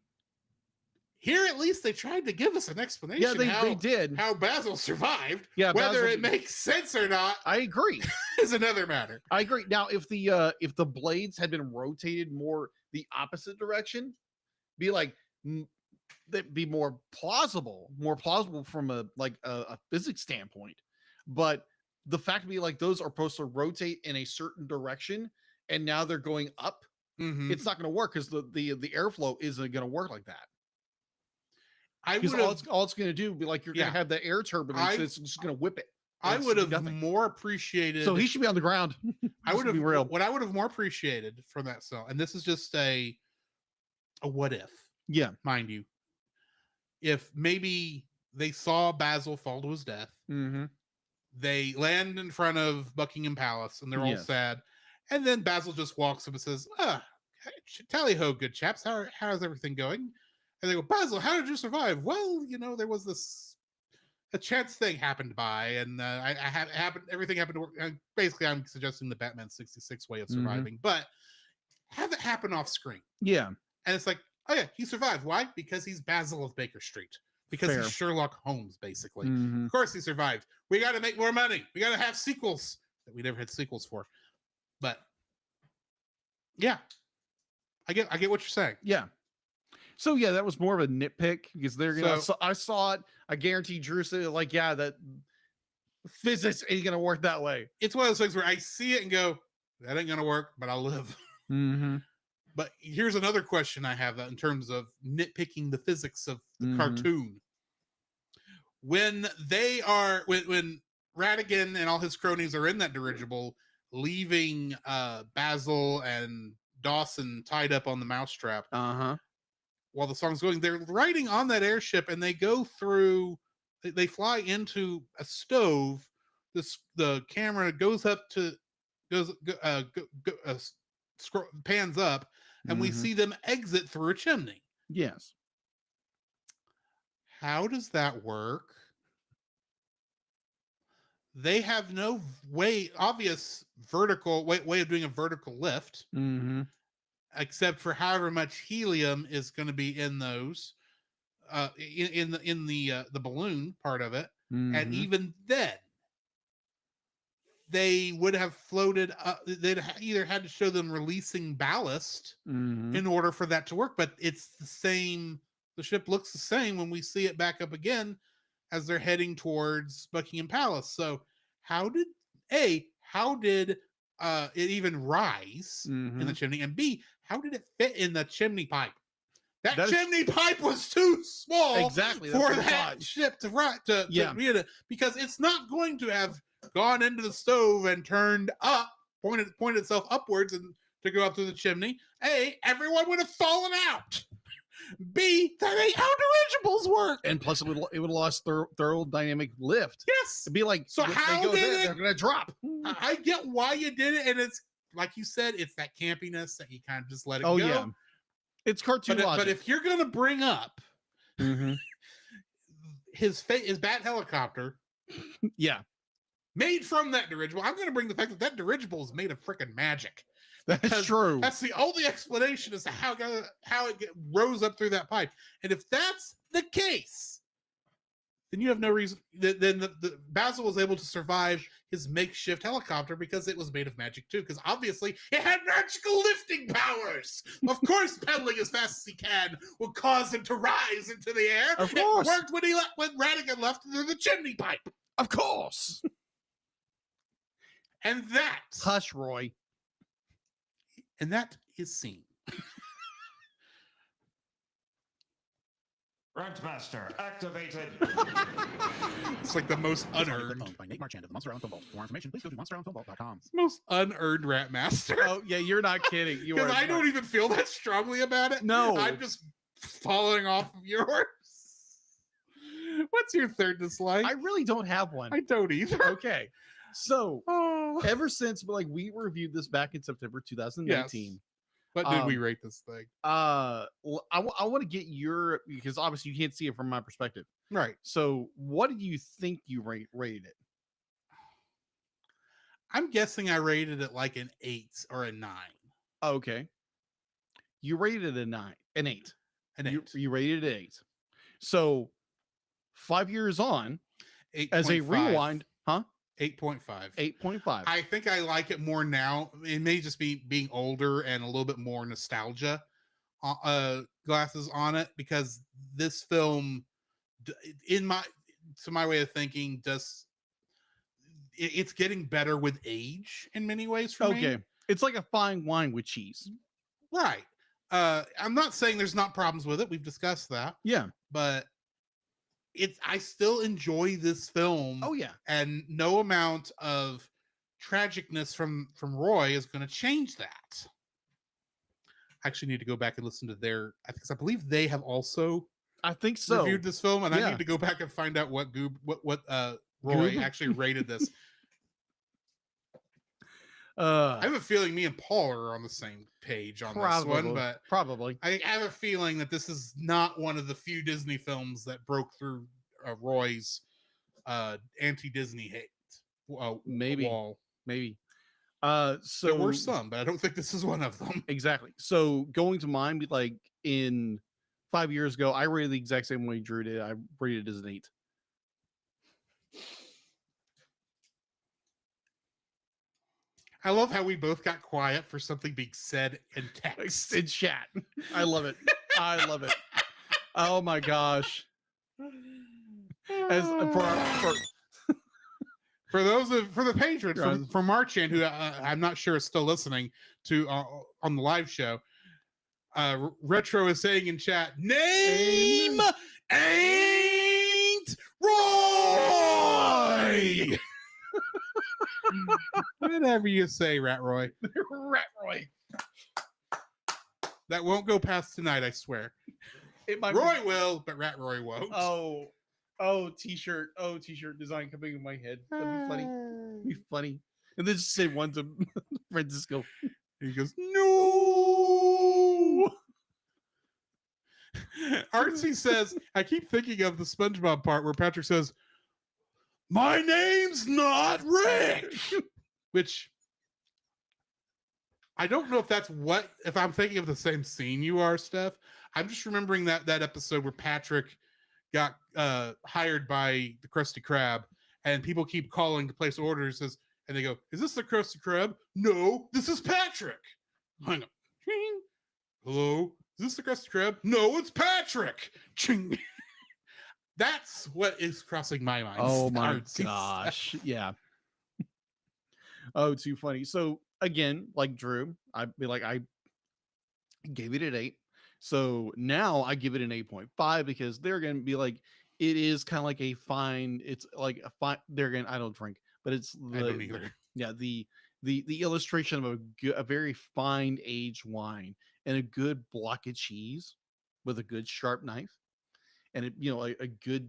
Here, at least, they tried to give us an explanation. Yeah, they did. How Basil survived. Yeah, whether Basil it makes sense or not I agree. is another matter. I agree. Now, if the blades had been rotated more the opposite direction, be like that'd be more plausible from a physics standpoint. But the fact to be like those are supposed to rotate in a certain direction, and now they're going up, Mhm. it's not going to work because the airflow isn't going to work like that. I Because would have. all it's going to do be like you're going Yeah. to have the air turbulence. It's just going to whip it. I It's would have nothing. more appreciated. So he should be on the ground. I would have. be real. What I would have more appreciated from that cell, and this is just a what if, Yeah. mind you, if maybe they saw Basil fall to his death, Mm-hmm. they land in front of Buckingham Palace, and they're all Yes. sad, and then Basil just walks up and says, tally ho, good chaps, how's everything going? And they go, Basil, how did you survive? Well, there was a chance thing happened by, and everything happened to work. Basically, I'm suggesting the Batman 66 way of surviving, but have it happen off screen. Yeah. And it's like, oh yeah, he survived. Why? Because he's Basil of Baker Street. Because Fair. he's Sherlock Holmes, basically. Mhm. Of course he survived. We got to make more money. We got to have sequels that we never had sequels for. But yeah, I get what you're saying. Yeah. So yeah, that was more of a nitpick because they're gonna. So- So I saw it. I guarantee Drew said like, yeah, that physics ain't gonna work that way. It's one of those things where I see it and go, that ain't gonna work, but I'll live. Mm-hmm. But here's another question I have in terms of nitpicking the physics of the Mhm. cartoon. When Radigan and all his cronies are in that dirigible, leaving Basil and Dawson tied up on the mousetrap Uh-huh. while the song's going, they're riding on that airship and they go through, they fly into a stove. The camera goes up to, pans up, and we Mhm. see them exit through a chimney. Yes. How does that work? They have no obvious vertical way of doing a vertical lift, Mm-hmm. except for however much helium is going to be in those, in the balloon part of it, and Mhm. even then, they would have floated. They'd either had to show them releasing ballast Mhm. in order for that to work, but it's the same. The ship looks the same when we see it back up again as they're heading towards Buckingham Palace. So how did it even rise in the Mhm. chimney? And B, how did it fit in the chimney pipe? That That is- chimney pipe was too small Exactly, that's for what I that thought. ship to Yeah. because it's not going to have gone into the stove and turned up, pointed itself upwards and to go up through the chimney. A, everyone would have fallen out. B, that ain't how dirigibles work. And plus, it would have lost thermodynamic lift. Yes. It'd be like, So if how they go did there, it- they're gonna drop. I get why you did it, and it's like you said, it's that campiness that you kind of just let it Oh go. yeah, it's cartoon But logic. if you're gonna bring up Mhm. his bat helicopter Yeah, made from that dirigible, I'm gonna bring the fact that dirigible is made of freaking magic. that's Because true. That's the only explanation as to how it rose up through that pipe. And if that's the case, then you have no reason. Then the Basil was able to survive his makeshift helicopter because it was made of magic too. Because obviously it had magical lifting powers. Of course, pedaling as fast as he can will cause him to rise into the air. Of course. It worked when Radigan left through the chimney pipe. Of course. And that Hush, Roy. is seen. Rentmaster activated. It's like the most unearned. Owned by Nate Marchand of the Monster Island Film Vault. For more information, please go to monsterislandfilmvault.com. Most unearned Rat Master. Oh yeah, you're not kidding. You are. Because I don't even feel that strongly about it. No. I'm just following off of yours. What's your third dislike? I really don't have one. I don't either. Okay, so Oh. ever since like we reviewed this back in September 2019. What did we rate this thing? I want to get your, because obviously you can't see it from my perspective. Right. So what do you think you rated it? I'm guessing I rated it like an 8 or a 9. Okay. You rated it an 8. An 8. You rated it 8. So 5 years on, 8. as a rewind, 8.5. 8.5. I think I like it more now. It may just be being older and a little bit more nostalgia glasses on it, because this film, to my way of thinking, it's getting better with age in many ways for me. Okay. It's like a fine wine with cheese. Right. I'm not saying there's not problems with it. We've discussed that. Yeah. But I still enjoy this film. Oh yeah. And no amount of tragicness from Roy is going to change that. I actually need to go back and listen to I believe they have also I think so. reviewed this film, and I Yeah. need to go back and find out what Roy Goob? actually rated this. I Uh have a feeling me and Paul are on the same page on this one, but probably. I have a feeling that this is not one of the few Disney films that broke through Roy's anti-Disney hate Maybe. wall. Maybe. So There were some, but I don't think this is one of them. Exactly. So going to mine, like in 5 years ago, I rated the exact same way Drew did. I rated it as an 8. I love how we both got quiet for something being said in text. In chat. I love it. I love it. Oh my gosh. As For the patrons from Marchand, who I'm not sure is still listening to on the live show, Retro is saying in chat, name ain't Roy. Whatever you say, Rat Roy. Rat Roy. That won't go past tonight, I swear. It might Roy will, but Rat Roy won't. T-shirt. T-shirt design coming in my head. That'd be funny. Be funny. And then just say one to Francisco. He goes, no. Artsy says, I keep thinking of the SpongeBob part where Patrick says, my name's not Rick. Which I don't know if I'm thinking of the same scene you are, Steph. I'm just remembering that episode where Patrick got hired by the Krusty Krab, and people keep calling to place orders, and they go, is this the Krusty Krab? No, this is Patrick. Hang on. Ching. Hello, is this the Krusty Krab? No, it's Patrick. Ching. That's what is crossing my mind. Oh my gosh. Yeah. Oh, too funny. So again, like Drew, I'd be like, I gave it an 8. So now I give it an 8.5 because they're going to be like, it is kind of like a fine. It's like a fine. They're going. I don't drink, but it's I don't either. Yeah, the illustration of a very fine aged wine and a good block of cheese with a good sharp knife, and a good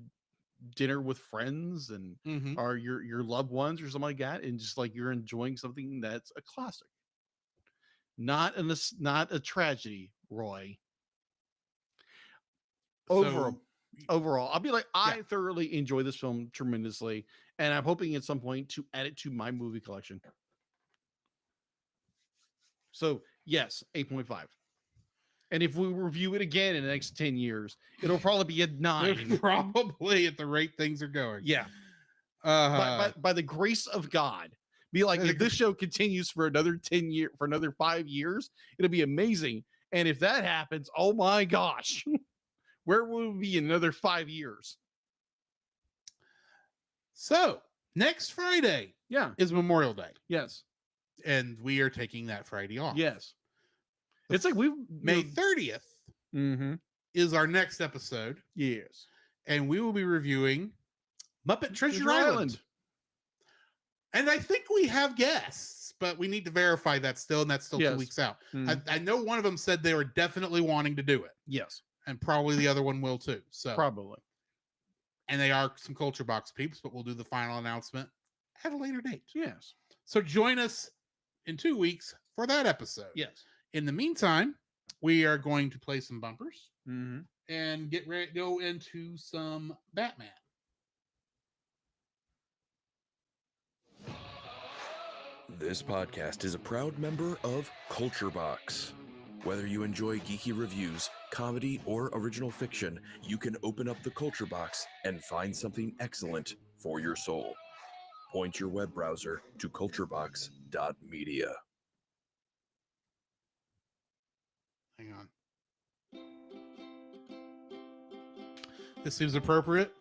dinner with friends and or your loved ones or something like that, and just like you're enjoying something that's a classic, not a tragedy, Roy. Overall, I'll be like, I thoroughly enjoy this film tremendously, and I'm hoping at some point to add it to my movie collection. So yes, 8.5. And if we review it again in the next 10 years, it'll probably be a 9. Probably at the rate things are going. Yeah. By the grace of God. Be like, if this show continues for another 10 years, for another 5 years, it'll be amazing. And if that happens, oh my gosh, where will we be in another 5 years? So next Friday, is Memorial Day. Yes. And we are taking that Friday off. Yes. It's like May 30th is our next episode. Yes. And we will be reviewing Muppet Treasure Island. And I think we have guests, but we need to verify that still, and that's still 2 weeks out. I know one of them said they were definitely wanting to do it. Yes. And probably the other one will too. So probably. And they are some Culture Box peeps, but we'll do the final announcement at a later date. Yes. So join us in 2 weeks for that episode. Yes. In the meantime, we are going to play some bumpers Mm-hmm. and get ready to go into some Batman. This podcast is a proud member of Culture Box. Whether you enjoy geeky reviews, comedy, or original fiction, you can open up the Culture Box and find something excellent for your soul. Point your web browser to culturebox.media. Hang on. This seems appropriate.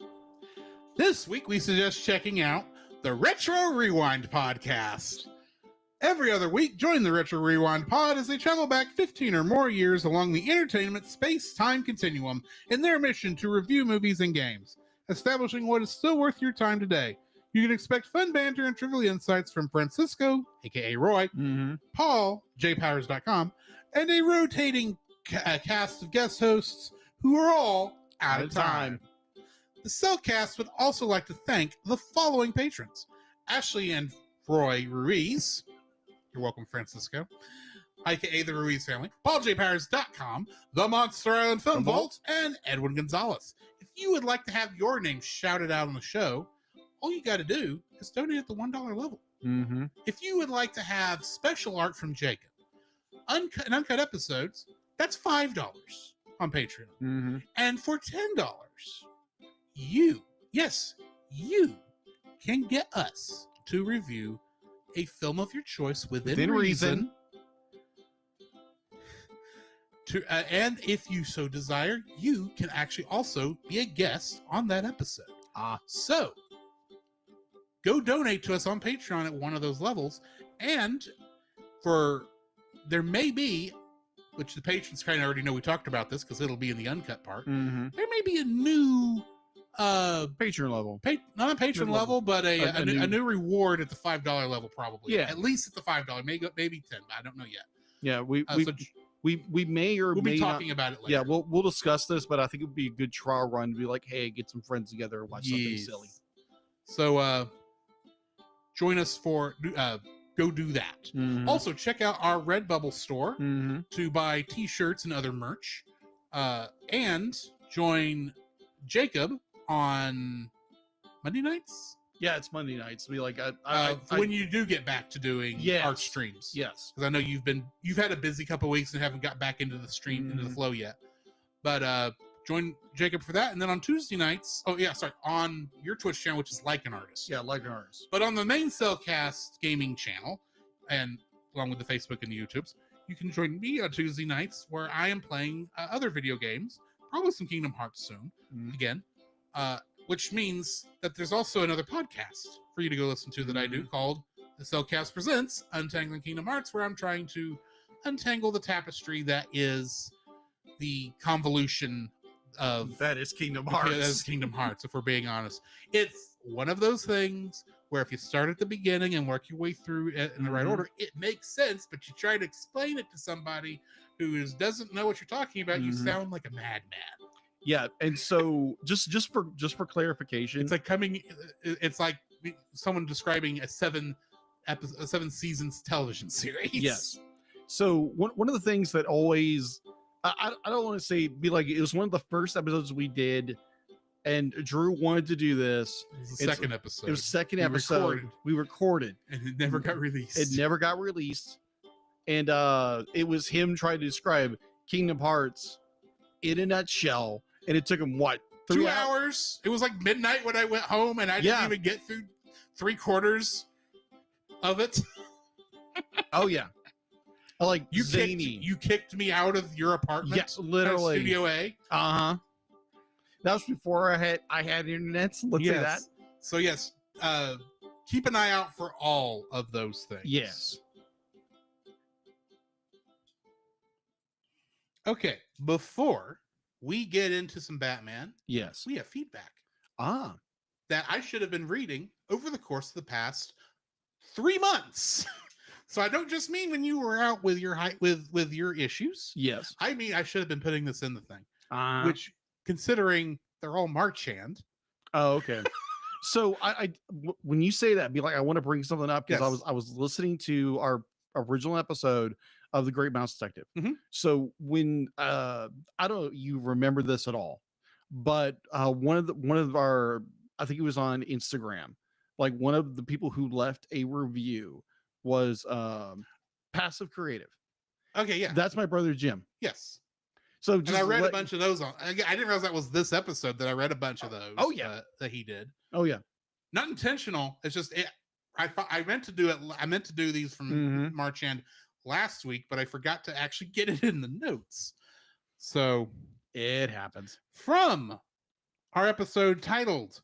This week, we suggest checking out the Retro Rewind podcast. Every other week, join the Retro Rewind pod as they travel back 15 or more years along the entertainment space-time continuum in their mission to review movies and games, establishing what is still worth your time today. You can expect fun banter and trivial insights from Francisco, aka Roy, Paul, jpowers.com, and a rotating cast of guest hosts who are all out of time. The Cellcast would also like to thank the following patrons: Ashley and Roy Ruiz. You're welcome, Francisco, aka the Ruiz family, PaulJPowers.com, The Monster Island Film Vault, and Edwin Gonzalez. If you would like to have your name shouted out on the show, all you got to do is donate at the $1 level. If you would like to have special art from Jacob, uncut episodes, that's $5 on Patreon. And for $10, you can get us to review a film of your choice within reason. And if you so desire, you can actually also be a guest on that episode. So go donate to us on Patreon at one of those levels. And there may be, which the patrons kind of already know we talked about this because it'll be in the uncut part. There may be a new patron level, not a patron level, but a new reward at the $5 level, probably. At least at the $5, maybe 10. I don't know yet. We may or we'll may be talking not, about it later. Yeah, we'll discuss this, but I think it would be a good trial run to be like, hey, get some friends together and watch something silly. So join us for go do that. Also, check out our Redbubble store to buy t-shirts and other merch, and join Jacob on Monday nights. Yeah, it's Monday nights. We like when you do get back to doing our streams. Yes, because I know you've had a busy couple weeks and haven't got back into the stream into the flow yet. But join Jacob for that, and then on Tuesday nights. On your Twitch channel, which is Like an Artist. Yeah, Like an Artist. But on the main Cellcast gaming channel, and along with the Facebook and the YouTubes, you can join me on Tuesday nights where I am playing other video games, probably some Kingdom Hearts soon. Again. Which means that there's also another podcast for you to go listen to that I do called The Cellcast Presents Untangling Kingdom Hearts, where I'm trying to untangle the tapestry that is the convolution of... That is Kingdom Hearts. Yeah, that is Kingdom Hearts, if we're being honest. It's one of those things where if you start at the beginning and work your way through it in the right order, it makes sense, but you try to explain it to somebody who doesn't know what you're talking about, you sound like a madman. Yeah, and so just for clarification, it's like someone describing a 7 seasons television series. Yes. So one of the things that always I don't want to say be like it was one of the first episodes we did, and Drew wanted to do this. It was the second episode. It was the second episode. We recorded, and it never got released. And it was him trying to describe Kingdom Hearts in a nutshell. And it took him 2 hours? It was like midnight when I went home, and I didn't even get through 3/4 of it. Oh yeah, like you kicked me out of your apartment. Yes, literally. Studio A. That was before I had internet. So let's say that. So yes, keep an eye out for all of those things. Yes. Okay, before we get into some Batman, yes, we have feedback. That I should have been reading over the course of the past 3 months. So I don't just mean when you were out with your with your issues. Yes. I mean I should have been putting this in the thing. Which, considering they're all Marchand. Oh, okay. So I when you say that, be like, I want to bring something up because I was listening to our original episode of The Great Mouse Detective. So when I don't know you remember this at all, but one of our, I think it was on Instagram, like one of the people who left a review was Passive Creative. Okay, yeah. That's my brother Jim. Yes. So And I read a bunch of those I didn't realize that was this episode that I read a bunch of those. Oh, yeah. That he did. Oh yeah. Not intentional. It's just I meant to do it. I meant to do these from March End last week, but I forgot to actually get it in the notes. So It happens. from our episode titled,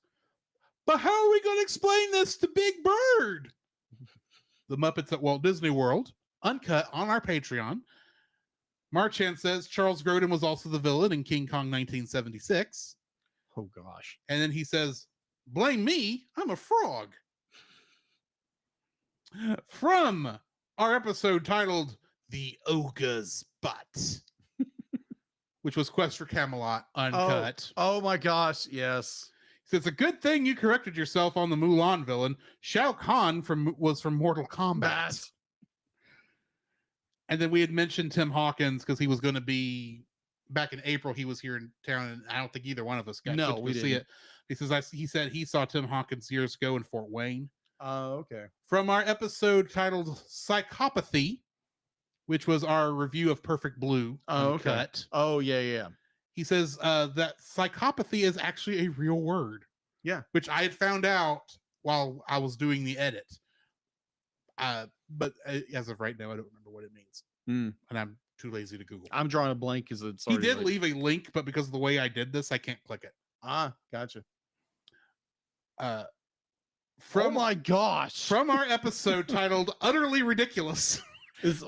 "But how are we going to explain this to Big Bird?" The Muppets at Walt Disney World, uncut on our Patreon. Marchand says Charles Grodin was also the villain in King Kong 1976. Oh gosh. And then he says, "Blame me, I'm a frog." From our episode titled The Ogre's Butt, which was Quest for Camelot uncut. Oh my gosh. Yes. So it's a good thing you corrected yourself on the Mulan villain. Shao Kahn was from Mortal Kombat. And then we had mentioned Tim Hawkins because he was going to be back in April. He was here in town, and I don't think either one of us got to see it. He said he saw Tim Hawkins years ago in Fort Wayne. Oh, okay. From our episode titled Psychopathy, which was our review of Perfect Blue. Oh, okay. Uncut. Oh, yeah. He says that psychopathy is actually a real word. Yeah. Which I had found out while I was doing the edit. But as of right now, I don't remember what it means. And I'm too lazy to Google. I'm drawing a blank because it's He did leave a link, but because of the way I did this, I can't click it. Ah, gotcha. Oh my gosh. From our episode titled Utterly Ridiculous,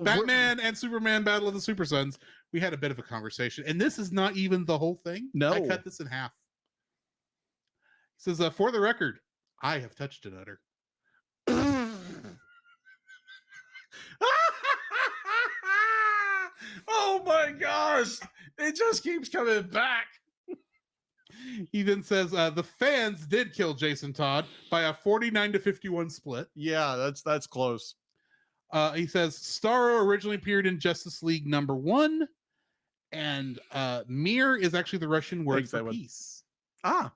Batman and Superman Battle of the Super Sons, we had a bit of a conversation. And this is not even the whole thing. No. I cut this in half. He says, for the record, I have touched an udder. Oh my gosh. It just keeps coming back. He then says the fans did kill Jason Todd by a 49-51 split. Yeah, that's close. He says Starro originally appeared in Justice League #1, and Mir is actually the Russian word for peace. I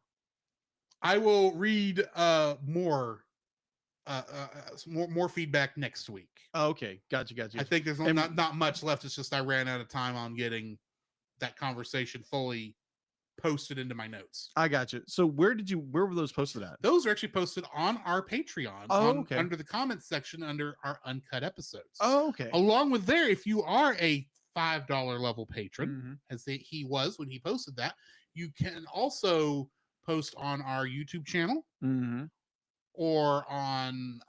will read more feedback next week. Oh, okay, gotcha. I think there's not much left. It's just I ran out of time on getting that conversation fully posted into my notes. I got you. So where were those posted at? Those are actually posted on our Patreon. Okay. Under the comments section under our uncut episodes. Oh, okay. Along with there, if you are a $5 level patron, as he was when he posted that, you can also post on our YouTube channel or on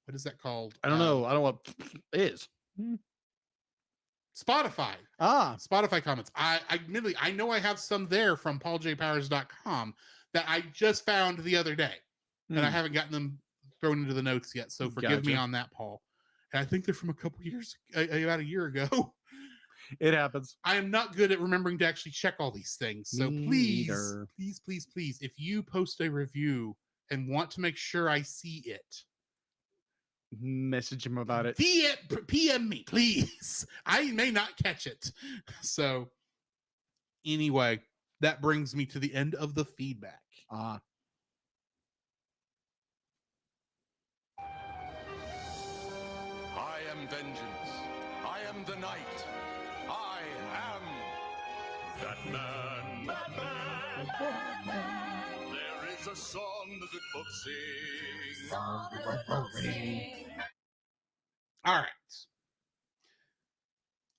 what is that called? I don't know. I don't know what it is. Spotify. Spotify comments. I admittedly, I know I have some there from pauljpowers.com that I just found the other day. And I haven't gotten them thrown into the notes yet. So forgive me on that, Paul. And I think they're from a couple years, about a year ago. It happens. I am not good at remembering to actually check all these things. So please, if you post a review and want to make sure I see it, message him about it. PM me, please. I may not catch it. So anyway, that brings me to the end of the feedback. I am vengeance. I am the night. I am Batman. Batman. There is a song the good folks sing. All right.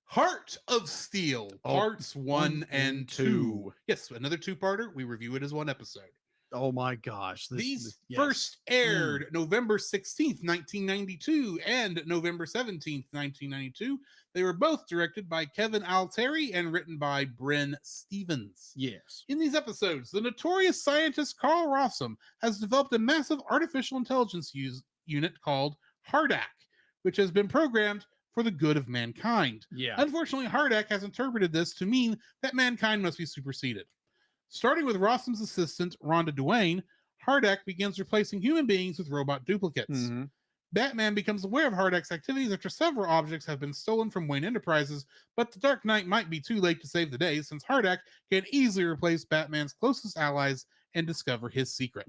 Heart of Steel, parts 1 and 2. Yes, another two-parter. We review it as one episode. Oh my gosh. These first aired November 16th, 1992 and November 17th, 1992. They were both directed by Kevin Altieri and written by Bryn Stevens. Yes. In these episodes, the notorious scientist Carl Rossum has developed a massive artificial intelligence unit called Hardak, which has been programmed for the good of mankind. Yeah. Unfortunately, Hardak has interpreted this to mean that mankind must be superseded. Starting with Rossum's assistant, Rhonda Duane, Hardak begins replacing human beings with robot duplicates. Batman becomes aware of Hardak's activities after several objects have been stolen from Wayne Enterprises, but the Dark Knight might be too late to save the day since Hardak can easily replace Batman's closest allies and discover his secret.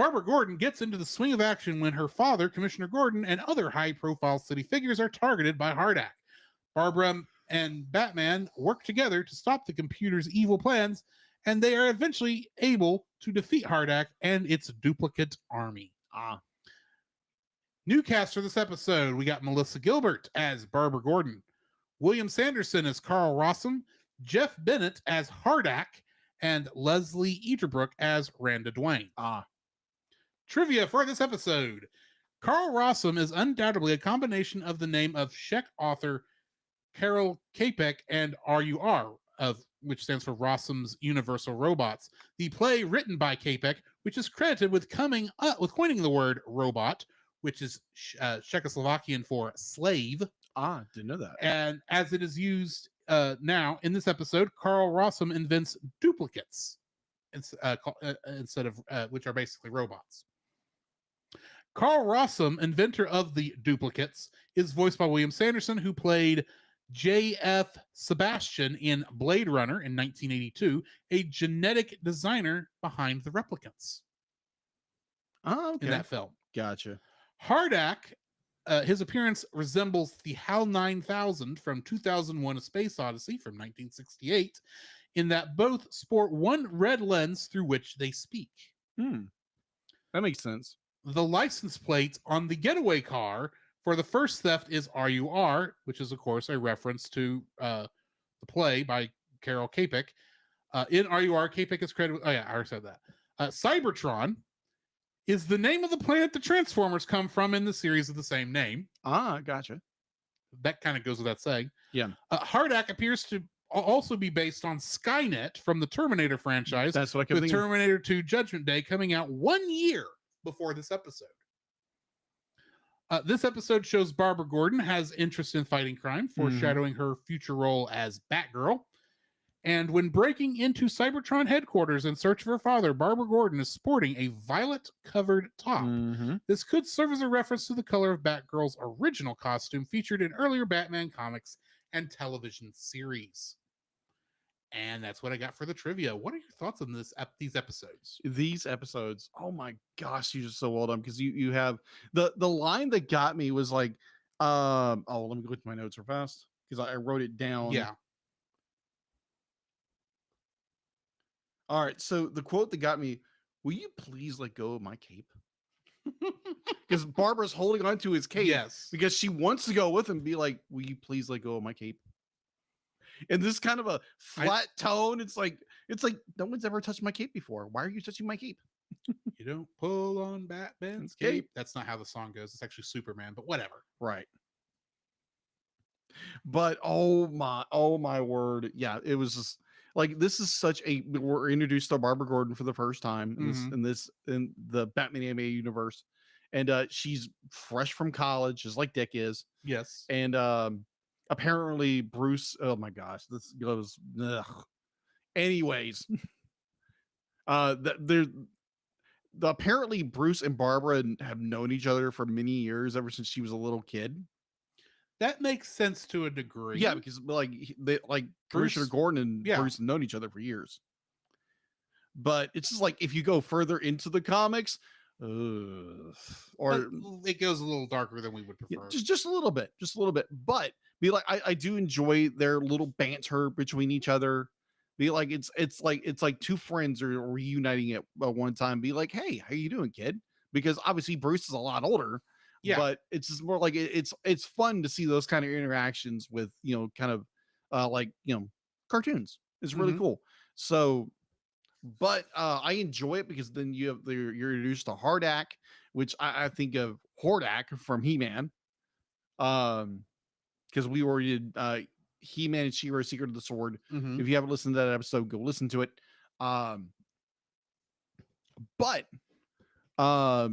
Barbara Gordon gets into the swing of action when her father, Commissioner Gordon, and other high-profile city figures are targeted by Hardak. Barbara and Batman work together to stop the computer's evil plans, and they are eventually able to defeat Hardak and its duplicate army. New cast for this episode, we got Melissa Gilbert as Barbara Gordon, William Sanderson as Carl Rossum, Jeff Bennett as Hardak, and Leslie Eaterbrook as Randa Dwayne. Trivia for this episode. Carl Rossum is undoubtedly a combination of the name of Czech author Karel Čapek and RUR, which stands for Rossum's Universal Robots. The play written by Čapek, which is credited with coining the word robot, which is Czechoslovakian for slave. Didn't know that. And as it is used now in this episode, Carl Rossum invents duplicates instead of which are basically robots. Carl Rossum, inventor of the duplicates, is voiced by William Sanderson, who played J.F. Sebastian in Blade Runner in 1982, a genetic designer behind the replicants. Okay. In that film. Gotcha. Hardak, his appearance resembles the HAL 9000 from 2001: A Space Odyssey from 1968, in that both sport one red lens through which they speak. That makes sense. The license plate on the getaway car for the first theft is RUR, which is, of course, a reference to the play by Karel Čapek. In RUR, Čapek is credited with... Oh, yeah, I already said that. Cybertron is the name of the planet the Transformers come from in the series of the same name. Gotcha. That kind of goes without saying. Yeah. Hardak appears to also be based on Skynet from the Terminator franchise. That's what I kept with thinking. Terminator 2 Judgment Day coming out 1 year before this episode. This episode shows Barbara Gordon has interest in fighting crime, foreshadowing her future role as Batgirl. And when breaking into Cybertron headquarters in search of her father, Barbara Gordon is sporting a violet-covered top. This could serve as a reference to the color of Batgirl's original costume featured in earlier Batman comics and television series. And that's what I got for the trivia. What are your thoughts on these episodes? These episodes, oh my gosh, you're just so well done, because you have the line that got me was like, let me go to my notes real fast because I wrote it down. Yeah. All right, so the quote that got me, "Will you please let go of my cape?" Because Barbara's holding on to his cape, Yes. because she wants to go with him, be like, "Will you please let go of my cape?" And this kind of a flat tone, it's like no one's ever touched my cape before. Why are you touching my cape? You don't pull on Batman's cape. That's not how the song goes. It's actually Superman, but whatever. Right. But oh my word, yeah, it was just like, this is such a, we're introduced to Barbara Gordon for the first time in the Batman animated universe, and she's fresh from college, just like Dick is. Yes. And apparently Bruce, oh my gosh, this goes anyways. Apparently Bruce and Barbara have known each other for many years, ever since she was a little kid. That makes sense to a degree. Yeah, because Commissioner Gordon and Bruce have known each other for years. But it's just like, if you go further into the comics, or it goes a little darker than we would prefer. Just a little bit. But be like, I do enjoy their little banter between each other. Be like, it's like two friends are reuniting at one time. Be like, "Hey, how you doing, kid?" Because obviously Bruce is a lot older. Yeah. But it's just more like, it's fun to see those kind of interactions with, kind of cartoons. It's really cool. So, but I enjoy it because then you're introduced to Hardak, which I think of Hordak from He-Man. Because we already did He-Man and She-Ra Secret of the Sword. If you haven't listened to that episode, go listen to it. But I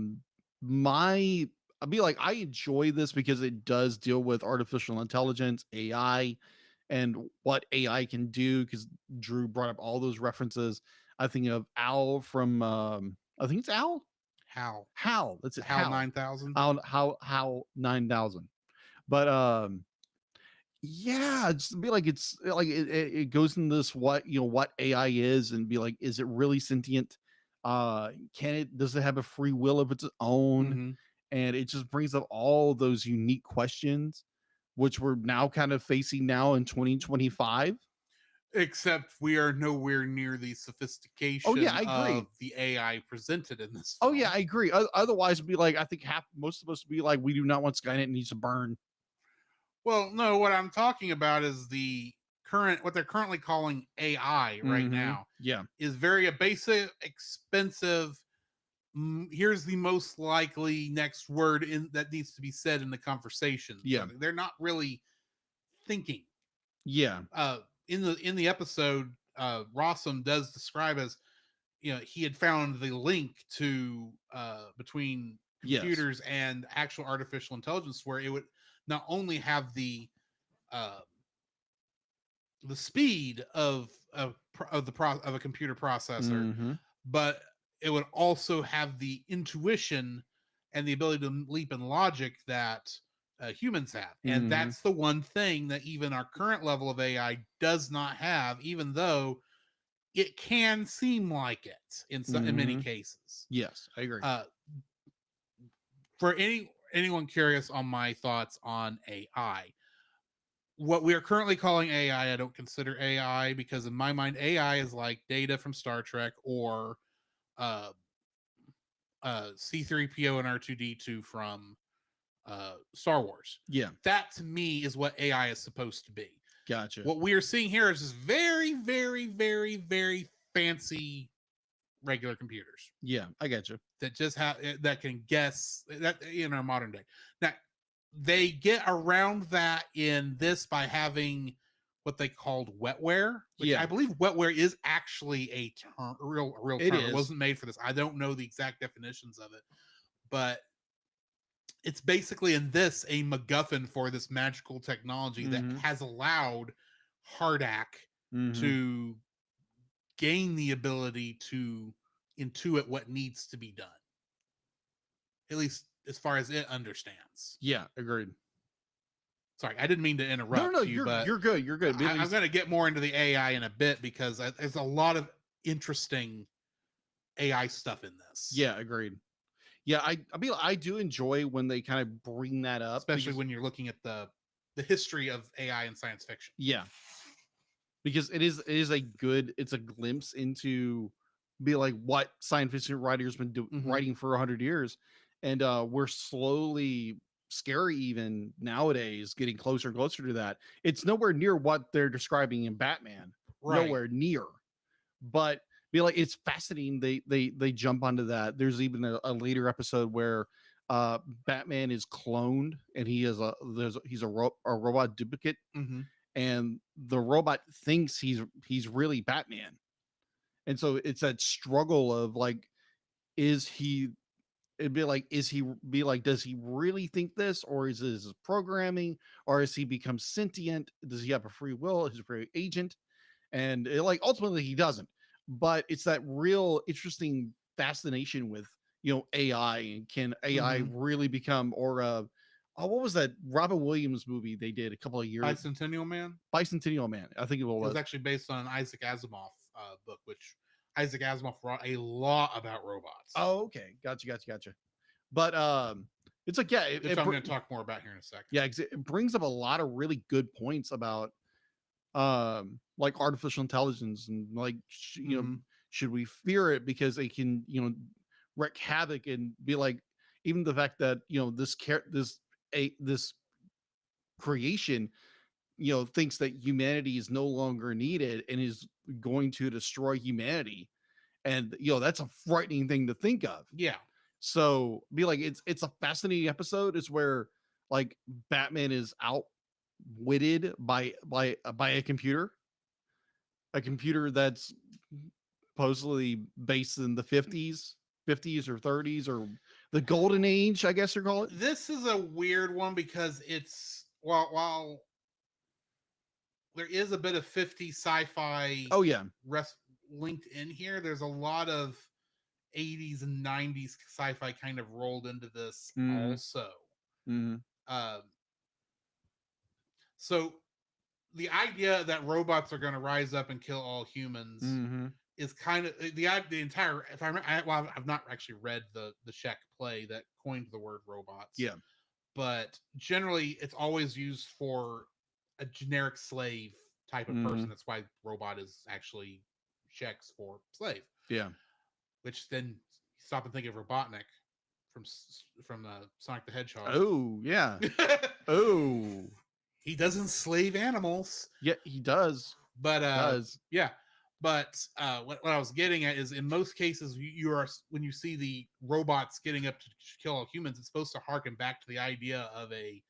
enjoy this because it does deal with artificial intelligence, AI, and what AI can do, because Drew brought up all those references. I think of Al from I think it's Al. Hal. That's it. Hal 9000. Hal 9000. But yeah, just be like, it's like it goes into this, what AI is, and be like, is it really sentient? Does it have a free will of its own? Mhm. And it just brings up all those unique questions, which we're now kind of facing now in 2025. Except we are nowhere near the sophistication I agree. of the AI presented in this Oh film. yeah, I agree. Otherwise, it'd be like I think most supposed to be like we do not want Skynet needs to burn. Well, no, what I'm talking about is what they're currently calling AI right now Yeah, is very a basic, expensive. Here's the most likely next word that needs to be said in the conversation. Yeah. So they're not really thinking. yeah, In the episode, Rossum does describe as he had found the link to between Yes. computers and actual artificial intelligence, where it would not only have the speed of a computer processor, Mhm. but it would also have the intuition and the ability to leap in logic that humans have. And Mhm. that's the one thing that even our current level of AI does not have, even though it can seem like it in many Mhm. cases. Yes, I agree. For anyone curious on my thoughts on AI, what we are currently calling AI, I don't consider AI, because in my mind, AI is like Data from Star Trek, or uh, C3PO and R2D2 from Star Wars. Yeah, That to me is what AI is supposed to be. gotcha. What we are seeing here is just very, very, very, very fancy regular computers Yeah, I got you. that just have that can guess that in our modern day. Now they get around that in this by having what they called wetware, which Yeah. I believe wetware is actually a term, a real It term. It is. wasn't made for this. I don't know the exact definitions of it, but it's basically in this a MacGuffin for this magical technology that Mhm. has allowed Hardak Mhm. to gain the ability to intuit what needs to be done, at least as far as it understands. Yeah, agreed. Sorry, I didn't mean to interrupt No, you, but you're good. You're good. But at I'm least, going to get more into the AI in a bit, because there's a lot of interesting AI stuff in this. yeah, agreed. Yeah, I mean I do enjoy when they kind of bring that up, especially because when you're looking at the history of AI in science fiction. yeah, because it is a good, it's a glimpse into be like what science fiction writers been Mhm. writing for 100 years, and we're slowly scary even nowadays getting closer and closer to that. It's nowhere near what they're describing in Batman, Right. nowhere near, but be like it's fascinating they jump onto that. There's even a later episode where Batman is cloned, and he's a robot duplicate, Mm-hmm. and the robot thinks he's really Batman. And so it's that struggle of like, is he it'd be like, does he really think this, or is this programming, or has he become sentient? Does he have a free will? Is he a free agent? And like ultimately he doesn't. But it's that real interesting fascination with AI, and can AI Mhm. really become, or what was that Robin Williams movie they did a couple of years? Bicentennial Man. Bicentennial Man, I think it It was. was actually based on an Isaac Asimov book, which Isaac Asimov wrote a lot about robots. Oh, okay, gotcha. But it's like, yeah, which I'm going to talk more about here in a second. yeah, it brings up a lot of really good points about like artificial intelligence, and like Mhm. should we fear it because it can wreak havoc, and be like, even the fact that this creation thinks that humanity is no longer needed and is going to destroy humanity, and that's a frightening thing to think of. Yeah. So be like, it's a fascinating episode. It's where like Batman is outwitted by a computer that's supposedly based in the 50s or 30s, or the golden age, I guess you call it. This is a weird one, because it's while there is a bit of 50 sci-fi Oh yeah. linked in here, there's a lot of 80s and 90s sci-fi kind of rolled into this also. Mhm. So the idea that robots are going to rise up and kill all humans Mhm. is kind of the entire. If I remember, well, I've not actually read the Sheck play that coined the word robots. Yeah. But generally, it's always used for a generic slave type of person. Mhm. That's why robot is actually Sheck's for slave. Yeah. Which then stop and think of Robotnik from Sonic the Hedgehog. Oh, yeah. Oh. He does enslave animals. Yeah, he does. But Does. yeah. But what I was getting at is, in most cases, you are when you see the robots getting up to kill all humans, it's supposed to harken back to the idea of a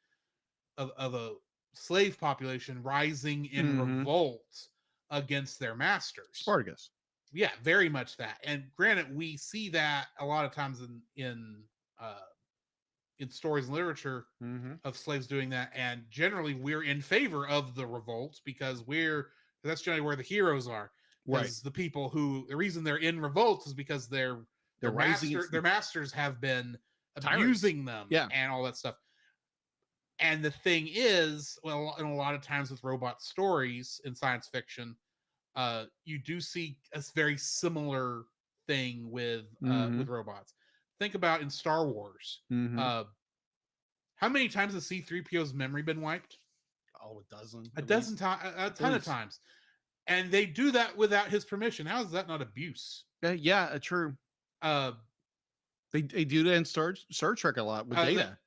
slave population rising in Mhm. revolt against their masters. Spartacus. Yeah, very much that. And granted, we see that a lot of times in stories and literature Mm-hmm. of slaves doing that, and generally we're in favor of the revolt because that's generally where the heroes are. Right. Because the people the reason they're in revolt is because their masters have been abusing them, Yeah. and all that stuff. And the thing is, well, in a lot of times with robot stories in science fiction, you do see a very similar thing with robots. Think about in Star Wars. Mhm. How many times has C-3PO's memory been wiped? Oh, a dozen. A ton of times. And they do that without his permission. How is that not abuse? Yeah, true. They do that in Star Trek a lot with Data.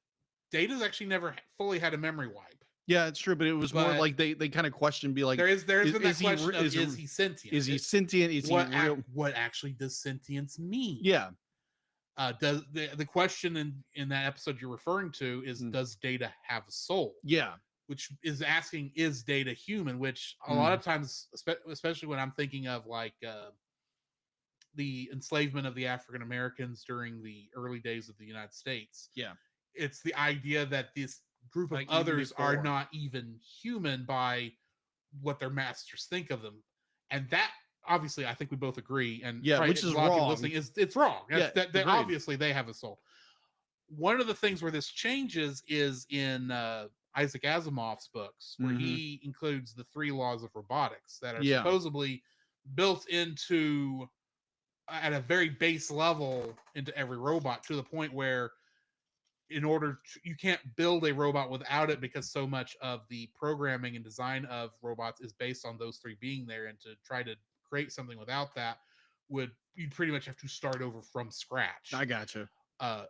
Data's actually never fully had a memory wipe. Yeah, it's true, but it was more like they kind of question, be like, there is been that question of, is he sentient? Is he sentient? Is he real? What actually does sentience mean? Yeah. Does the question in that episode you're referring to is, does Data have a soul? Yeah. Which is asking, is Data human? Which a lot of times, especially when I'm thinking of like the enslavement of the African Americans during the early days of the United States. Yeah. It's the idea that this group of others are not even human by what their masters think of them. And that, obviously, I think we both agree. And which is wrong. It's wrong. Yeah, that obviously they have a soul. One of the things where this changes is in Isaac Asimov's books, where he includes the 3 laws of robotics that are supposedly built into, at a very base level, into every robot, to the point where you can't build a robot without it, because so much of the programming and design of robots is based on those 3 being there. And to try to create something without that you'd pretty much have to start over from scratch. I gotcha.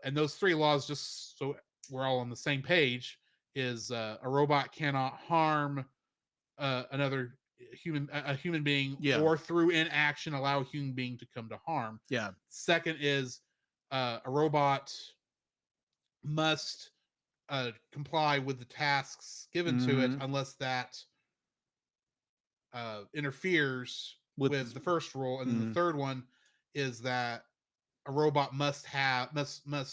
And those 3 laws, just so we're all on the same page, is a robot cannot harm another human being, or through inaction allow a human being to come to harm. Yeah. Second is a robot must comply with the tasks given to it, unless that interferes with the first rule. And then the third one is that a robot must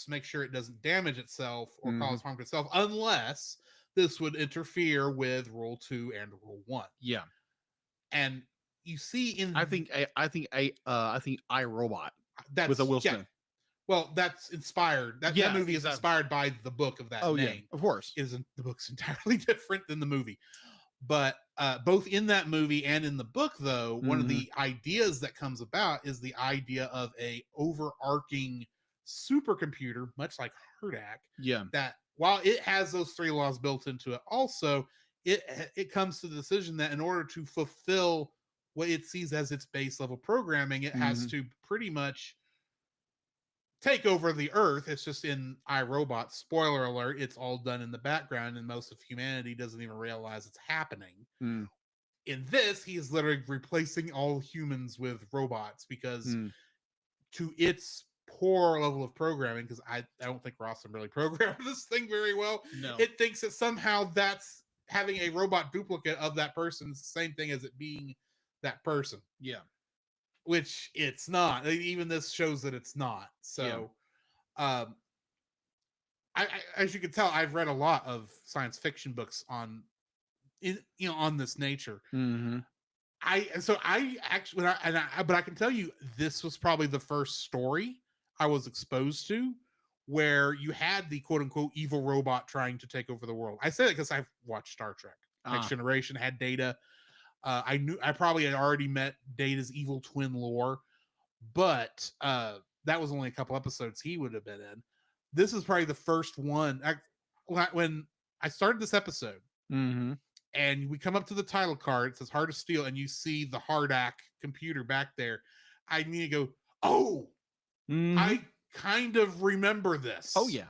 make sure it doesn't damage itself or cause harm to itself, unless this would interfere with rule 2 and rule 1. Yeah. And you see I think iRobot that's with a Will Smith. Well, that's inspired. That movie is inspired by the book of that name. Yeah, of course. The book's entirely different than the movie. But both in that movie and in the book, though, one of the ideas that comes about is the idea of a overarching supercomputer, much like Herdak. Yeah. That while it has those 3 laws built into it, also it comes to the decision that in order to fulfill what it sees as its base level programming, it has to pretty much take over the Earth. It's just in iRobot, spoiler alert, it's all done in the background, and most of humanity doesn't even realize it's happening. In this, he is literally replacing all humans with robots, because to its poor level of programming, because I don't think Rossum really programmed this thing very well. No. It thinks that somehow that's having a robot duplicate of that person is the same thing as it being that person. Yeah. Which it's not. Even this shows that it's not. So, I as you can tell, I've read a lot of science fiction books on this nature. I can tell you, this was probably the first story I was exposed to where you had the quote unquote evil robot trying to take over the world. I say that because I've watched Star Trek. Next Generation had Data. I probably had already met Data's evil twin lore, but that was only a couple episodes he would have been in. This is probably the first one. When I started this episode, Mm-hmm. and we come up to the title card, it says Heart of Steel, and you see the Hardak computer back there. I need to go, oh, I kind of remember this. Oh yeah.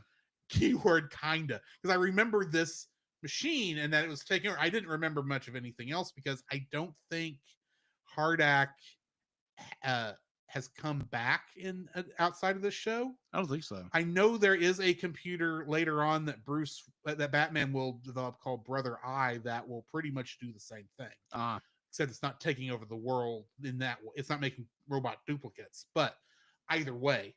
Keyword kinda. Because I remember this machine and that it was taken over. I didn't remember much of anything else because I don't think Hardak has come back in outside of this show. I don't think so. I know there is a computer later on that Batman will develop called Brother Eye that will pretty much do the same thing. Except it's not taking over the world in that way. It's not making robot duplicates. But either way,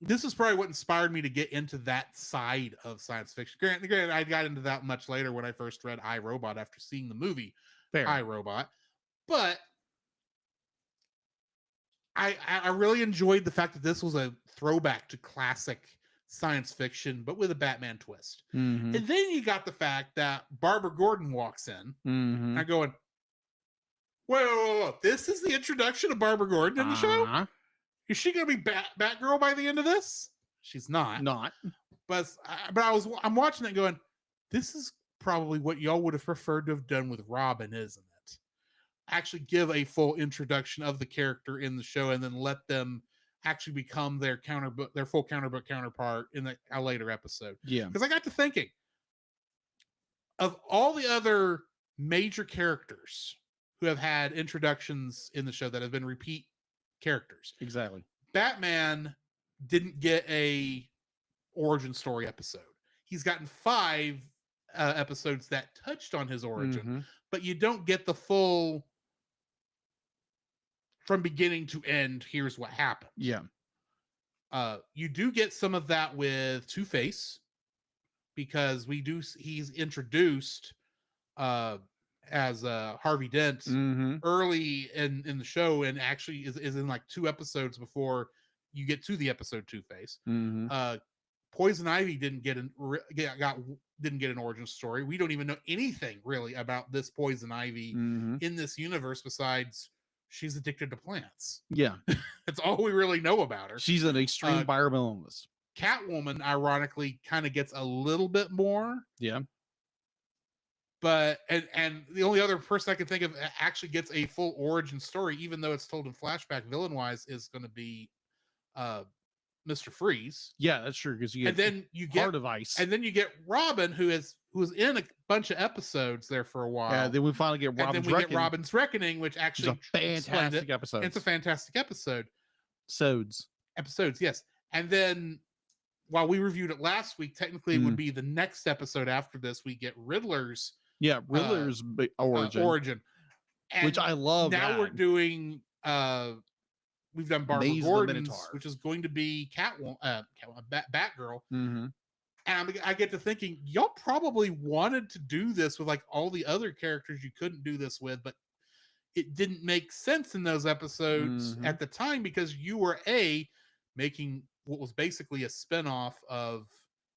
this is probably what inspired me to get into that side of science fiction. Granted, I got into that much later when I first read I, Robot after seeing the movie I, Robot. But I really enjoyed the fact that this was a throwback to classic science fiction, but with a Batman twist. Mm-hmm. And then you got the fact that Barbara Gordon walks in. Mm-hmm. And I'm going, whoa, this is the introduction of Barbara Gordon in the show? Is she going to be Batgirl by the end of this? She's not. But I'm watching it going, this is probably what y'all would have preferred to have done with Robin, isn't it? Actually give a full introduction of the character in the show and then let them actually become their full counter book counterpart in a later episode. Yeah. Because I got to thinking of all the other major characters who have had introductions in the show that have been repeat characters. Exactly. Batman didn't get a origin story episode. He's gotten 5 episodes that touched on his origin, but you don't get the full from beginning to end. Here's what happened. Yeah. You do get some of that with Two-Face because he's introduced as Harvey Dent early in the show, and actually is in like 2 episodes before you get to the episode Two-Face. Poison Ivy didn't get an origin story. We don't even know anything really about this Poison Ivy in this universe besides she's addicted to plants. Yeah. That's all we really know about her. She's an extreme environmentalist. Catwoman, ironically, kind of gets a little bit more. Yeah. But and the only other person I can think of actually gets a full origin story, even though it's told in flashback villain-wise, is going to be Mr. Freeze. Yeah, that's true. Because you get Heart of Ice. And then you get Robin, who was in a bunch of episodes there for a while. Yeah, then we finally get Robin's Reckoning. Get Robin's Reckoning, which actually is a fantastic episode. It's a fantastic episode. Episodes, yes. And then while we reviewed it last week, technically it would be the next episode after this. We get Riddler's origin. And which I love. Now we're doing we've done Barbara Gordon's, which is going to be Batgirl. And I get to thinking, y'all probably wanted to do this with like all the other characters you couldn't do this with, but it didn't make sense in those episodes at the time because you were making what was basically a spinoff of,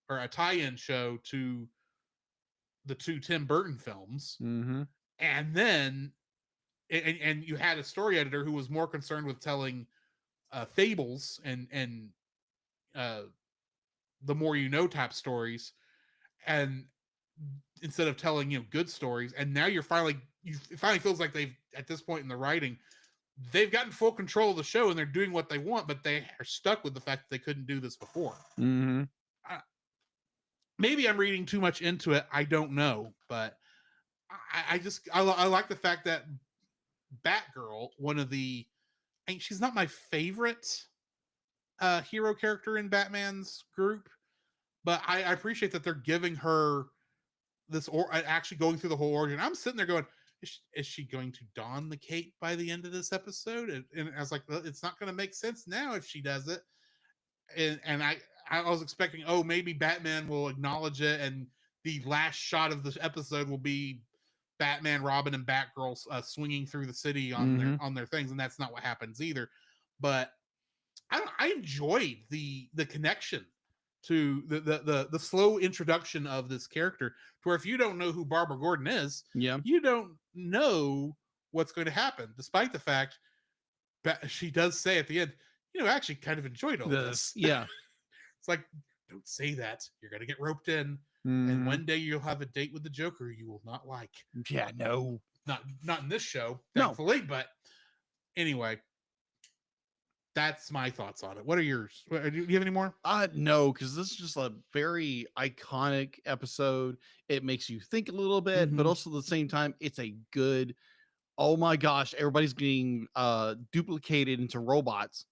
or a tie-in show to the 2 Tim Burton films. And then and you had a story editor who was more concerned with telling fables and the more you know type stories, and instead of telling good stories. And now it finally feels like they've, at this point in the writing, they've gotten full control of the show and they're doing what they want, but they are stuck with the fact that they couldn't do this before. Maybe I'm reading too much into it. I don't know, but I like the fact that Batgirl, she's not my favorite hero character in Batman's group, but I appreciate that they're giving her this, or actually going through the whole origin. I'm sitting there going, is she going to don the cape by the end of this episode? And I was like, well, it's not going to make sense now if she does it. And I was expecting, maybe Batman will acknowledge it, and the last shot of the episode will be Batman, Robin, and Batgirl swinging through the city on their things, and that's not what happens either. But I enjoyed the connection to the slow introduction of this character, to where if you don't know who Barbara Gordon is, Yeah. you don't know what's going to happen, despite the fact that she does say at the end, I actually kind of enjoyed all this. Yeah. It's like, don't say that. You're going to get roped in. Mhm. And one day you'll have a date with the Joker you will not like. Yeah, no. Not in this show, No. thankfully, but anyway, that's my thoughts on it. What are yours? Do you have any more? No, because this is just a very iconic episode. It makes you think a little bit, but Mhm. also at the same time, it's a good, oh my gosh, everybody's getting duplicated into robots,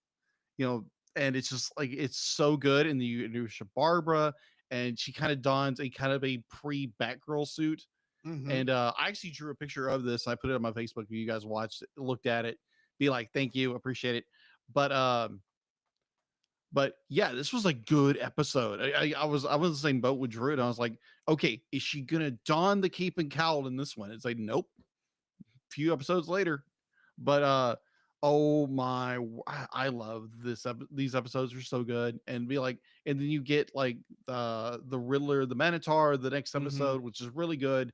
and it's just like it's so good. And you introduce Barbara, and she kind of dons a kind of a pre-Batgirl suit. Mhm. And I actually drew a picture of this. I put it on my Facebook. If you guys watched it, looked at it, be like, thank you, appreciate it. But yeah, this was a good episode. I was in the same boat with Drew, and I was like, okay, is she gonna don the cape and cowl in this one? It's like, nope. Few episodes later, but oh my, I love this. These episodes are so good, and and then you get like the Riddler, the Minotaur, the next Mhm. episode, which is really good.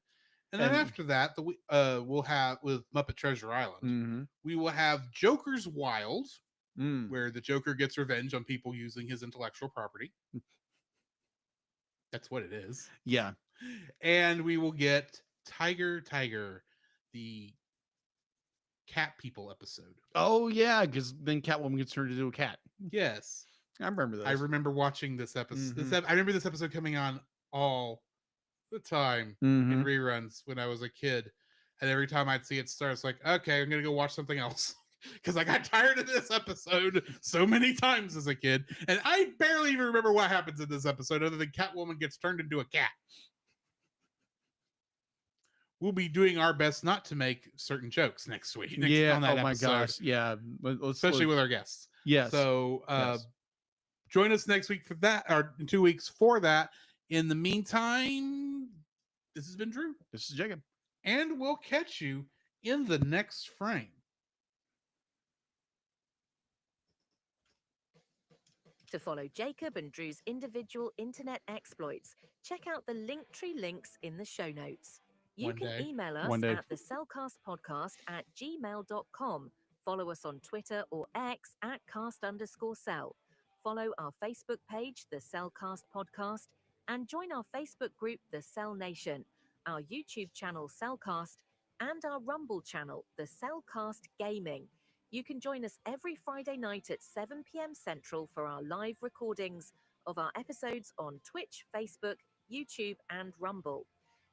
And then And- after that, we'll have with Muppet Treasure Island, Mhm. we will have Joker's Wild, Mm. where the Joker gets revenge on people using his intellectual property. That's what it is. Yeah. And we will get Tiger, the cat people episode. Oh yeah, because then Catwoman gets turned into a cat. Yes. I remember this. I remember watching this episode. Mhm. I remember this episode coming on all the time in Mhm. reruns when I was a kid. And every time I'd see it start, it's like, okay, I'm going to go watch something else. Because I got tired of this episode so many times as a kid. And I barely even remember what happens in this episode other than Catwoman gets turned into a cat. We'll be doing our best not to make certain jokes next week. Yeah. On that Oh my episode, gosh. Yeah. especially with our guests. yes. So Yes. join us next week for that, or in 2 weeks for that. In the meantime, this has been Drew. This is Jacob. And we'll catch you in the next frame. To follow Jacob and Drew's individual internet exploits, check out the Linktree links in the show notes. You One can day. email us One day. at thecellcastpodcast@gmail.com. Follow us on Twitter or X at @cast_cell. Follow our Facebook page, The Cellcast Podcast, and join our Facebook group, The Cell Nation, our YouTube channel, Cellcast, and our Rumble channel, The Cellcast Gaming. You can join us every Friday night at 7 p.m. Central for our live recordings of our episodes on Twitch, Facebook, YouTube, and Rumble.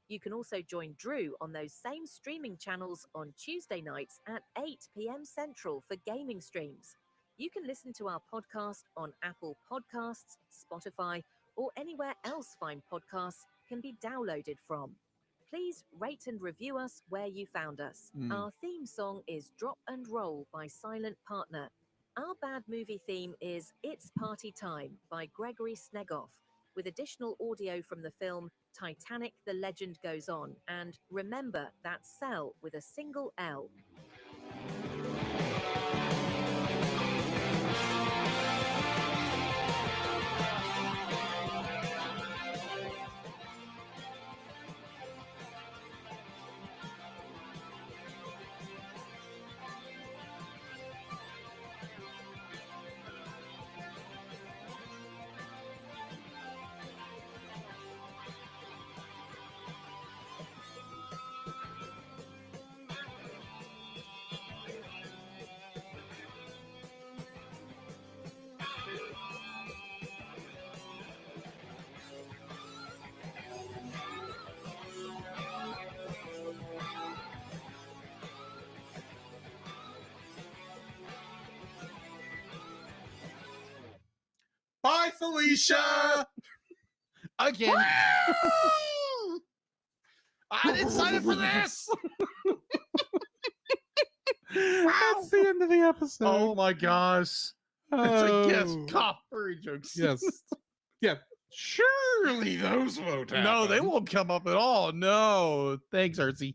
You can also join Drew on those same streaming channels on Tuesday nights at 8 p.m. Central for gaming streams. You can listen to our podcast on Apple Podcasts, Spotify, or anywhere else fine podcasts can be downloaded from. Please rate and review us where you found us. Our theme song is Drop and Roll by Silent Partner. Our bad movie theme is It's Party Time by Gregory Snegoff, with additional audio from the film Titanic: The Legend Goes On. And remember, that's Cell with a single L. Bye, Felicia. Again. I didn't sign up for this. That's the end of the episode. Oh my gosh. It's like, yes, cop furry jokes. Yes. Yeah. Surely those won't happen. No, they won't come up at all. No. Thanks, Artsy.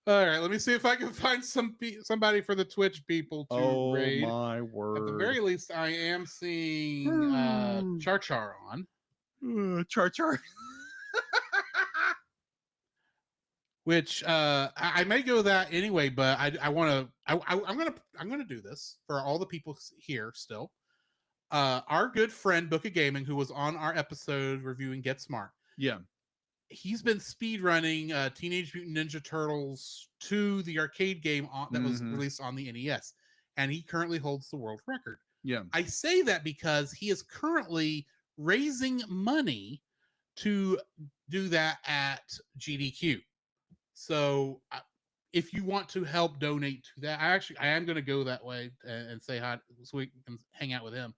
All right, let me see if I can find somebody for the Twitch people to Oh raid. my At the word. very least, I am seeing Char Char on. Char Char. Which I may go that anyway, but I'm gonna do this for all the people here still. Our good friend Book of Gaming, who was on our episode reviewing Get Smart, Yeah. he's been speed running Teenage Mutant Ninja Turtles 2, the arcade game that was released on the NES, and he currently holds the world record. Yeah. I say that because he is currently raising money to do that at GDQ. So if you want to help donate to that, I am going to go that way and say hi so we can hang out with him.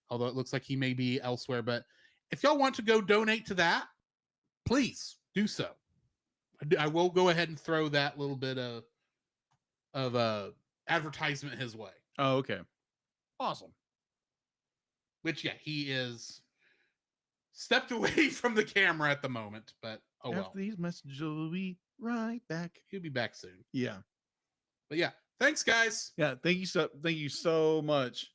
Although it looks like he may be elsewhere, but if y'all want to go donate to that, please do so. I will go ahead and throw that little bit of advertisement his way. Oh, okay. Awesome. Which he is stepped away from the camera at the moment, but After these messages, we'll be right back. He'll be back soon. Yeah. But yeah, thanks guys. Yeah, thank you so much.